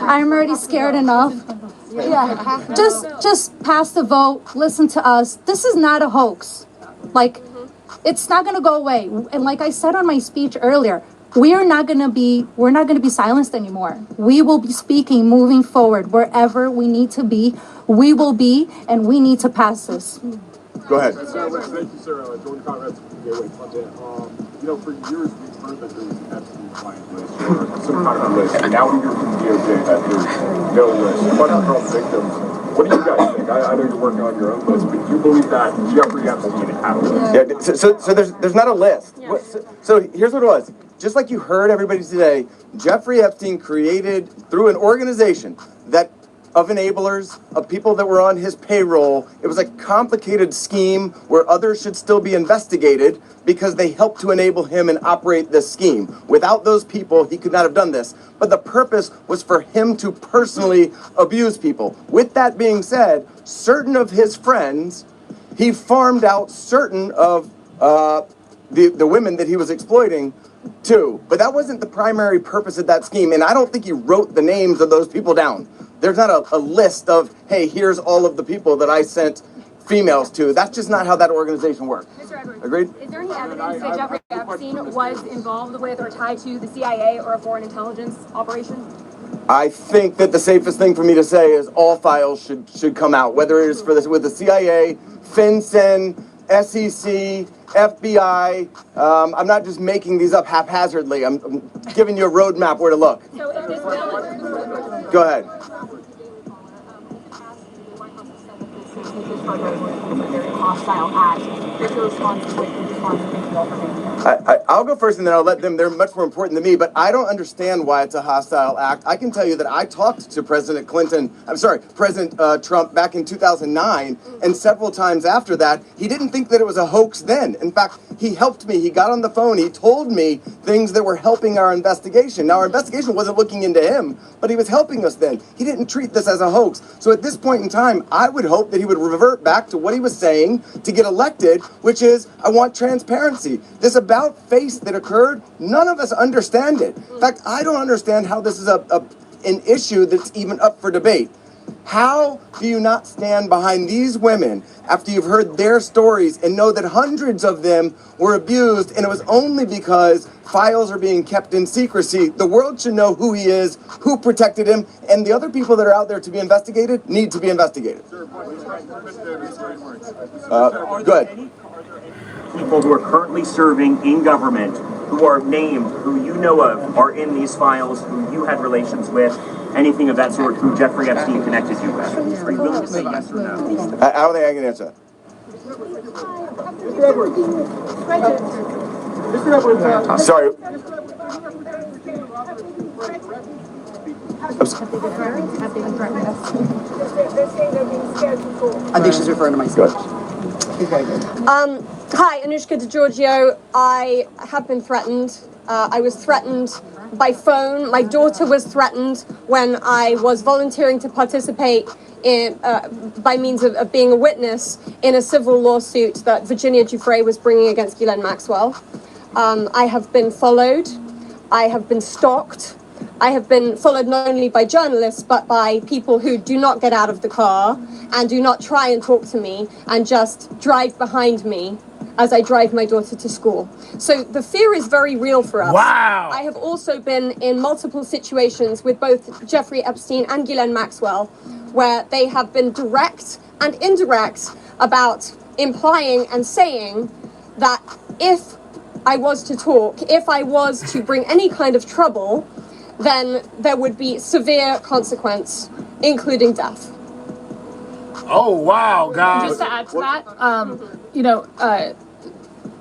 I'm already scared enough. Yeah, just pass the vote. Listen to us. This is not a hoax. It's not going to go away. And like I said on my speech earlier, we're not going to be silenced anymore. We will be speaking moving forward wherever we need to be. We will be, and we need to pass this. Go ahead. Thank you, sir. Jordan Conrad from Gateway Content. For years we've heard that there was an Epstein client list or some kind of list. And now we hear from DOJ that there's no list. But for all victims, what do you guys think? I know you're working on your own list, but do you believe that Jeffrey Epstein had a list? Yeah. So there's not a list. So here's what it was. Just like you heard everybody today, Jeffrey Epstein created through an organization that of enablers, of people that were on his payroll. It was a complicated scheme where others should still be investigated because they helped to enable him and operate this scheme. Without those people, he could not have done this. But the purpose was for him to personally abuse people. With that being said, certain of his friends, he farmed out certain of the women that he was exploiting too. But that wasn't the primary purpose of that scheme. And I don't think he wrote the names of those people down. There's not a list of, hey, here's all of the people that I sent females to. That's just not how that organization works. Mr. Edwards, Agreed? Is there any evidence that Jeffrey Epstein was involved with or tied to the CIA or a foreign intelligence operation? I think that the safest thing for me to say is all files should come out, whether it is for this with the CIA, FinCEN, SEC, FBI. I'm not just making these up haphazardly. I'm giving you a roadmap where to look. So if this bill Go ahead. I'll go first and then I'll let them. They're much more important than me, but I don't understand why it's a hostile act. I can tell you that I talked to President Trump back in 2009, and several times after that, he didn't think that it was a hoax then. In fact, he helped me. He got on the phone. He told me things that were helping our investigation. Now, our investigation wasn't looking into him, but he was helping us then. He didn't treat this as a hoax. So at this point in time, I would hope that he would revert back to what he was saying to get elected, which is, I want transparency. This about face that occurred, none of us understand it. In fact, I don't understand how this is an issue that's even up for debate. How do you not stand behind these women after you've heard their stories and know that hundreds of them were abused and it was only because files are being kept in secrecy? The world should know who he is, who protected him, and the other people that are out there to be investigated need to be investigated. Good. People who are currently serving in government, who are named, who you know of, are in these files, who you had relations with, anything of that sort, who Jeffrey Epstein connected you with? Are you willing to say yes or no? I don't think I can answer that. Sorry. I think she's referring to myself. Hi, Anushka DeGiorgio. I have been threatened. I was threatened by phone. My daughter was threatened when I was volunteering to participate in, by means of being a witness in a civil lawsuit that Virginia Giuffre was bringing against Ghislaine Maxwell. I have been followed. I have been stalked. I have been followed not only by journalists, but by people who do not get out of the car and do not try and talk to me and just drive behind me as I drive my daughter to school. So the fear is very real for us. Wow. I have also been in multiple situations with both Jeffrey Epstein and Ghislaine Maxwell, where they have been direct and indirect about implying and saying that if I was to talk, if I was to bring any kind of trouble, then there would be severe consequence, including death. Oh, wow, guys. Just to add to that,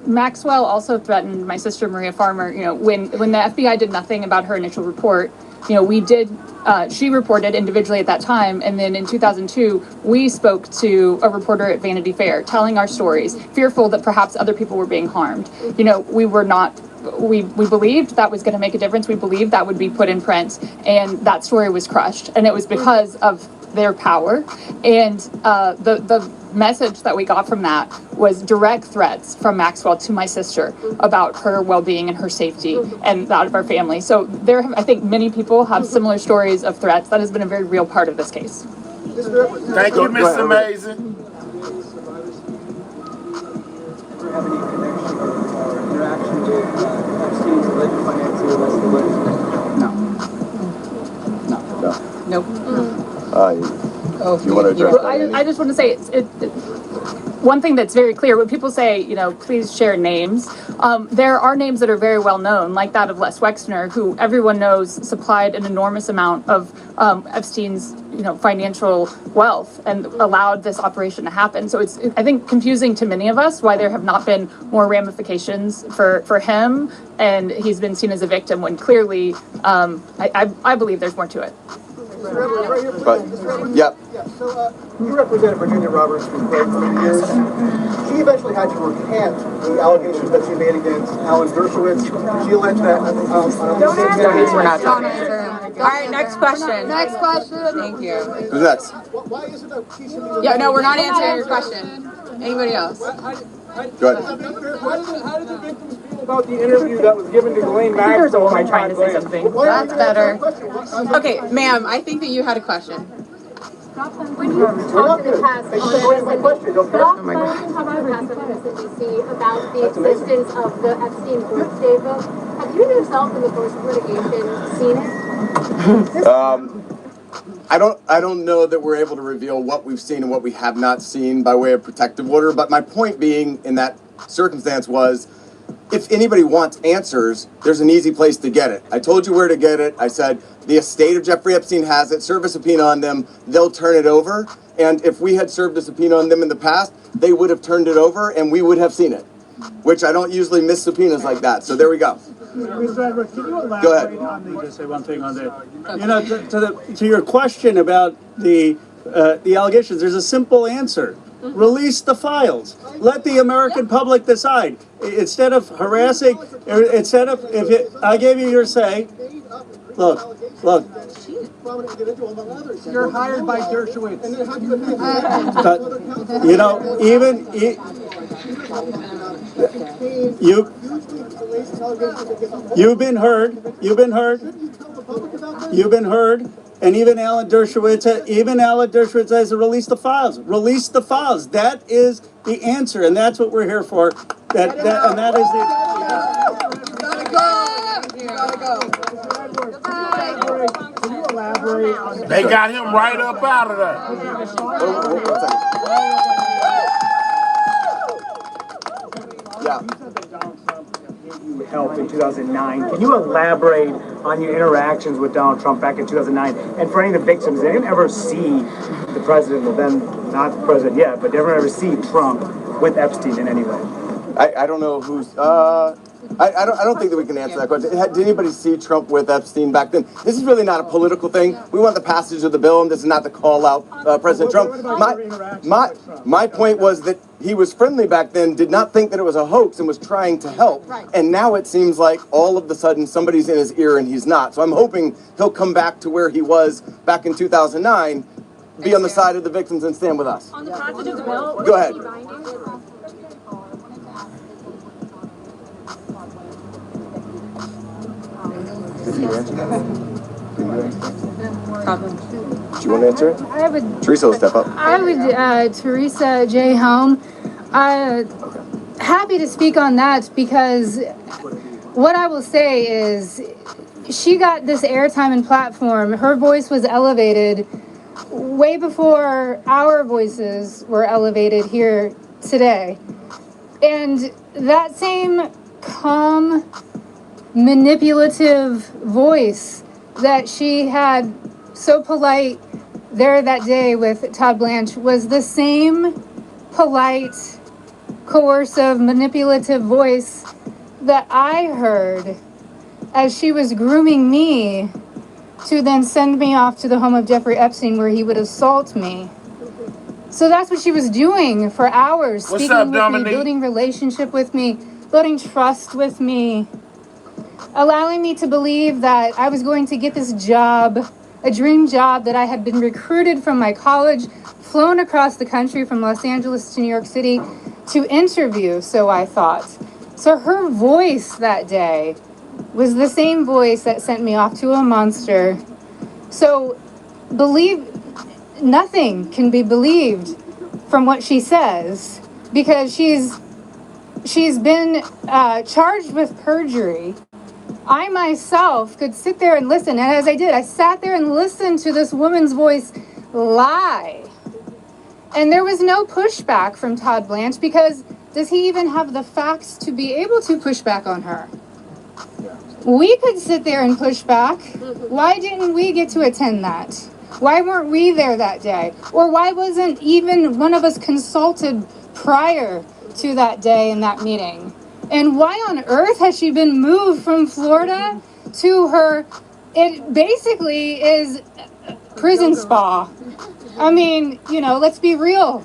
Maxwell also threatened my sister, Maria Farmer, when the FBI did nothing about her initial report, she reported individually at that time. And then in 2002, we spoke to a reporter at Vanity Fair telling our stories, fearful that perhaps other people were being harmed. We believed that was going to make a difference. We believed that would be put in print, and that story was crushed. And it was because of their power. And the message that we got from that was direct threats from Maxwell to my sister about her well-being and her safety and that of our family. So I think many people have similar stories of threats. That has been a very real part of this case. Thank you, Miss Amazing. Have any connection or interaction with Epstein's alleged financing Nope. You want to address that? I just want to say one thing that's very clear when people say, please share names. There are names that are very well known, like that of Les Wexner, who everyone knows supplied an enormous amount of Epstein's, financial wealth and allowed this operation to happen. So it's, I think, confusing to many of us why there have not been more ramifications for him, and he's been seen as a victim when clearly, I believe there's more to it. But, yep. So you represented Virginia Roberts for 3 years. She eventually had to recant the allegations that she made against Alan Dershowitz. She alleged that. We're not talking. All right, next question. Next question. Thank you. Who's next? Why is it that she should be? Yeah, no, we're not answering your question. Anybody else? Go ahead. How did the victims feel about the interview that was given to Ghislaine Maxwell? There's a woman trying to say something. That's better. Okay, ma'am, I think that you had a question. When you talked in the past, Oh my God. about the existence of the Epstein birth book, have you yourself in the course of litigation seen it? I don't know that we're able to reveal what we've seen and what we have not seen by way of protective order, but my point being in that circumstance was, if anybody wants answers, there's an easy place to get it. I told you where to get it. I said, the estate of Jeffrey Epstein has it, serve a subpoena on them, they'll turn it over. And if we had served a subpoena on them in the past, they would have turned it over and we would have seen it, which I don't usually miss subpoenas like that. So there we go. Mr. Edwards, can you elaborate Go ahead. on just say one thing on that? To your question about the allegations, there's a simple answer. Release the files. Let the American public decide. Instead of harassing, I gave you your say. Look. You're hired by Dershowitz. You've been heard. And even Alan Dershowitz has to release the files. Release the files. That is the answer, and that's what we're here for. That is the. Can you elaborate on? They got him right up out of there. Yeah. Help in 2009. Can you elaborate on your interactions with Donald Trump back in 2009? And for any of the victims, they didn't ever see the president, or then not the president yet, but they never ever see Trump with Epstein in any way. I don't know who's. I don't think that we can answer that question. Did anybody see Trump with Epstein back then? This is really not a political thing. We want the passage of the bill, and this is not to call out President Trump. My point was that he was friendly back then, did not think that it was a hoax, and was trying to help. And now it seems like all of a sudden somebody's in his ear and he's not. So I'm hoping he'll come back to where he was back in 2009, be on the side of the victims and stand with us. On the passage of the bill, Go ahead. Did you answer that? Do you want to answer it? I would. Teresa will step up. I would, Teresa J. Home. Happy to speak on that because what I will say is she got this airtime and platform. Her voice was elevated way before our voices were elevated here today. And that same calm, manipulative voice that she had so polite there that day with Todd Blanche was the same polite, coercive, manipulative voice that I heard as she was grooming me to then send me off to the home of Jeffrey Epstein where he would assault me. So that's what she was doing for hours, What's speaking up, with Dominique? me, building relationship with me, building trust with me, allowing me to believe that I was going to get this job, a dream job that I had been recruited from my college, flown across the country from Los Angeles to New York City to interview, so I thought. So her voice that day was the same voice that sent me off to a monster. So nothing can be believed from what she says because she's been charged with perjury I myself could sit there and listen. And as I did, I sat there and listened to this woman's voice lie. And there was no pushback from Todd Blanche because does he even have the facts to be able to push back on her? We could sit there and push back. Why didn't we get to attend that? Why weren't we there that day? Or why wasn't even one of us consulted prior to that day in that meeting? And why on earth has she been moved from Florida to her, it basically is prison spa. I mean, let's be real.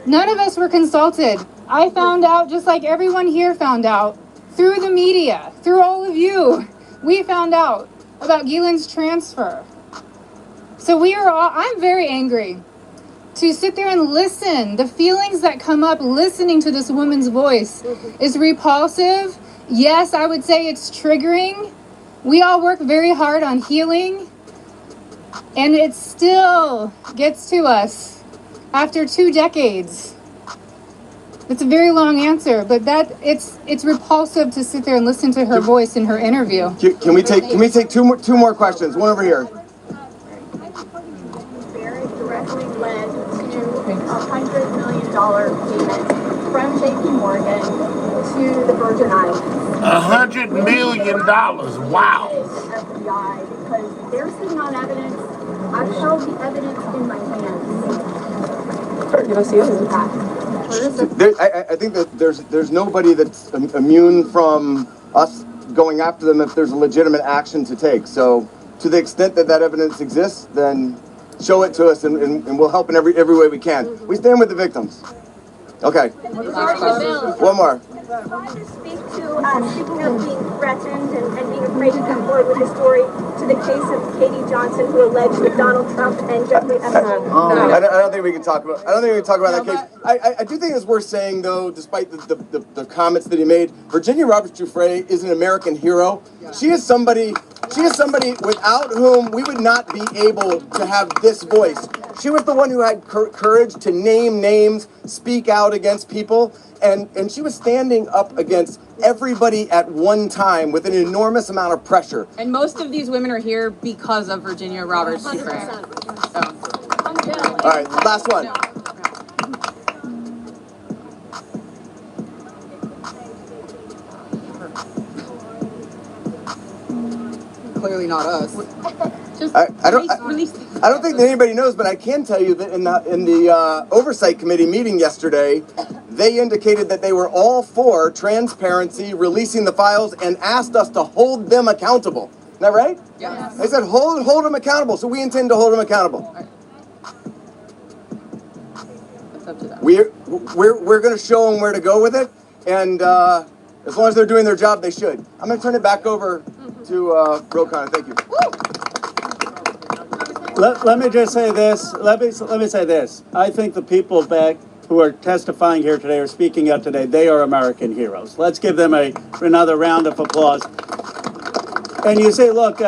None of us were consulted. I found out just like everyone here found out through the media, through all of you. We found out about Gilan's transfer. So I'm very angry to sit there and listen. The feelings that come up listening to this woman's voice is repulsive. Yes, I would say it's triggering. We all work very hard on healing, and it still gets to us after 2 decades. It's a very long answer, but it's repulsive to sit there and listen to her voice in her interview. Can we take two more questions? One over here. Barrett directly led to $100 million payment from JP Morgan to the Virgin Islands. $100 million. Wow. FBI, because they're sitting on evidence. I've held the evidence in my hands. You don't see it? I think that there's nobody that's immune from us going after them if there's a legitimate action to take. So to the extent that evidence exists, then show it to us and we'll help in every way we can. We stand with the victims. Okay. One more. I wanted to speak to, speaking of being threatened and being afraid to come forward with a story, to the case of Katie Johnson, who alleged that Donald Trump and Jeffrey Epstein. I don't think we can talk about. That case. I do think it's worth saying, though, despite the comments that he made, Virginia Roberts Giuffre is an American hero. She is somebody without whom we would not be able to have this voice. She was the one who had courage to name names, speak out against people, and she was standing up against everybody at one time with an enormous amount of pressure. And most of these women are here because of Virginia Roberts Giuffre. All right, last one. Clearly not us. I don't think that anybody knows, but I can tell you that in the oversight committee meeting yesterday, they indicated that they were all for transparency, releasing the files, and asked us to hold them accountable. Isn't that right? Yes. They said hold them accountable, so we intend to hold them accountable. It's up to them. We're going to show them where to go with it, and as long as they're doing their job, they should. I'm going to turn it back over to Ro Khanna. Thank you. Let me just say this. Let me say this. I think the people back who are testifying here today or speaking out today, they are American heroes. Let's give them another round of applause. And you say, look,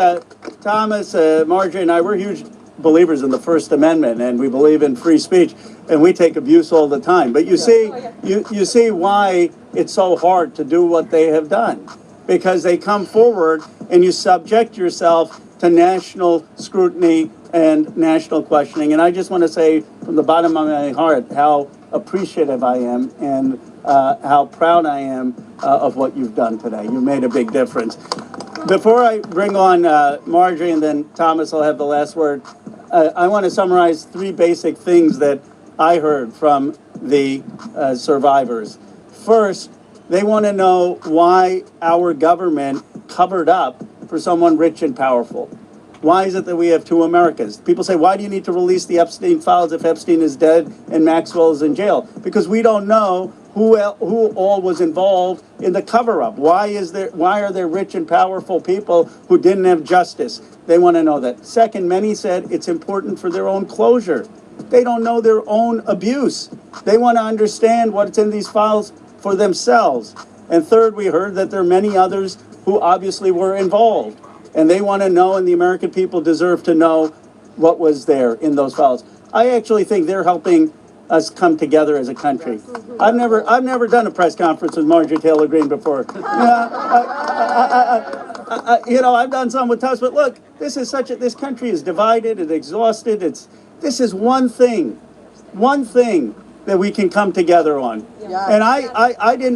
Thomas, Marjorie, and I, we're huge believers in the First Amendment, and we believe in free speech, and we take abuse all the time. But you see why it's so hard to do what they have done, because they come forward and you subject yourself to national scrutiny and national questioning. And I just want to say from the bottom of my heart how appreciative I am and how proud I am of what you've done today. You made a big difference. Before I bring on Marjorie and then Thomas will have the last word, I want to summarize 3 basic things that I heard from the survivors. First, they want to know why our government covered up for someone rich and powerful. Why is it that we have 2 Americas? People say, why do you need to release the Epstein files if Epstein is dead and Maxwell is in jail? Because we don't know who all was involved in the cover-up. Why are there rich and powerful people who didn't have justice? They want to know that. Second, many said it's important for their own closure. They don't know their own abuse. They want to understand what's in these files for themselves. And third, we heard that there are many others who obviously were involved. And they want to know, and the American people deserve to know what was there in those files. I actually think they're helping us come together as a country. I've never done a press conference with Marjorie Taylor Greene before. I've done some with Thomas, but look, this country is divided and exhausted. This is one thing that we can come together on. Yeah. And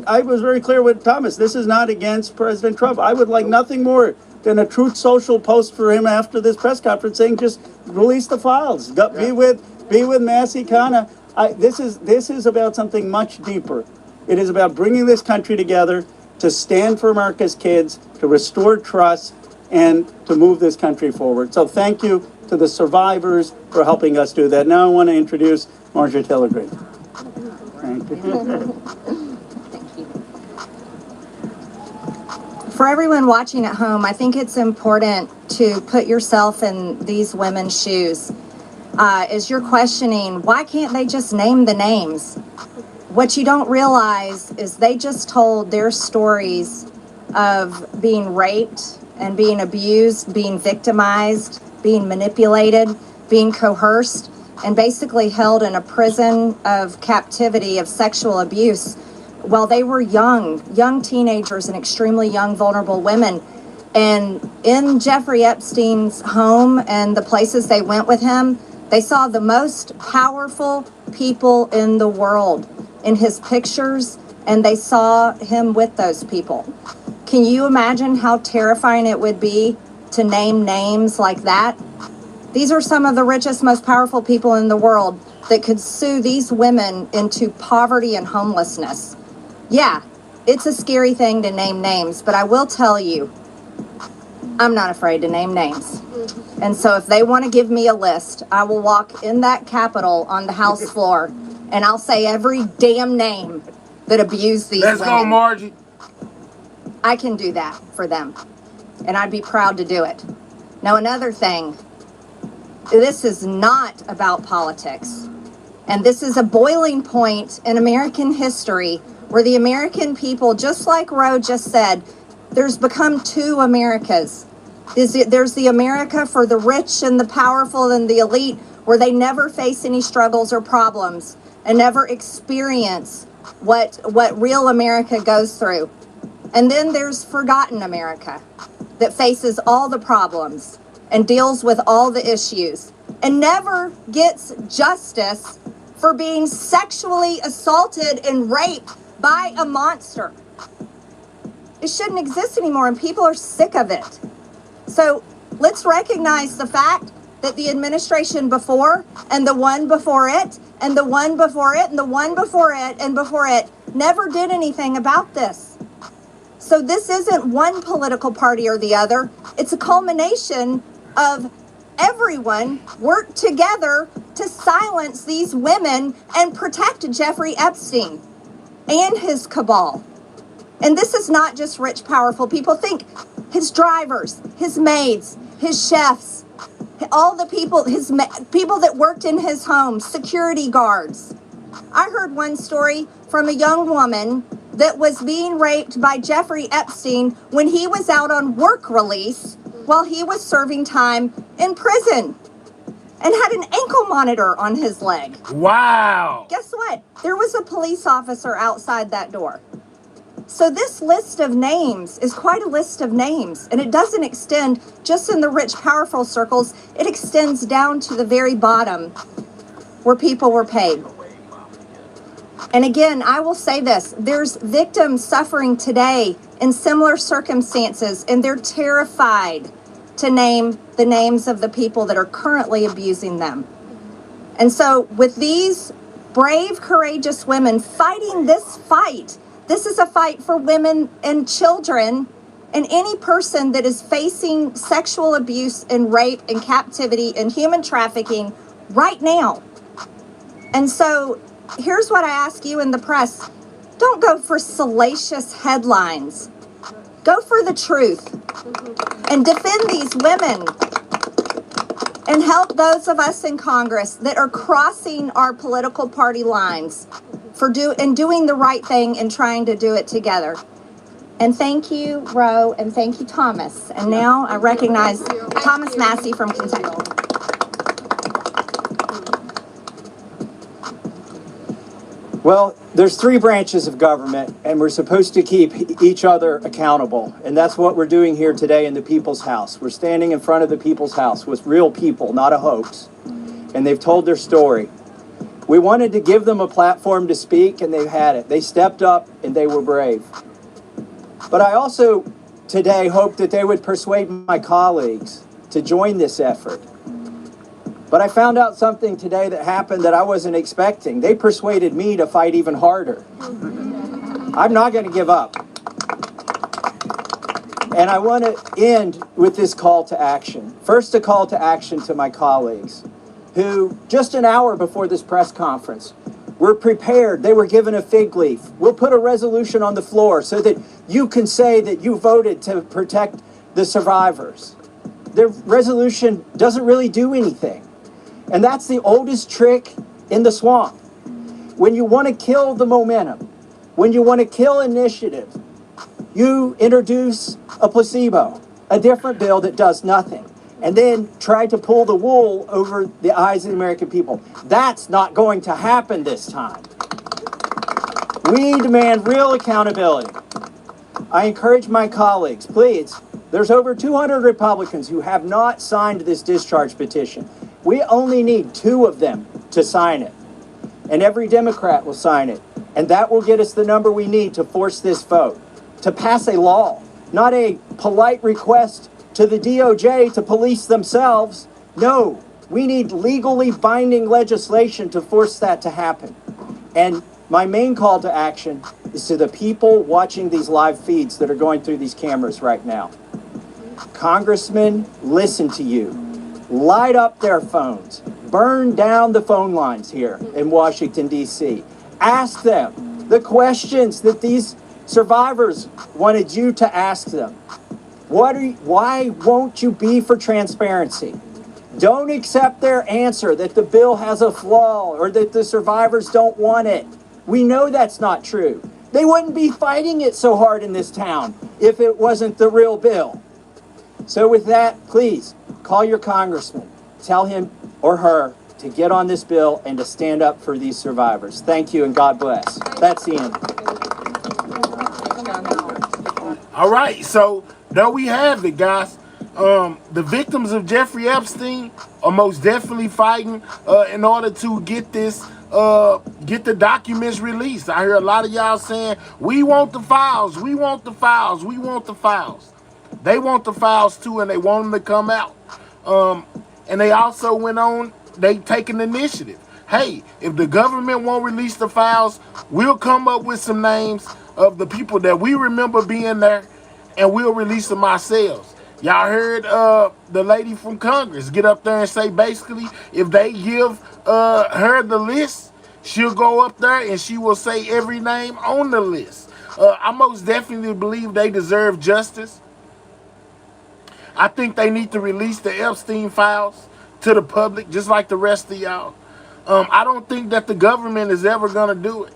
I was very clear with Thomas. This is not against President Trump. I would like nothing more than a Truth Social post for him after this press conference saying, just release the files. Be with Massey Kana. This is about something much deeper. It is about bringing this country together to stand for America's kids, to restore trust, and to move this country forward. So thank you to the survivors for helping us do that. Now I want to introduce Marjorie Taylor Greene. Thank you. For everyone watching at home, I think it's important to put yourself in these women's shoes. As you're questioning, why can't they just name the names? What you don't realize is they just told their stories of being raped and being abused, being victimized, being manipulated, being coerced, and basically held in a prison of captivity of sexual abuse while they were young teenagers and extremely young, vulnerable women. And in Jeffrey Epstein's home and the places they went with him, they saw the most powerful people in the world in his pictures, and they saw him with those people. Can you imagine how terrifying it would be to name names like that? These are some of the richest, most powerful people in the world that could sue these women into poverty and homelessness. Yeah, it's a scary thing to name names, but I will tell you, I'm not afraid to name names. And so if they want to give me a list, I will walk in that Capitol on the House floor and I'll say every damn name that abused these women. Let's go, Margie. I can do that for them, and I'd be proud to do it. Now, another thing, this is not about politics, and this is a boiling point in American history where the American people, just like Roe just said, there's become two Americas. There's the America for the rich and the powerful and the elite, where they never face any struggles or problems and never experience what real America goes through. And then there's forgotten America that faces all the problems and deals with all the issues and never gets justice for being sexually assaulted and raped by a monster. It shouldn't exist anymore, and people are sick of it. So let's recognize the fact that the administration before and the one before it and the one before it and the one before it and before it never did anything about this. So this isn't one political party or the other. It's a culmination of everyone worked together to silence these women and protect Jeffrey Epstein and his cabal. And this is not just rich, powerful people. Think his drivers, his maids, his chefs, all the people, people that worked in his home, security guards. I heard one story from a young woman that was being raped by Jeffrey Epstein when he was out on work release while he was serving time in prison and had an ankle monitor on his leg. Wow. Guess what? There was a police officer outside that door. So this list of names is quite a list of names, and it doesn't extend just in the rich, powerful circles. It extends down to the very bottom where people were paid. And again, I will say this, there's victims suffering today in similar circumstances, and they're terrified to name the names of the people that are currently abusing them. And so with these brave, courageous women fighting this fight, this is a fight for women and children and any person that is facing sexual abuse and rape and captivity and human trafficking right now. And so here's what I ask you in the press. Don't go for salacious headlines. Go for the truth and defend these women and help those of us in Congress that are crossing our political party lines for doing the right thing and trying to do it together. And thank you, Roe, and thank you, Thomas. And now I recognize Thomas Massey from Kentucky. Well, there's three branches of government, and we're supposed to keep each other accountable. And that's what we're doing here today in the People's House. We're standing in front of the People's House with real people, not a hoax. And they've told their story. We wanted to give them a platform to speak, and they've had it. They stepped up, and they were brave. But I also today hope that they would persuade my colleagues to join this effort. But I found out something today that happened that I wasn't expecting. They persuaded me to fight even harder. I'm not going to give up. And I want to end with this call to action. First, a call to action to my colleagues who, just an hour before this press conference, were prepared. They were given a fig leaf. We'll put a resolution on the floor so that you can say that you voted to protect the survivors. The resolution doesn't really do anything. And that's the oldest trick in the swamp. When you want to kill the momentum, when you want to kill initiative, you introduce a placebo, a different bill that does nothing, and then try to pull the wool over the eyes of the American people. That's not going to happen this time. We demand real accountability. I encourage my colleagues, please, there's over 200 Republicans who have not signed this discharge petition. We only need 2 of them to sign it, and every Democrat will sign it, and that will get us the number we need to force this vote, to pass a law, not a polite request to the DOJ to police themselves. No, we need legally binding legislation to force that to happen. And my main call to action is to the people watching these live feeds that are going through these cameras right now. Congressmen, listen to you. Light up their phones. Burn down the phone lines here in Washington, D.C. Ask them the questions that these survivors wanted you to ask them. Why won't you be for transparency? Don't accept their answer that the bill has a flaw or that the survivors don't want it. We know that's not true. They wouldn't be fighting it so hard in this town if it wasn't the real bill. So with that, please call your congressman. Tell him or her to get on this bill and to stand up for these survivors. Thank you and God bless. That's the end. All right, so there we have it, guys. The victims of Jeffrey Epstein are most definitely fighting in order to get this, get the documents released. I hear a lot of y'all saying, we want the files, we want the files, we want the files. They want the files too, and they want them to come out. And they also went on, they take an initiative. Hey, if the government won't release the files, we'll come up with some names of the people that we remember being there, and we'll release them ourselves. Y'all heard the lady from Congress get up there and say, basically, if they give her the list, she'll go up there and she will say every name on the list. I most definitely believe they deserve justice. I think they need to release the Epstein files to the public, just like the rest of y'all. I don't think that the government is ever going to do it.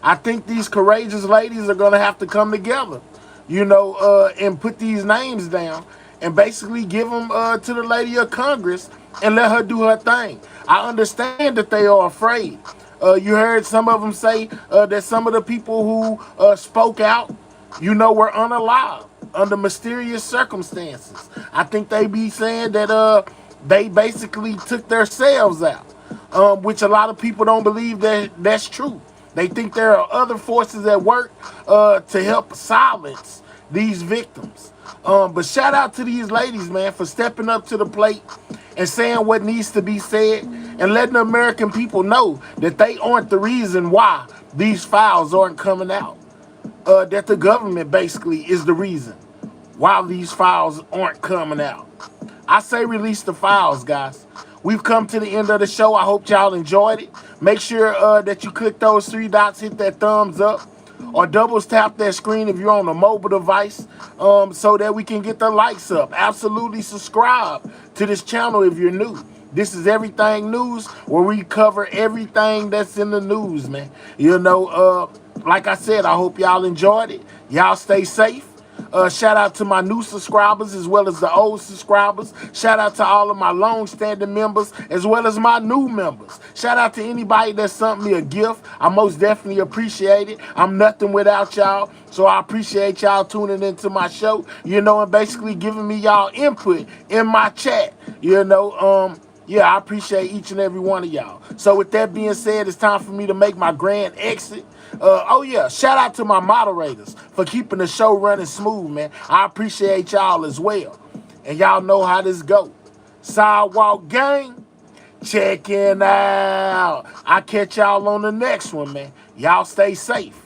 I think these courageous ladies are going to have to come together, you know, and put these names down and basically give them to the lady of Congress and let her do her thing. I understand that they are afraid. You heard some of them say that some of the people who spoke out, you know, were unalive under mysterious circumstances. I think they be saying that they basically took themselves out, which a lot of people don't believe that that's true. They think there are other forces at work to help silence these victims. But shout out to these ladies, man, for stepping up to the plate and saying what needs to be said and letting the American people know that they aren't the reason why these files aren't coming out. That the government basically is the reason why these files aren't coming out. I say release the files, guys. We've come to the end of the show. I hope y'all enjoyed it. Make sure that you click those 3 dots, hit that thumbs up, or double tap that screen if you're on a mobile device, so that we can get the likes up. Absolutely subscribe to this channel if you're new. This is Everything News, where we cover everything that's in the news, man. You know, like I said, I hope y'all enjoyed it. Y'all stay safe. Shout out to my new subscribers as well as the old subscribers. Shout out to all of my long-standing members as well as my new members. Shout out to anybody that sent me a gift. I most definitely appreciate it. I'm nothing without y'all. So I appreciate y'all tuning into my show, you know, and basically giving me y'all input in my chat, you know. Yeah, I appreciate each and every one of y'all. So with that being said, it's time for me to make my grand exit. Oh yeah, shout out to my moderators for keeping the show running smooth, man. I appreciate y'all as well. And y'all know how this go. Sidewalk Gang, checking out. I'll catch y'all on the next one, man. Y'all stay safe.